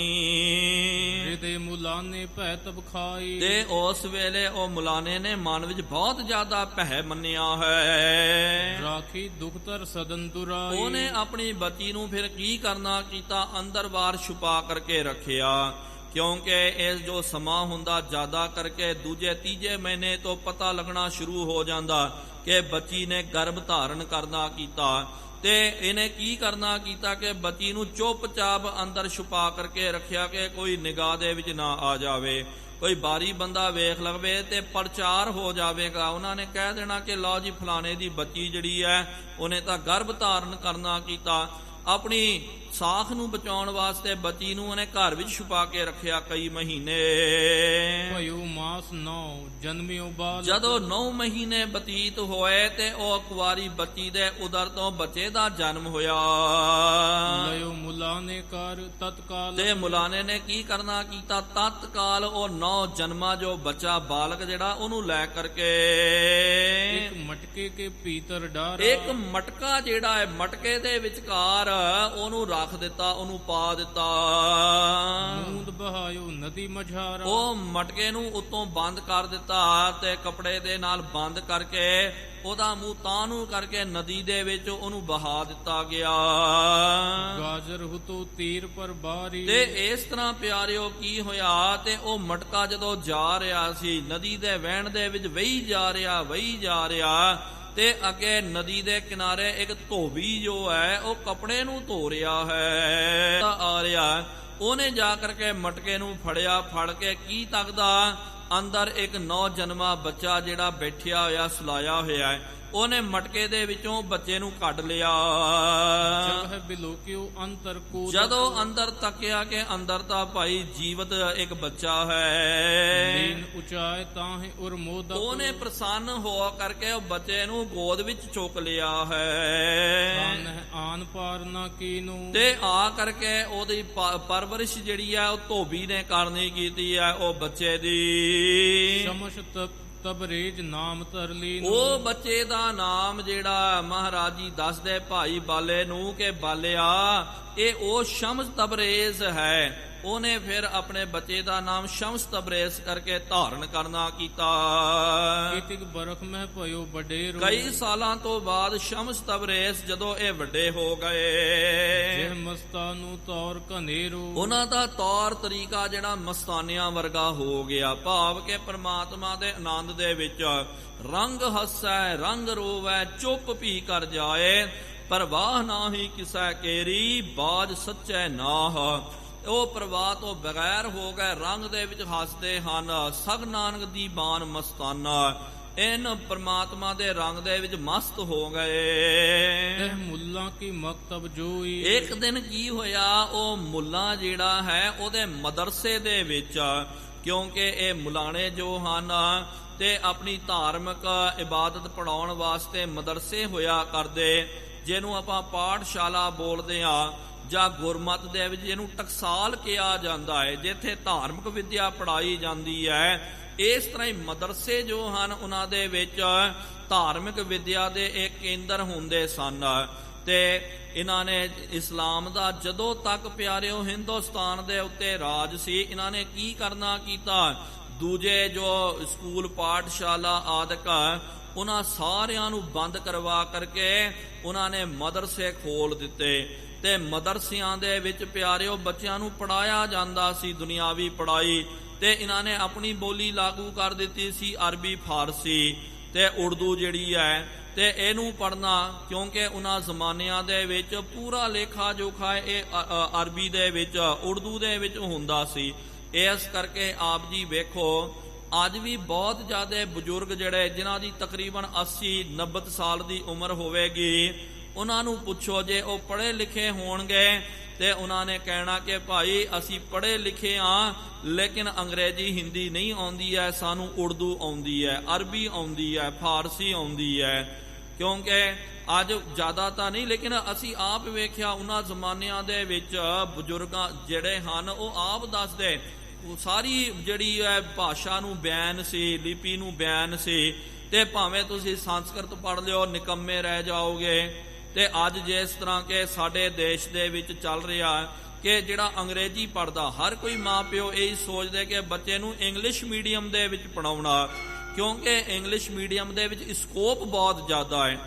ਇਹਦੇ ਮੁਲਾਨੇ ਭੈ ਤਬ ਖਾਈ, ਤੇ ਉਸ ਵੇਲੇ ਉਹ ਮੁਲਾਨੇ ਨੇ ਮਨ ਵਿੱਚ ਬਹੁਤ ਜ਼ਿਆਦਾ ਭੈ ਮੰਨਿਆ ਹੈ। ਰਾਖੀ ਦੁਖਤਰ ਸਦਨ ਦੁਰਾਈ, ਉਹਨੇ ਆਪਣੀ ਬੱਚੀ ਨੂੰ ਫਿਰ ਕੀ ਕਰਨਾ ਕੀਤਾ, ਅੰਦਰ ਬਾਹਰ ਛੁਪਾ ਕਰਕੇ ਰੱਖਿਆ, ਕਿਉਂਕਿ ਇਸ ਜੋ ਸਮਾਂ ਹੁੰਦਾ ਜ਼ਿਆਦਾ ਕਰਕੇ ਦੂਜੇ ਤੀਜੇ ਮਹੀਨੇ ਤੋਂ ਪਤਾ ਲੱਗਣਾ ਸ਼ੁਰੂ ਹੋ ਜਾਂਦਾ ਕਿ ਬੱਚੀ ਨੇ ਗਰਭ ਧਾਰਨ ਕਰਨਾ ਕੀਤਾ। ਤੇ ਇਹਨੇ ਕੀ ਕਰਨਾ ਕੀਤਾ ਕਿ ਬੱਚੀ ਨੂੰ ਚੁੱਪਚਾਪ ਅੰਦਰ ਛੁਪਾ ਕਰਕੇ ਰੱਖਿਆ ਕਿ ਕੋਈ ਨਿਗਾਹ ਦੇ ਵਿੱਚ ਨਾ ਆ ਜਾਵੇ, ਕੋਈ ਬਾਰੀ ਬੰਦਾ ਵੇਖ ਲਵੇ ਤੇ ਪ੍ਰਚਾਰ ਹੋ ਜਾਵੇਗਾ। ਉਹਨਾਂ ਨੇ ਕਹਿ ਦੇਣਾ ਕਿ ਲਓ ਜੀ ਫਲਾਣੇ ਦੀ ਬੱਚੀ ਜਿਹੜੀ ਹੈ ਉਹਨੇ ਤਾਂ ਗਰਭ ਧਾਰਨ ਕਰਨਾ ਕੀਤਾ। ਆਪਣੀ ਸਾਖ ਨੂੰ ਬਚਾਉਣ ਵਾਸਤੇ ਬੱਚੀ ਨੂੰ ਉਹਨੇ ਘਰ ਵਿੱਚ ਛੁਪਾ ਕੇ ਰੱਖਿਆ ਕਈ ਮਹੀਨੇ। ਭਇਓ ਮਾਸ ਮਾਸ 9 ਜਨਮਿਓ ਬਾਲ। ਜਦੋਂ 9 ਮਹੀਨੇ ਬਤੀਤ ਹੋਏ ਤੇ ਉਹ ਕੁਆਰੀ ਬੱਚੀ ਦੇ ਉਦਰ ਤੋਂ ਬੱਚੇ ਦਾ ਜਨਮ ਹੋਇਆ। ਲਇਓ ਮੁਲਾ ਨੇ ਕਰ ਤਤਕਾਲ। ਤੇ ਮੁਲਾਨੇ ਨੇ ਕੀ ਕਰਨਾ ਕੀਤਾ, ਤਤਕਾਲ ਉਹ 9 ਜਨਮਾਂ ਜੋ ਬੱਚਾ ਬਾਲਕ ਜਿਹੜਾ ਉਹਨੂੰ ਲੈ ਕਰਕੇ ਇੱਕ ਮਟਕੇ ਕੇ ਭੀਤਰ ਡਾਰਾ। ਇੱਕ ਮਟਕਾ ਜਿਹੜਾ ਹੈ ਮਟਕੇ ਦੇ ਵਿਚਕਾਰ ਉਹਨੂੰ ਰੱਖ ਦਿੱਤਾ, ਉਹਨੂੰ ਪਾ ਦਿੱਤਾ। ਮੂੰਦ ਬਹਾਇਓ ਨਦੀ ਮਝਾਰਾ। ਉਹ ਮਟਕੇ ਨੂੰ ਉੱਤੋਂ ਬੰਦ ਕਰ ਦਿੱਤਾ ਤੇ ਕੱਪੜੇ ਦੇ ਨਾਲ ਬੰਦ ਕਰਕੇ ਉਹਦਾ ਮੂੰਹ ਤਾਂ ਨੂੰ ਕਰਕੇ ਨਦੀ ਦੇ ਵਿੱਚ ਉਹਨੂੰ ਬਹਾ ਦਿੱਤਾ ਗਿਆ। ਗਾਜਰ ਹੁਤੋ ਤੀਰ ਪਰ ਬਾਰੀ। ਤੇ ਇਸ ਤਰ੍ਹਾਂ ਪਿਆਰਿਓ ਕੀ ਹੋਇਆ, ਤੇ ਉਹ ਮਟਕਾ ਜਦੋਂ ਜਾ ਰਿਹਾ ਸੀ ਨਦੀ ਦੇ ਵਹਿਣ ਦੇ ਵਿੱਚ ਵਹੀ ਜਾ ਰਿਹਾ ਤੇ ਅੱਗੇ ਨਦੀ ਦੇ ਕਿਨਾਰੇ ਇੱਕ ਧੋਬੀ ਜੋ ਹੈ ਉਹ ਕੱਪੜੇ ਨੂੰ ਧੋ ਰਿਹਾ ਹੈ ਆ ਰਿਹਾ। ਉਹਨੇ ਜਾ ਕਰਕੇ ਮਟਕੇ ਨੂੰ ਫੜਿਆ, ਫੜ ਕੇ ਕੀ ਤੱਕਦਾ, ਅੰਦਰ ਇੱਕ 9 ਜਨਮਾ ਬੱਚਾ ਜਿਹੜਾ ਬੈਠਿਆ ਹੋਇਆ ਸੁਲਾਇਆ ਹੋਇਆ ਹੈ। ਉਹਨੇ ਮਟਕੇ ਦੇ ਵਿੱਚੋਂ ਬੱਚੇ ਨੂੰ ਕੱਢ ਲਿਆ। ਜਦੋਂ ਅੰਦਰ ਤੱਕਿਆ ਕਿ ਅੰਦਰ ਤਾਂ ਭਾਈ ਜੀਵਤ ਇੱਕ ਬੱਚਾ ਹੈ, ਉਹਨੇ ਪ੍ਰਸੰਨ ਹੋ ਕਰਕੇ ਉਹ ਬੱਚੇ ਨੂੰ ਗੋਦ ਵਿੱਚ ਚੁੱਕ ਲਿਆ ਹੈ। ਆਨ ਪਾਰ ਨਾ ਕੀਨੂ। ਤੇ ਆ ਕਰਕੇ ਉਹਦੀ ਪਰਵਰਿਸ਼ ਜਿਹੜੀ ਹੈ ਉਹ ਧੋਬੀ ਨੇ ਕਰਨੀ ਕੀਤੀ ਹੈ ਉਹ ਬੱਚੇ ਦੀ। ਤਬਰੇਜ ਨਾਮ ਧਰਲੀ। ਉਹ ਬੱਚੇ ਦਾ ਨਾਮ ਜਿਹੜਾ ਮਹਾਰਾਜ ਜੀ ਦੱਸਦੇ ਭਾਈ ਬਾਲੇ ਨੂੰ ਕਿ ਬਾਲਿਆ ਇਹ ਉਹ ਸ਼ਮਸ ਤਬਰੇਜ਼ ਹੈ। ਉਹਨੇ ਫਿਰ ਆਪਣੇ ਬੱਚੇ ਦਾ ਨਾਮ ਸ਼ਮਸ ਤਬਰੇਜ਼ ਕਰਕੇ ਧਾਰਨ ਕਰਨਾ ਕੀਤਾ। ਕਈ ਸਾਲਾਂ ਤੋਂ ਬਾਅਦ ਸ਼ਮਸ ਤਬਰੇਜ਼ ਜਦੋਂ ਇਹ ਵੱਡੇ ਹੋ ਗਏ, ਉਹਨਾਂ ਦਾ ਤੌਰ ਤਰੀਕਾ ਜਿਹੜਾ ਮਸਤਾਨਿਆਂ ਵਰਗਾ ਹੋ ਗਿਆ। ਭਾਵ ਕਿ ਪ੍ਰਮਾਤਮਾ ਦੇ ਆਨੰਦ ਦੇ ਵਿੱਚ ਰੰਗ ਹੱਸੈ ਰੰਗ ਰੋਵੈ ਚੁੱਪ ਭੀ ਕਰ ਜਾਏ, ਪਰਵਾਹ ਨਾਹੀ ਕਿਸੈ ਕੇਰੀ ਬਾਜ ਸੱਚੈ ਨਾਹ। ਉਹ ਪ੍ਰਵਾਹ ਤੋਂ ਬਗੈਰ ਹੋ ਗਏ, ਰੰਗ ਦੇ ਵਿੱਚ ਹੱਸਦੇ ਹਨ। ਸਗ ਨਾਨਕ ਦੀ ਬਾਣ ਮਸਤਾਨਾ, ਇਨ ਪ੍ਰਮਾਤਮਾ ਦੇ ਰੰਗ ਦੇ ਵਿੱਚ ਮਸਤ ਹੋ ਗਏ। ਮੁੱਲਾ ਕੀ ਮਕਤਬ ਜੋਈ। ਇੱਕ ਦਿਨ ਕੀ ਹੋਇਆ, ਉਹ ਮੁੱਲਾ ਜਿਹੜਾ ਹੈ ਉਹਦੇ ਮਦਰਸੇ ਦੇ ਵਿੱਚ, ਕਿਉਂਕਿ ਇਹ ਮੁਲਾਣੇ ਜੋ ਹਨ ਤੇ ਆਪਣੀ ਧਾਰਮਿਕ ਇਬਾਦਤ ਪੜਾਉਣ ਵਾਸਤੇ ਮਦਰਸੇ ਹੋਇਆ ਕਰਦੇ, ਜਿਹਨੂੰ ਆਪਾਂ ਪਾਠਸ਼ਾਲਾ ਬੋਲਦੇ ਆ ਜਾਂ ਗੁਰਮਤ ਦੇ ਵਿੱਚ ਇਹਨੂੰ ਟਕਸਾਲ ਕਿਹਾ ਜਾਂਦਾ ਹੈ, ਜਿੱਥੇ ਧਾਰਮਿਕ ਵਿਦਿਆ ਪੜਾਈ ਜਾਂਦੀ ਹੈ। ਇਸ ਤਰ੍ਹਾਂ ਹੀ ਮਦਰਸੇ ਜੋ ਹਨ ਉਹਨਾਂ ਦੇ ਵਿੱਚ ਧਾਰਮਿਕ ਵਿਦਿਆ ਦੇ ਇੱਕ ਕੇਂਦਰ ਹੁੰਦੇ ਸਨ। ਤੇ ਇਹਨਾਂ ਨੇ ਇਸਲਾਮ ਦਾ ਜਦੋਂ ਤੱਕ ਪਿਆਰਿਓ ਹਿੰਦੁਸਤਾਨ ਦੇ ਉੱਤੇ ਰਾਜ ਸੀ, ਇਹਨਾਂ ਨੇ ਕੀ ਕਰਨਾ ਕੀਤਾ, ਦੂਜੇ ਜੋ ਸਕੂਲ ਪਾਠਸ਼ਾਲਾ ਆਦਿਕ ਉਹਨਾਂ ਸਾਰਿਆਂ ਨੂੰ ਬੰਦ ਕਰਵਾ ਕਰਕੇ ਉਹਨਾਂ ਨੇ ਮਦਰਸੇ ਖੋਲ ਦਿੱਤੇ। ਤੇ ਮਦਰਸਿਆਂ ਦੇ ਵਿੱਚ ਪਿਆਰਿਓ ਬੱਚਿਆਂ ਨੂੰ ਪੜਾਇਆ ਜਾਂਦਾ ਸੀ ਦੁਨਿਆਵੀ ਪੜਾਈ। ਤੇ ਇਹਨਾਂ ਨੇ ਆਪਣੀ ਬੋਲੀ ਲਾਗੂ ਕਰ ਦਿੱਤੀ ਸੀ, ਅਰਬੀ ਫਾਰਸੀ ਤੇ ਉਰਦੂ ਜਿਹੜੀ ਹੈ, ਤੇ ਇਹਨੂੰ ਪੜਨਾ, ਕਿਉਂਕਿ ਉਹਨਾਂ ਜ਼ਮਾਨਿਆਂ ਦੇ ਵਿੱਚ ਪੂਰਾ ਲੇਖਾ ਜੋਖਾ ਇਹ ਅਰਬੀ ਦੇ ਵਿੱਚ ਉਰਦੂ ਦੇ ਵਿੱਚ ਹੁੰਦਾ ਸੀ। ਇਸ ਕਰਕੇ ਆਪ ਜੀ ਵੇਖੋ ਅੱਜ ਵੀ ਬਹੁਤ ਜ਼ਿਆਦਾ ਬਜ਼ੁਰਗ ਜਿਹੜੇ ਜਿਨ੍ਹਾਂ ਦੀ ਤਕਰੀਬਨ 80-90 ਸਾਲ ਦੀ ਉਮਰ ਹੋਵੇਗੀ, ਉਹਨਾਂ ਨੂੰ ਪੁੱਛੋ ਜੇ ਉਹ ਪੜ੍ਹੇ ਲਿਖੇ ਹੋਣਗੇ ਤੇ ਉਹਨਾਂ ਨੇ ਕਹਿਣਾ ਕਿ ਭਾਈ ਅਸੀਂ ਪੜ੍ਹੇ ਲਿਖੇ ਹਾਂ, ਲੇਕਿਨ ਅੰਗਰੇਜ਼ੀ ਹਿੰਦੀ ਨਹੀਂ ਆਉਂਦੀ ਹੈ, ਸਾਨੂੰ ਉਰਦੂ ਆਉਂਦੀ ਹੈ, ਅਰਬੀ ਆਉਂਦੀ ਹੈ, ਫਾਰਸੀ ਆਉਂਦੀ ਹੈ। ਕਿਉਂਕਿ ਅੱਜ ਜ਼ਿਆਦਾ ਤਾਂ ਨਹੀਂ, ਲੇਕਿਨ ਅਸੀਂ ਆਪ ਵੇਖਿਆ ਉਹਨਾਂ ਜ਼ਮਾਨਿਆਂ ਦੇ ਵਿੱਚ ਬਜ਼ੁਰਗਾਂ ਜਿਹੜੇ ਹਨ ਉਹ ਆਪ ਦੱਸਦੇ ਸਾਰੀ ਜਿਹੜੀ ਹੈ ਭਾਸ਼ਾ ਨੂੰ ਬਿਆਨ ਸੀ, ਲਿਪੀ ਨੂੰ ਬਿਆਨ ਸੀ। ਤੇ ਭਾਵੇਂ ਤੁਸੀਂ ਸੰਸਕ੍ਰਿਤ ਪੜ੍ਹ ਲਿਓ ਨਿਕੰਮੇ ਰਹਿ ਜਾਓਗੇ। ਤੇ ਅੱਜ ਜਿਸ ਤਰ੍ਹਾਂ ਕਿ ਸਾਡੇ ਦੇਸ਼ ਦੇ ਵਿੱਚ ਚੱਲ ਰਿਹਾ ਕਿ ਜਿਹੜਾ ਅੰਗਰੇਜ਼ੀ ਪੜ੍ਹਦਾ, ਹਰ ਕੋਈ ਮਾਂ ਪਿਓ ਇਹੀ ਸੋਚਦੇ ਕਿ ਬੱਚੇ ਨੂੰ ਇੰਗਲਿਸ਼ ਮੀਡੀਅਮ ਦੇ ਵਿੱਚ ਪੜ੍ਹਾਉਣਾ, ਕਿਉਂਕਿ ਇੰਗਲਿਸ਼ ਮੀਡੀਅਮ ਦੇ ਵਿੱਚ ਸਕੋਪ ਬਹੁਤ ਜ਼ਿਆਦਾ ਹੈ।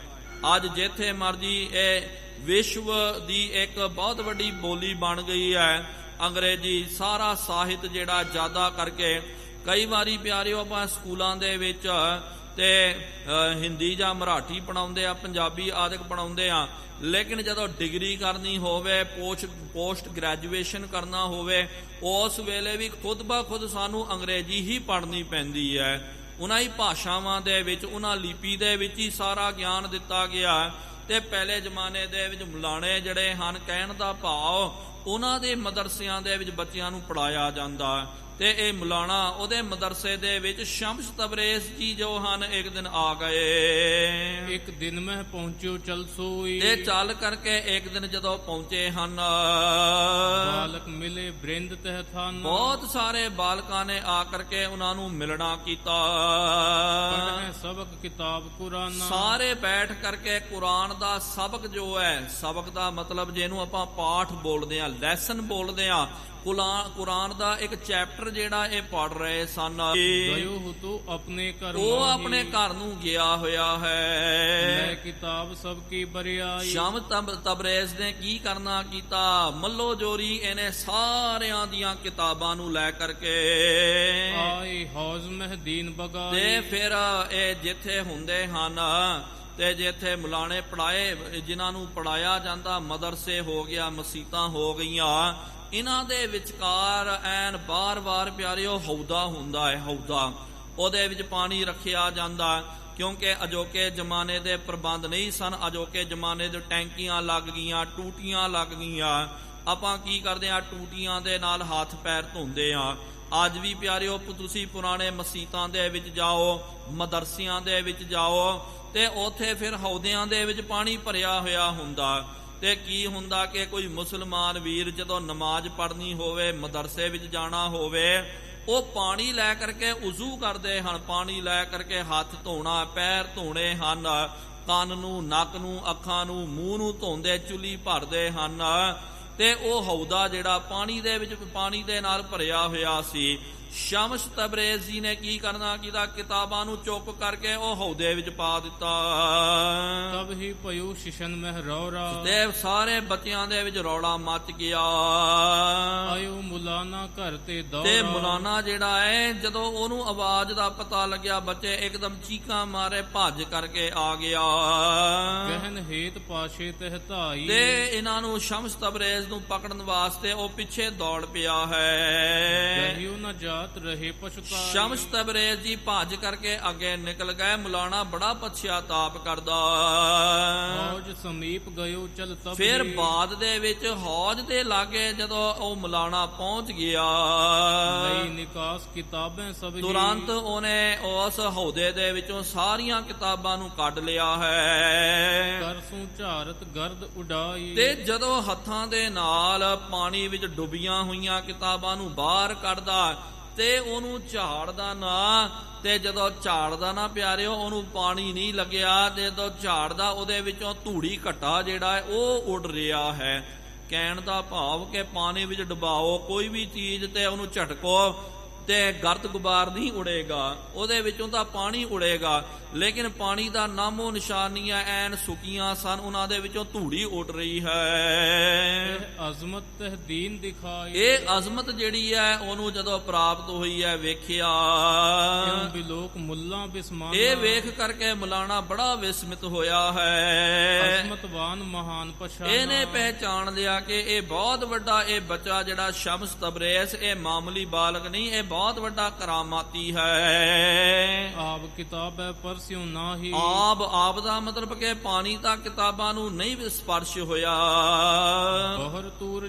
ਅੱਜ ਜਿੱਥੇ ਮਰਜੀ ਇਹ ਵਿਸ਼ਵ ਦੀ ਇੱਕ ਬਹੁਤ ਵੱਡੀ ਬੋਲੀ ਬਣ ਗਈ ਹੈ ਅੰਗਰੇਜ਼ੀ। ਸਾਰਾ ਸਾਹਿਤ ਜਿਹੜਾ ਜ਼ਿਆਦਾ ਕਰਕੇ ਕਈ ਵਾਰੀ ਪਿਆਰਿਓ ਆਪਾਂ ਸਕੂਲਾਂ ਦੇ ਵਿੱਚ ਤੇ ਹਿੰਦੀ ਜਾਂ ਮਰਾਠੀ ਪੜ੍ਹਾਉਂਦੇ ਆ, ਪੰਜਾਬੀ ਆਦਿਕ ਪੜ੍ਹਾਉਂਦੇ ਆ, ਲੇਕਿਨ ਜਦੋਂ ਡਿਗਰੀ ਕਰਨੀ ਹੋਵੇ, ਪੋਸਟ ਗ੍ਰੈਜੂਏਸ਼ਨ ਕਰਨਾ ਹੋਵੇ, ਉਸ ਵੇਲੇ ਵੀ ਖੁਦ ਬ ਖੁਦ ਸਾਨੂੰ ਅੰਗਰੇਜ਼ੀ ਹੀ ਪੜ੍ਹਨੀ ਪੈਂਦੀ ਹੈ। ਉਹਨਾਂ ਹੀ ਭਾਸ਼ਾਵਾਂ ਦੇ ਵਿੱਚ, ਉਹਨਾਂ ਲਿਪੀ ਦੇ ਵਿੱਚ ਹੀ ਸਾਰਾ ਗਿਆਨ ਦਿੱਤਾ ਗਿਆ। ਤੇ ਪਹਿਲੇ ਜ਼ਮਾਨੇ ਦੇ ਵਿੱਚ ਮੁਲਾਣੇ ਜਿਹੜੇ ਹਨ, ਕਹਿਣ ਦਾ ਭਾਵ ਉਹਨਾਂ ਦੇ ਮਦਰਸਿਆਂ ਦੇ ਵਿੱਚ ਬੱਚਿਆਂ ਨੂੰ ਪੜ੍ਹਾਇਆ ਜਾਂਦਾ। ਤੇ ਇਹ ਮੁਲਾਣਾ ਉਹਦੇ ਮਦਰਸੇ ਦੇ ਵਿੱਚ ਸ਼ਮਸ ਤਬਰੇਜ਼ ਜੀ ਜੋ ਹਨ ਇੱਕ ਦਿਨ ਆ ਗਏ। ਇੱਕ ਦਿਨ ਮਹਿ ਪਹੁੰਚਿਓ ਚਲ ਸੋਈ, ਤੇ ਚੱਲ ਕਰਕੇ ਇੱਕ ਦਿਨ ਜਦੋਂ ਪਹੁੰਚੇ ਹਨ, ਬਾਲਕ ਮਿਲੇ ਬ੍ਰਿੰਦ ਤਹਿ ਥਾਨ, ਬਹੁਤ ਸਾਰੇ ਬਾਲਕਾਂ ਨੇ ਆ ਕਰਕੇ ਉਹਨਾਂ ਨੂੰ ਮਿਲਣਾ ਕੀਤਾ। ਪੜ੍ਹੈ ਸਬਕ ਕਿਤਾਬ ਕੁਰਾਨ, ਸਾਰੇ ਬੈਠ ਕਰਕੇ ਕੁਰਾਨ ਦਾ ਸਬਕ ਜੋ ਹੈ, ਸਬਕ ਦਾ ਮਤਲਬ ਜਿਹਨੂੰ ਆਪਾਂ ਪਾਠ ਬੋਲਦੇ ਆ, ਲੈਸਨ ਬੋਲਦੇ ਆ, ਕੁਰਾਨ ਦਾ ਇੱਕ ਚੈਪਟਰ ਜਿਹੜਾ ਇਹ ਪੜ ਰਹੇ ਸਨ। ਗਇਓ ਹੋ ਤੋ ਆਪਣੇ ਘਰ, ਉਹ ਆਪਣੇ ਘਰ ਨੂੰ ਗਿਆ ਹੋਇਆ ਹੈ। ਮੈਂ ਕਿਤਾਬ ਸਭ ਕੀ ਬਰਿਆਈ, ਸ਼ਮਸ ਤਬਰੇਜ਼ ਨੇ ਕੀ ਕਰਨਾ ਕੀਤਾ, ਮੱਲੋ ਜੋਰੀ ਇਹਨੇ ਸਾਰਿਆਂ ਦੀਆਂ ਕਿਤਾਬਾਂ ਨੂੰ ਲੈ ਕਰਕੇ ਆਏ ਹੌਜ਼ ਮਹਿਦੀਨ ਬਗਾਈ, ਤੇ ਫਿਰ ਇਹ ਜਿੱਥੇ ਹੁੰਦੇ ਹਨ ਤੇ ਜਿੱਥੇ ਮੁਲਾਣੇ ਪੜਾਏ, ਜਿਨ੍ਹਾਂ ਨੂੰ ਪੜਾਇਆ ਜਾਂਦਾ, ਮਦਰਸੇ ਹੋ ਗਿਆ, ਮਸੀਤਾਂ ਹੋ ਗਈਆਂ, ਇਹਨਾਂ ਦੇ ਵਿਚਕਾਰ ਐਨ ਬਾਰ-ਬਾਰ ਪਿਆਰਿਓ ਹੌਦਾ ਹੁੰਦਾ ਹੈ। ਹੌਦਾ, ਉਹਦੇ ਵਿੱਚ ਪਾਣੀ ਰੱਖਿਆ ਜਾਂਦਾ, ਕਿਉਂਕਿ ਅਜੋਕੇ ਜ਼ਮਾਨੇ ਦੇ ਪ੍ਰਬੰਧ ਨਹੀਂ ਸਨ। ਅਜੋਕੇ ਜ਼ਮਾਨੇ ਦੇ ਟੈਂਕੀਆਂ ਲੱਗ ਗਈਆਂ, ਟੂਟੀਆਂ ਲੱਗ ਗਈਆਂ। ਆਪਾਂ ਕੀ ਕਰਦੇ ਆ, ਟੂਟੀਆਂ ਦੇ ਨਾਲ ਹੱਥ ਪੈਰ ਧੋਂਦੇ ਆ। ਅੱਜ ਵੀ ਪਿਆਰਿਓ ਤੁਸੀਂ ਪੁਰਾਣੇ ਮਸੀਤਾਂ ਦੇ ਵਿੱਚ ਜਾਓ, ਮਦਰਸਿਆਂ ਦੇ ਵਿੱਚ ਜਾਓ, ਤੇ ਉੱਥੇ ਫਿਰ ਹੌਦਿਆਂ ਦੇ ਵਿੱਚ ਪਾਣੀ ਭਰਿਆ ਹੋਇਆ ਹੁੰਦਾ। ਤੇ ਕੀ ਹੁੰਦਾ ਕਿ ਕੋਈ ਮੁਸਲਮਾਨ ਵੀਰ ਜਦੋਂ ਨਮਾਜ਼ ਪੜ੍ਹਨੀ ਹੋਵੇ, ਮਦਰਸੇ ਵਿੱਚ ਜਾਣਾ ਹੋਵੇ, ਉਹ ਪਾਣੀ ਲੈ ਕਰਕੇ ਉਜ਼ੂ ਕਰਦੇ ਹਨ। ਪਾਣੀ ਲੈ ਕਰਕੇ ਹੱਥ ਧੋਣਾ, ਪੈਰ ਧੋਣੇ ਹਨ, ਕੰਨ ਨੂੰ, ਨੱਕ ਨੂੰ, ਅੱਖਾਂ ਨੂੰ, ਮੂੰਹ ਨੂੰ ਧੋਂਦੇ, ਚੁੱਲੀ ਭਰਦੇ ਹਨ। ਤੇ ਉਹ ਹੌਦਾ ਜਿਹੜਾ ਪਾਣੀ ਦੇ ਵਿੱਚ, ਪਾਣੀ ਦੇ ਨਾਲ ਭਰਿਆ ਹੋਇਆ ਸੀ। ਸ਼ਮਸ ਤਬਰੇਜ਼ ਜੀ ਨੇ ਕੀ ਕਰਨਾ ਕੀਤਾ, ਕਿਤਾਬਾਂ ਨੂੰ ਚੁੱਕ ਕਰਕੇ ਉਹ ਹੌਦੇ ਵਿੱਚ ਪਾ ਦਿੱਤਾ। ਤਬ ਹੀ ਭਇਓ ਸ਼ਿਸ਼ਨ ਮਹਿ ਰੌਰਾ, ਤੇ ਸਾਰੇ ਬੱਚਿਆਂ ਦੇ ਵਿੱਚ ਰੌਲਾ ਮਚ ਗਿਆ। ਆਇਓ ਮੁਲਾਨਾ ਘਰ ਤੇ ਦੌੜਾ, ਤੇ ਮੁਲਾਨਾ ਜਿਹੜਾ ਹੈ, ਜਦੋਂ ਉਹਨੂੰ ਆਵਾਜ਼ ਦਾ ਪਤਾ ਲੱਗਿਆ, ਬੱਚੇ ਇੱਕਦਮ ਚੀਕਾਂ ਮਾਰੇ ਭੱਜ ਕਰਕੇ ਆ ਗਿਆ। ਗਹਿਨ ਹੇਤ ਪਾਸ਼ੇ ਤਹਿ ਧਾਈ, ਤੇ ਇਹਨਾਂ ਨੂੰ ਸ਼ਮਸ ਤਬਰੇਜ਼ ਨੂੰ ਪਕੜਨ ਵਾਸਤੇ ਉਹ ਪਿੱਛੇ ਦੌੜ ਪਿਆ ਹੈ। ਗਹਿਓ ਨਾ ਜਾਤ ਰਹੇ ਪਛਤਾਈ, ਸ਼ਮਸ ਤਬਰੇਜ਼ ਜੀ ਭੱਜ ਕਰਕੇ ਅੱਗੇ ਨਿਕਲ ਗਏ। ਮੁਲਾਣਾ ਬੜਾ ਪਛਤਾਪ ਕਰਦਾ। ਹੌਜ ਸਮੀਪ ਗਇਓ ਚਲ ਤਬ, ਫਿਰ ਬਾਅਦ ਦੇ ਵਿੱਚ ਹੌਜ ਦੇ ਲਾਗੇ ਜਦੋਂ ਉਹ ਮੁਲਾਣਾ ਪਹੁੰਚ ਗਿਆ, ਲਈ ਨਿਕਾਸ ਕਿਤਾਬਾਂ ਸਭ, ਤੁਰੰਤ ਉਹਨੇ ਉਸ ਹੌਦੇ ਦੇ ਵਿੱਚੋਂ ਸਾਰੀਆਂ ਕਿਤਾਬਾਂ ਨੂੰ ਕੱਢ ਲਿਆ ਹੈ। ਕਰਸੂ ਝਾਰਤ ਗਰਦ ਉਡਾਈ, ਤੇ ਜਦੋਂ ਹੱਥਾਂ ਦੇ ਨਾਲ ਪਾਣੀ ਵਿੱਚ ਡੁੱਬੀਆਂ ਹੋਈਆਂ ਕਿਤਾਬਾਂ ਨੂੰ ਬਾਹਰ ਕੱਢਦਾ ਤੇ ਉਹਨੂੰ ਝਾੜਦਾ ਨਾ, ਤੇ ਜਦੋਂ ਝਾੜਦਾ ਨਾ ਪਿਆਰਿਓ, ਉਹਨੂੰ ਪਾਣੀ ਨਹੀਂ ਲੱਗਿਆ। ਤੇ ਜਦੋਂ ਝਾੜਦਾ, ਉਹਦੇ ਵਿੱਚੋਂ ਧੂੜੀ ਘੱਟਾ ਜਿਹੜਾ ਹੈ ਉਹ ਉੱਡ ਰਿਹਾ ਹੈ। ਕਹਿਣ ਦਾ ਭਾਵ ਕਿ ਪਾਣੀ ਵਿੱਚ ਡੁਬਾਓ ਕੋਈ ਵੀ ਚੀਜ਼ ਤੇ ਉਹਨੂੰ ਝਟਕੋ ਤੇ ਗਰਦ ਗੁਬਾਰ ਨਹੀਂ ਉੜੇਗਾ, ਉਹਦੇ ਵਿੱਚੋਂ ਤਾਂ ਪਾਣੀ ਉੜੇਗਾ, ਲੇਕਿਨ ਪਾਣੀ ਦਾ ਨਾਮੋ ਨਿਸ਼ਾਨ ਨਹੀਂ ਹੈ। ਐਨ ਸੁੱਕੀਆਂ ਸਨ, ਉਹਨਾਂ ਦੇ ਵਿੱਚੋਂ ਧੂੜੀ ਉੱਡ ਰਹੀ ਹੈ। ਅਜ਼ਮਤ ਤਹਦੀਨ ਦਿਖਾਈ, ਇਹ ਅਜ਼ਮਤ ਜਿਹੜੀ ਹੈ ਉਹਨੂੰ ਜਦੋਂ ਪ੍ਰਾਪਤ ਹੋਈ ਹੈ, ਵੇਖਿਆ, ਬਿਲੋਕ ਮੁੱਲਾ ਬਿਸਮਾਨਾ, ਇਹ ਵੇਖ ਕਰਕੇ ਮੁਲਾਣਾ ਬੜਾ ਵਿਸਮਿਤ ਹੋਇਆ ਹੈ। ਅਜ਼ਮਤਵਾਨ ਮਹਾਨ ਪਛਾਨਾ, ਇਹਨੇ ਪਹਿਚਾਣ ਲਿਆ ਕਿ ਇਹ ਬਹੁਤ ਵੱਡਾ, ਇਹ ਬੱਚਾ ਜਿਹੜਾ ਸ਼ਮਸ ਤਬਰੇਜ਼, ਇਹ ਮਾਮੂਲੀ ਬਾਲਕ ਨਹੀਂ, ਇਹ ਬਹੁਤ ਵੱਡਾ ਕਰਾਮਾਤੀ ਹੈ। ਆਪ ਕਿਤਾਬ ਹੈ ਪਰਸਿਓ ਨਾਹੀ, ਆਪ ਦਾ ਮਤਲਬ ਕਿ ਪਾਣੀ ਤਾਂ ਕਿਤਾਬਾਂ ਨੂੰ ਨਹੀਂ ਸਪਰਸ਼ ਹੋਇਆ। ਬਹਰ ਤੂਰ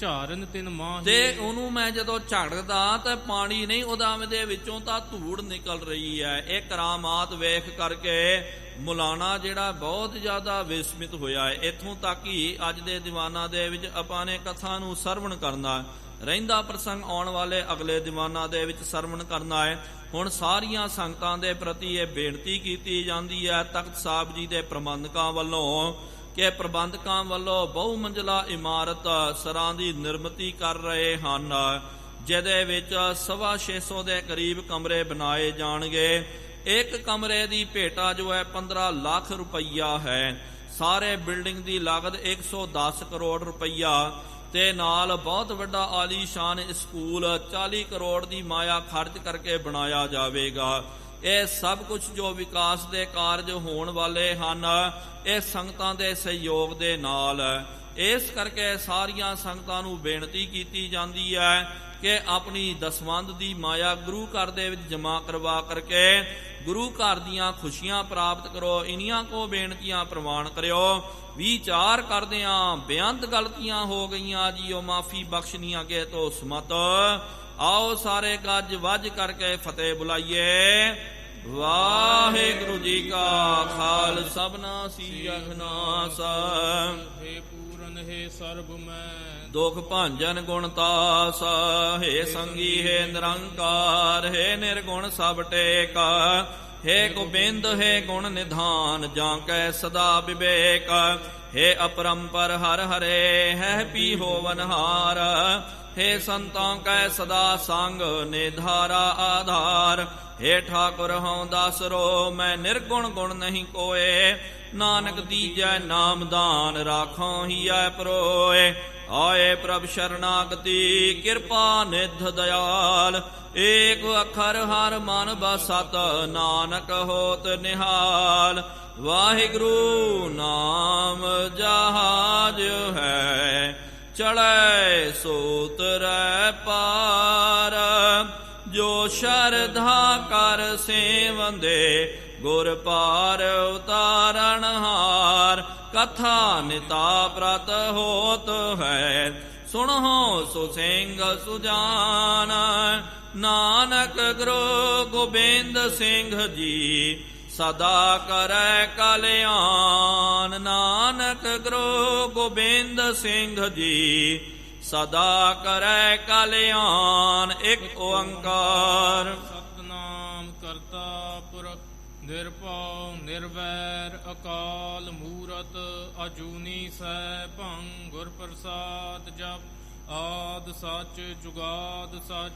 ਝਾਰਨ ਤਿਨ ਮਾਹੀ, ਤੇ ਉਹਨੂੰ ਮੈਂ ਜਦੋਂ ਝੜਦਾ ਤਾਂ ਪਾਣੀ ਨਹੀਂ, ਉਹਦਾ ਦੇ ਵਿੱਚੋਂ ਤਾਂ ਧੂੜ ਨਿਕਲ ਰਹੀ ਹੈ। ਇਹ ਕਰਾਮਾਤ ਵੇਖ ਕਰਕੇ ਮੁਲਾਣਾ ਜਿਹੜਾ ਬਹੁਤ ਜ਼ਿਆਦਾ ਵਿਸਮਿਤ ਹੋਇਆ ਹੈ। ਇੱਥੋਂ ਤੱਕ ਹੀ ਅੱਜ ਦੇ ਦੀਵਾਨਾਂ ਦੇ ਵਿੱਚ ਆਪਾਂ ਨੇ ਕਥਾ ਨੂੰ ਸਰਵਣ ਕਰਨਾ, ਰਹਿੰਦਾ ਪ੍ਰਸੰਗ ਆਉਣ ਵਾਲੇ ਅਗਲੇ ਦੀਵਾਨਾਂ ਦੇ ਵਿੱਚ ਸਰਵਣ ਕਰਨਾ ਹੈ। ਹੁਣ ਸਾਰੀਆਂ ਸੰਗਤਾਂ ਦੇ ਪ੍ਰਤੀ ਇਹ ਬੇਨਤੀ ਕੀਤੀ ਜਾਂਦੀ ਹੈ ਤਖਤ ਸਾਹਿਬ ਜੀ ਦੇ ਪ੍ਰਬੰਧਕਾਂ ਵੱਲੋਂ ਕਿ ਪ੍ਰਬੰਧਕਾਂ ਵੱਲੋਂ ਬਹੁ ਮੰਜ਼ਲਾ ਇਮਾਰਤ ਸਰਾਂ ਦੀ ਨਿਰਮਿਤੀ ਕਰ ਰਹੇ ਹਨ, ਜਿਹਦੇ ਵਿੱਚ 650 ਦੇ ਕਰੀਬ ਕਮਰੇ ਬਣਾਏ ਜਾਣਗੇ। ਇੱਕ ਕਮਰੇ ਦੀ ਭੇਟਾ ਜੋ ਹੈ 15 ਲੱਖ ਰੁਪਈਆ ਹੈ। ਸਾਰੇ ਬਿਲਡਿੰਗ ਦੀ ਲਾਗਤ 110 ਕਰੋੜ ਰੁਪਈਆ ਤੇ ਨਾਲ ਬਹੁਤ ਵੱਡਾ ਆਲੀਸ਼ਾਨ ਸਕੂਲ 40 ਕਰੋੜ ਦੀ ਮਾਇਆ ਖਰਚ ਕਰਕੇ ਬਣਾਇਆ ਜਾਵੇਗਾ। ਇਹ ਸਭ ਕੁਝ ਜੋ ਵਿਕਾਸ ਦੇ ਕਾਰਜ ਹੋਣ ਵਾਲੇ ਹਨ, ਇਹ ਸੰਗਤਾਂ ਦੇ ਸਹਿਯੋਗ ਦੇ ਨਾਲ। ਇਸ ਕਰਕੇ ਸਾਰੀਆਂ ਸੰਗਤਾਂ ਨੂੰ ਬੇਨਤੀ ਕੀਤੀ ਜਾਂਦੀ ਹੈ ਕਿ ਆਪਣੀ ਦਸਵੰਧ ਦੀ ਮਾਇਆ ਗੁਰੂ ਘਰ ਦੇ ਵਿੱਚ ਜਮ੍ਹਾਂ ਕਰਵਾ ਕਰਕੇ ਗੁਰੂ ਘਰ ਦੀਆਂ ਖੁਸ਼ੀਆਂ ਪ੍ਰਾਪਤ ਕਰੋ। ਇਨੀਆਂ ਕੋ ਬੇਨਤੀਆਂ ਪ੍ਰਵਾਨ ਕਰਿਓ। ਵਿਚਾਰ ਕਰਦਿਆਂ ਬੇਅੰਤ ਗਲਤੀਆਂ ਹੋ ਗਈਆਂ ਜੀਓ, ਮਾਫੀ ਬਖਸ਼ਣੀ ਅਗੇ ਤੋਂ ਸਮਤ। ਆਓ ਸਾਰੇ ਗੱਜ ਵੱਜ ਕਰਕੇ ਫਤਿਹ ਬੁਲਾਈਏ। ਵਾਹਿਗੁਰੂ ਜੀ ਕਾ ਖਾਲਸਾ ਸ੍ਰੀ ਅਖਨਾਸ। ਹੇ ਪੂਰਨ ਹੈ ਸਰਬ ਮੈਂ ਦੁਖ ਭਾਂਜਨ ਗੁਣ ਤਾਸ। ਹੇ ਸੰਗੀ ਹੈ ਨਿਰੰਕਾਰ, ਹੈ ਨਿਰਗੁਣ ਸਭ ਟੇਕ। ਹੇ ਗੋਬਿੰਦ ਹੈ ਗੁਣ ਨਿਧਾਨ, ਜਾਂ ਕੈ ਸਦਾ ਵਿਵੇਕ। ਹੇ ਅਪਰੰਪਰ ਹਰ ਹਰੇ, ਹੈ ਪੀ ਹੋਵਨਹਾਰ। ਹੇ ਸੰਤਾਂ ਕੈ ਸਦਾ ਸੰਗ, ਨਿਧਾਰਾ ਆਧਾਰ। ਹੇ ਠਾਕੁਰ ਹਉ ਦਾਸਰੋ, ਮੈਂ ਨਿਰਗੁਣ ਗੁਣ ਨਹੀਂ ਕੋਏ। ਨਾਨਕ ਦੀਜੈ ਨਾਮਦਾਨ, ਰਾਖੋਂ ਹੀਐ ਪਰੋਏ। ਆਏ ਪ੍ਰਭ ਸ਼ਰਨਾਗਤੀ, ਕਿਰਪਾ ਨਿਧ ਦਿਆਲ। ਏਕ ਅੱਖਰ ਹਰ ਮਨ ਬਸਤ, ਨਾਨਕ ਹੋਤ ਨਿਹਾਲ। ਵਾਹਿਗੁਰੂ ਨਾਮ ਜਹਾਜ ਹੈ, ਚੜ੍ਹੈ ਸੋ ਉਤਰੈ ਪਾਰ। ਜੋ ਸ਼ਰਧਾ ਕਰ ਸੇਵੰਦੇ, ਗੁਰ ਪਾਰ ਉਤਾਰਨ ਹਾਰ। ਕਥਾ ਨਿਤਾ ਪ੍ਰਤ ਹੋਤ ਹੈ, ਸੁਣਹੁ ਸੋ ਸਿੰਘ ਸੁਜਾਨ। ਨਾਨਕ ਗੁਰੂ ਗੋਬਿੰਦ ਸਿੰਘ ਜੀ, ਸਦਾ ਕਰੈ ਕਲਿਆਣ। ਨਾਨਕ ਗੁਰੂ ਗੋਬਿੰਦ ਸਿੰਘ ਜੀ, ਸਦਾ ਕਰੈ ਕਲਿਆਣ। ਇੱਕ ਓੰਕਾਰ ਸਤਿਨਾਮ ਕਰਤਾ ਪੁਰਖ ਨਿਰਭਉ ਨਿਰਵੈਰ ਅਕਾਲ ਮੂਰਤ ਅਜੂਨੀ ਸੈਭੰ ਗੁਰ ਪ੍ਰਸਾਦ ਜਪ। ਆਦਿ ਸੱਚ ਜੁਗਾਦ ਸੱਚ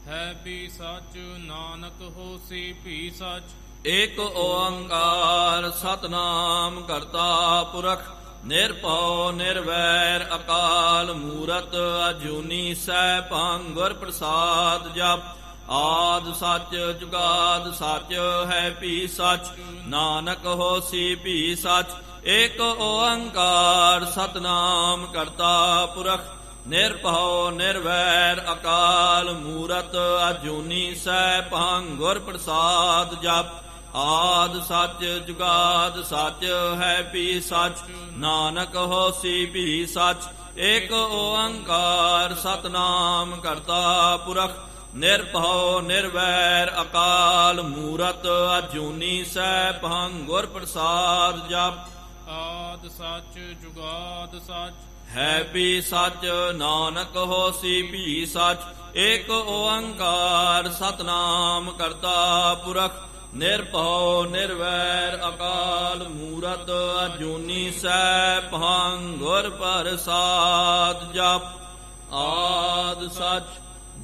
ਹੈ ਵੀ ਸੱਚ, ਨਾਨਕ ਹੋਸੀ ਵੀ ਸੱਚ। ਇਕ ਓੰਕਾਰ ਸਤਿਨਾਮ ਕਰਤਾ ਪੁਰਖ ਨਿਰਭਉ ਨਿਰਵੈਰ ਅਕਾਲ ਮੂਰਤ ਅਜੂਨੀ ਸੈਭੰ ਗੁਰ ਪ੍ਰਸਾਦ ਜਪ। ਆਦਿ ਸੱਚ ਜੁਗਾਦ ਸੱਚ ਹੈ ਵੀ ਸੱਚ, ਨਾਨਕ ਹੋਸੀ ਵੀ ਸੱਚ। ਇਕ ਓੰਕਾਰ ਸਤਿਨਾਮ ਕਰਤਾ ਪੁਰਖ ਨਿਰਭਉ ਨਿਰਵੈਰ ਅਕਾਲ ਮੂਰਤ ਅਜੂਨੀ ਸੈਭੰ ਗੁਰ ਪ੍ਰਸਾਦ ਜਪ। ਆਦਿ ਸੱਚ ਜੁਗਾਦ ਸੱਚ ਹੈ ਵੀ ਸੱਚ, ਨਾਨਕ ਹੋਸੀ ਵੀ ਸੱਚ। ਇਕ ਓੰਕਾਰ ਸਤਿਨਾਮ ਕਰਤਾ ਪੁਰਖ ਨਿਰਭਉ ਨਿਰਵੈਰ ਅਕਾਲ ਮੂਰਤ ਅਜੂਨੀ ਸੈਭੰ ਗੁਰ ਪ੍ਰਸਾਦ ਜਪ। ਆਦਿ ਸੱਚ ਜੁਗਾਦ ਸੱਚ ਹੈ ਵੀ ਸੱਚ, ਨਾਨਕ ਹੋਸੀ ਵੀ ਸੱਚ। ਇਕ ਓੰਕਾਰ ਸਤਿਨਾਮ ਕਰਤਾ ਪੁਰਖ ਨਿਰਭਉ ਨਿਰਵੈਰ ਅਕਾਲ ਮੂਰਤ ਅਜੂਨੀ ਸੈਭੰ ਗੁਰ ਪ੍ਰਸਾਦ ਜਪ। ਆਦਿ ਸੱਚ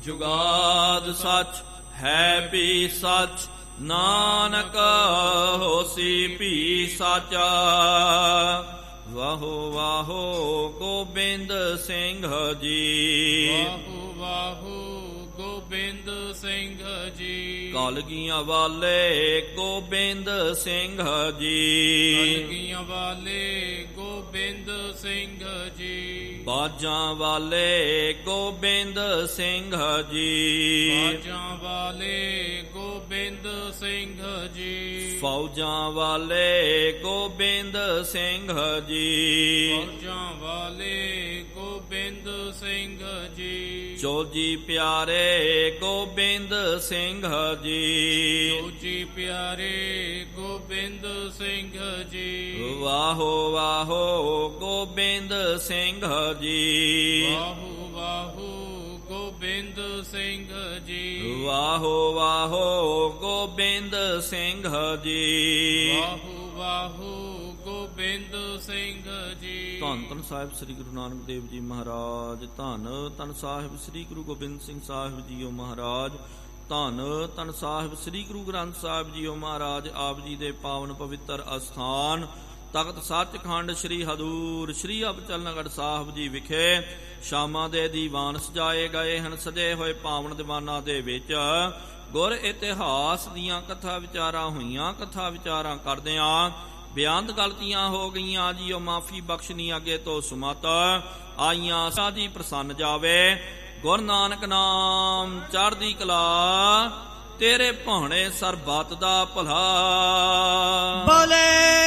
ਜੁਗਾਦ ਸੱਚ ਹੈ ਵੀ ਸੱਚ, ਨਾਨਕ ਹੋਸੀ ਵੀ ਸੱਚ। ਵਾਹੋ ਵਾਹੋ ਗੋਬਿੰਦ ਸਿੰਘ ਜੀ, ਵਾਹੋ ਵਾਹੋ ਗੋਬਿੰਦ ਸਿੰਘ ਜੀ। ਕਲਗੀਆਂ ਵਾਲੇ ਗੋਬਿੰਦ ਸਿੰਘ ਜੀ, ਕਲਗੀਆਂ ਵਾਲੇ ਗੋਬਿੰਦ ਸਿੰਘ ਜੀ। ਬਾਜਾਂ ਵਾਲੇ ਗੋਬਿੰਦ ਸਿੰਘ ਜੀ, ਬਾਜਾਂ ਵਾਲੇ ਗੋਬਿੰਦ ਸਿੰਘ ਜੀ। ਫੌਜਾਂ ਵਾਲੇ ਗੋਬਿੰਦ ਸਿੰਘ ਜੀ, ਫੌਜਾਂ ਵਾਲੇ ਗੋਬਿੰਦ ਸਿੰਘ ਜੀ। ਚੋਜੀ ਪਿਆਰੇ ਗੋਬਿੰਦ ਸਿੰਘ ਜੀ, ਚੋਜੀ ਪਿਆਰੇ ਗੋਬਿੰਦ ਸਿੰਘ ਜੀ। ਵਾਹੋ ਵਾਹੋ ਗੋਬਿੰਦ ਸਿੰਘ ਜੀ, ਵਾਹੋ ਵਾਹੋ ਗੋਬਿੰਦ ਸਿੰਘ ਜੀ। ਵਾਹੋ ਵਾਹੋ ਗੋਬਿੰਦ ਸਿੰਘ ਜੀ। ਵਾਹੋ ਵਾਹੋ ਗੋਬਿੰਦ ਸਿੰਘ ਜੀ। ਧੰਨ ਧੰਨ ਸਾਹਿਬ ਸ੍ਰੀ ਗੁਰੂ ਨਾਨਕ ਦੇਵ ਜੀ ਮਹਾਰਾਜ। ਧੰਨ ਧੰਨ ਸਾਹਿਬ ਸ੍ਰੀ ਗੁਰੂ ਗੋਬਿੰਦ ਸਿੰਘ ਸਾਹਿਬ ਜੀਓ ਮਹਾਰਾਜ। ਧੰਨ ਧੰਨ ਸਾਹਿਬ ਸ੍ਰੀ ਗੁਰੂ ਗ੍ਰੰਥ ਸਾਹਿਬ ਜੀਓ ਮਹਾਰਾਜ। ਆਪ ਜੀ ਦੇ ਪਾਵਨ ਪਵਿੱਤਰ ਅਸਥਾਨ ਤਖਤ ਸੱਚਖੰਡ ਸ੍ਰੀ ਹਜ਼ੂਰ ਸ੍ਰੀ ਅਬਚਲਨਗੜ੍ਹ ਸਾਹਿਬ ਜੀ ਵਿਖੇ ਸ਼ਾਮਾਂ ਦੇ ਦੀਵਾਨ ਸਜਾਏ ਗਏ ਹਨ। ਸਜੇ ਹੋਏ ਪਾਵਨ ਦੀਵਾਨਾਂ ਦੇ ਵਿੱਚ ਗੁਰ ਇਤਿਹਾਸ ਦੀਆਂ ਕਥਾ ਵਿਚਾਰਾਂ ਹੋਈਆਂ। ਕਥਾ ਵਿਚਾਰਾਂ ਕਰਦਿਆਂ ਬੇਅੰਤ ਗਲਤੀਆਂ ਹੋ ਗਈਆਂ ਜੀ, ਉਹ ਮਾਫੀ ਬਖਸ਼ਣੀ ਅੱਗੇ ਤੋਂ ਸੁਮਤ ਆਈਆਂ। ਸਾਜੀ ਪ੍ਰਸੰਨ ਜਾਵੇ ਗੁਰੂ ਨਾਨਕ ਨਾਮ ਚੜ੍ਹਦੀ ਕਲਾ, ਤੇਰੇ ਭਾਣੇ ਸਰਬੱਤ ਦਾ ਭਲਾ। ਬੋਲੇ